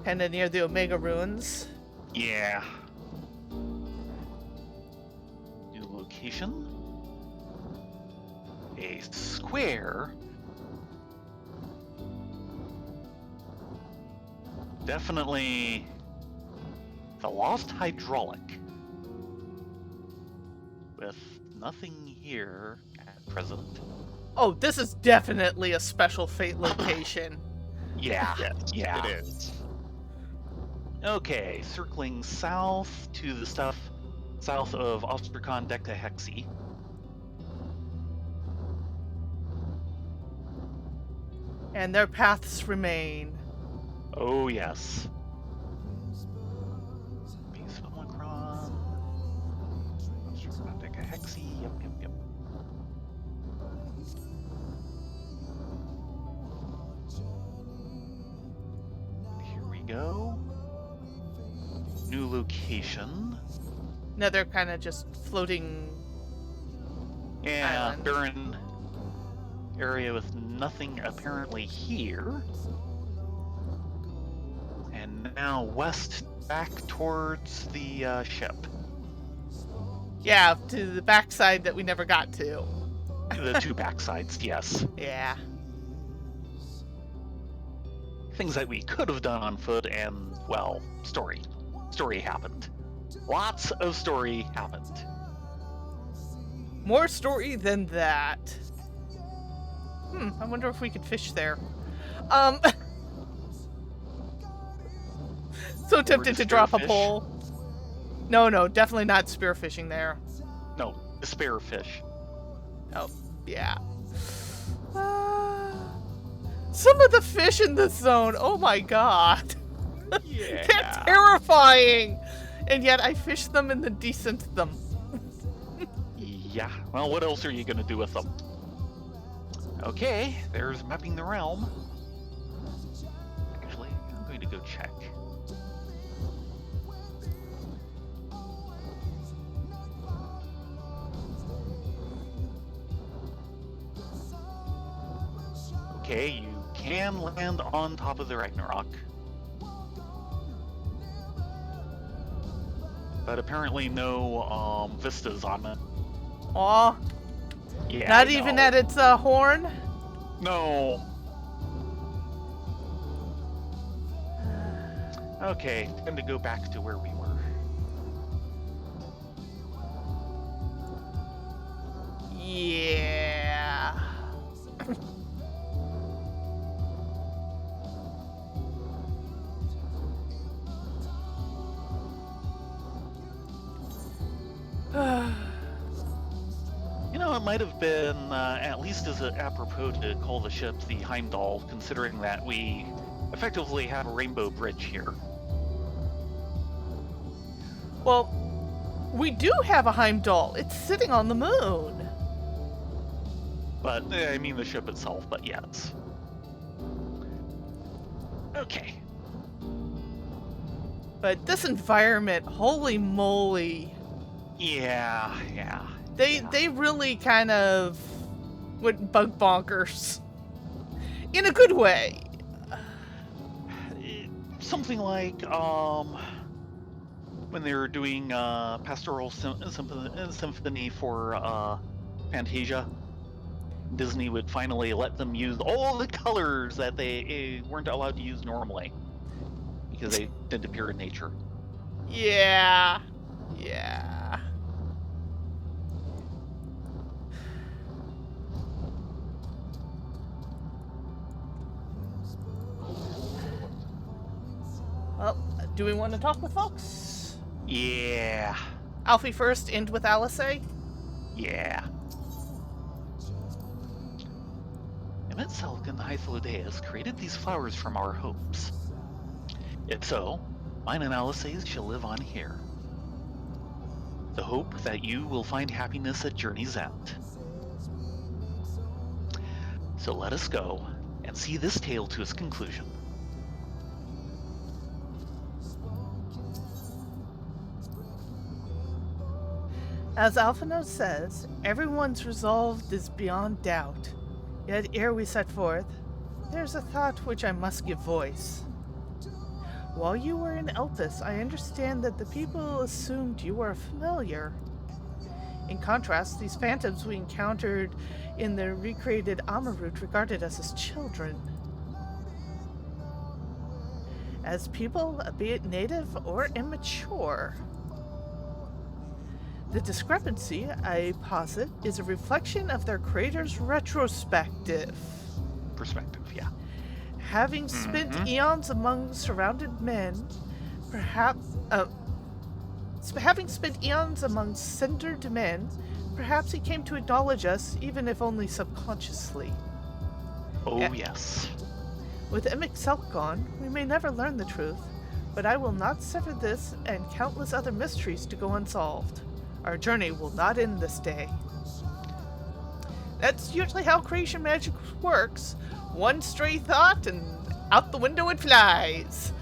Kinda near the Omega ruins. Yeah. New location. A square. Definitely the lost hydraulic. With nothing here at present. Oh, this is definitely a special fate location. Yeah, yes, it is. Okay, circling south to the stuff south of Ostracon Decahexy. And their paths remain. Oh, yes. Base of Omicron. Ostracon Decahexy. Yep. Here we go. New location. Another kind of just floating island. Barren area with nothing apparently here. And now west back towards the ship. Yeah, to the backside that we never got to. The two backsides, yes. Yeah. Things that we could have done on foot and, well, story. Story happened. Lots of story happened. More story than that. I wonder if we could fish there. So tempted to drop a pole. No, definitely not spearfishing there. No, despair fish. Oh, yeah. Some of the fish in this zone, oh my god. Yeah. They're terrifying. And yet I fish them in the decent them. Yeah, well, what else are you going to do with them? Okay, there's mapping the realm. Actually, I'm going to go check. Okay, you can land on top of the Ragnarok. But apparently no vistas on it. Aw. Yeah, Not even at its horn? No. Okay, time to go back to where we were. Yeah. might have been at least as apropos to call the ship the Heimdall, considering that we effectively have a rainbow bridge here. Well, we do have a Heimdall. It's sitting on the moon. But, I mean the ship itself, but yes. Okay. But this environment, holy moly. Yeah. They really kind of went bug bonkers. In a good way. Something like, when they were doing Pastoral Symphony for Fantasia, Disney would finally let them use all the colors that they weren't allowed to use normally, because they didn't appear in nature. Yeah. Well, do we want to talk with folks? Yeah. Alfie first, end with Alice? Yeah. Emmett Selk and Hythlodaeus created these flowers from our hopes. If so, mine and Alice's shall live on here. The hope that you will find happiness at journey's end. So let us go and see this tale to its conclusion. As Alphonse says, everyone's resolve is beyond doubt. Yet ere we set forth, there's a thought which I must give voice. While you were in Elpis, I understand that the people assumed you were a familiar. In contrast, these phantoms we encountered in the recreated Amarut regarded us as children. As people, albeit native or immature. The discrepancy, I posit, is a reflection of their creator's retrospective. Perspective, yeah. Having spent eons among surrounded men, having spent eons among centered men, perhaps he came to acknowledge us, even if only subconsciously. Oh, yes. With Emic Selk gone, we may never learn the truth, but I will not suffer this and countless other mysteries to go unsolved. Our journey will not end this day. That's usually how creation magic works. One stray thought and out the window it flies.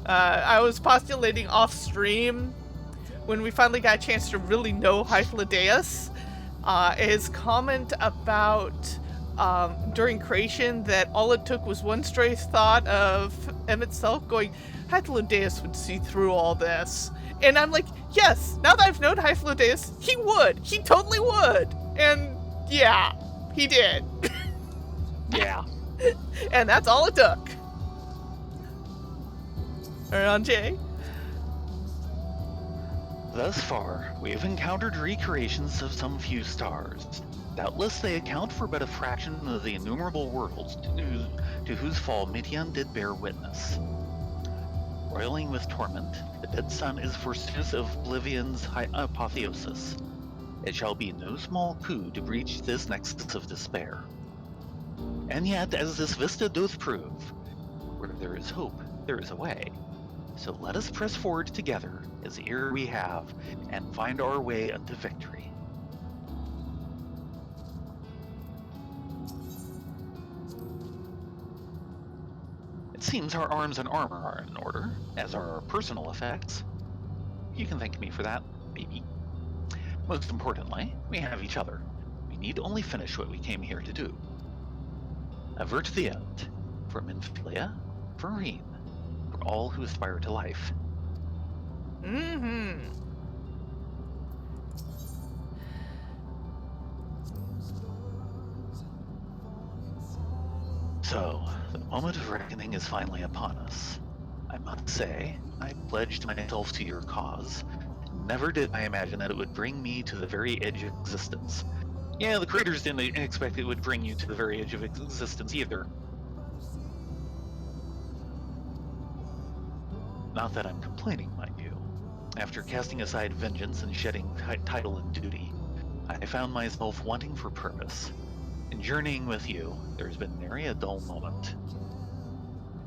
I was postulating off stream when we finally got a chance to really know Hythlodaeus. His comment about during creation that all it took was one stray thought of Emmett Selk going, Hythlodaeus would see through all this. And I'm like, yes, now that I've known Hythlodaeus, he would. He totally would. And yeah, he did. Yeah. And that's all it took. Around Jay. Thus far, we have encountered recreations of some few stars. Doubtless they account for but a fraction of the innumerable worlds to whose fall Midian did bear witness. Roiling with torment, the dead sun is forsooth of Oblivion's apotheosis. It shall be no small coup to breach this nexus of despair. And yet, as this vista doth prove, where there is hope, there is a way. So let us press forward together, as ere we have, and find our way unto victory. It seems our arms and armor are in order, as are our personal effects. You can thank me for that, maybe. Most importantly, we have each other. We need only finish what we came here to do. Avert the end, for Minfilia, for Reen, for all who aspire to life. So, the moment of reckoning is finally upon us. I must say, I pledged myself to your cause. Never did I imagine that it would bring me to the very edge of existence. Yeah, the creators didn't expect it would bring you to the very edge of existence either. Not that I'm complaining, mind you. After casting aside vengeance and shedding title and duty, I found myself wanting for purpose. In journeying with you, there's been nary a dull moment.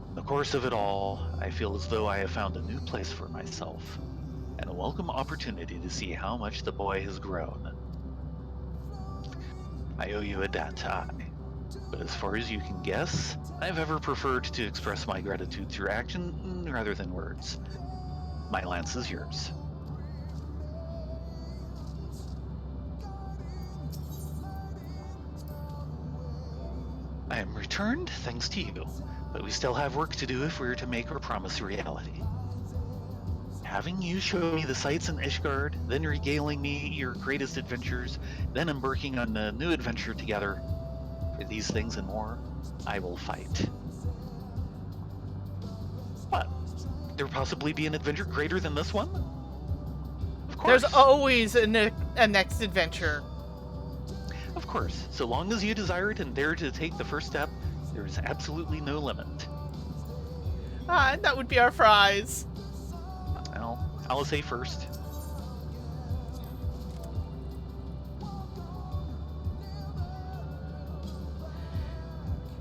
In the course of it all, I feel as though I have found a new place for myself, and a welcome opportunity to see how much the boy has grown. I owe you a debt, but as far as you can guess, I've ever preferred to express my gratitude through action rather than words. My lance is yours. I am returned thanks to you, but we still have work to do if we are to make our promise a reality. Having you show me the sights in Ishgard, then regaling me your greatest adventures, then embarking on a new adventure together, for these things and more, I will fight. What? Could there possibly be an adventure greater than this one? Of course. There's always a next adventure. Of course. So long as you desire it and dare to take the first step, there is absolutely no limit. And that would be our prize. Well, I'll say first.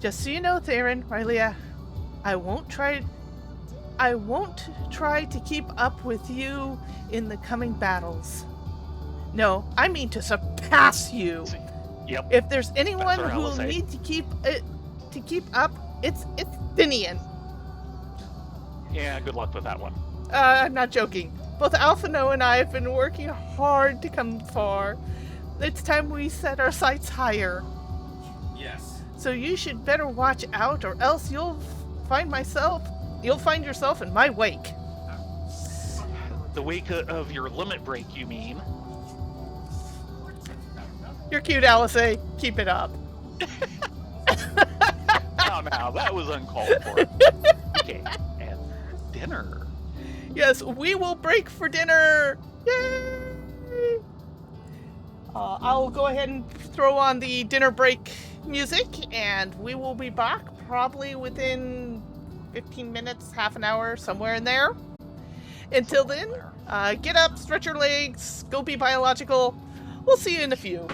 Just so you know, Thayrin, Rylea, I won't try to keep up with you in the coming battles. No, I mean to surpass you. Yep. If there's anyone who will Alizé. need to keep up, it's Finian. Yeah, good luck with that one. I'm not joking. Both Alphino and I have been working hard to come far. It's time we set our sights higher. Yes. So you should better watch out, or else you'll find yourself in my wake. The wake of your limit break, you mean? You're cute, Alizé. Keep it up. Now, that was uncalled for. Okay, and dinner. Yes, we will break for dinner. Yay! I'll go ahead and throw on the dinner break music, and we will be back probably within 15 minutes, half an hour, somewhere in there. Until then, get up, stretch your legs, go be biological. We'll see you in a few.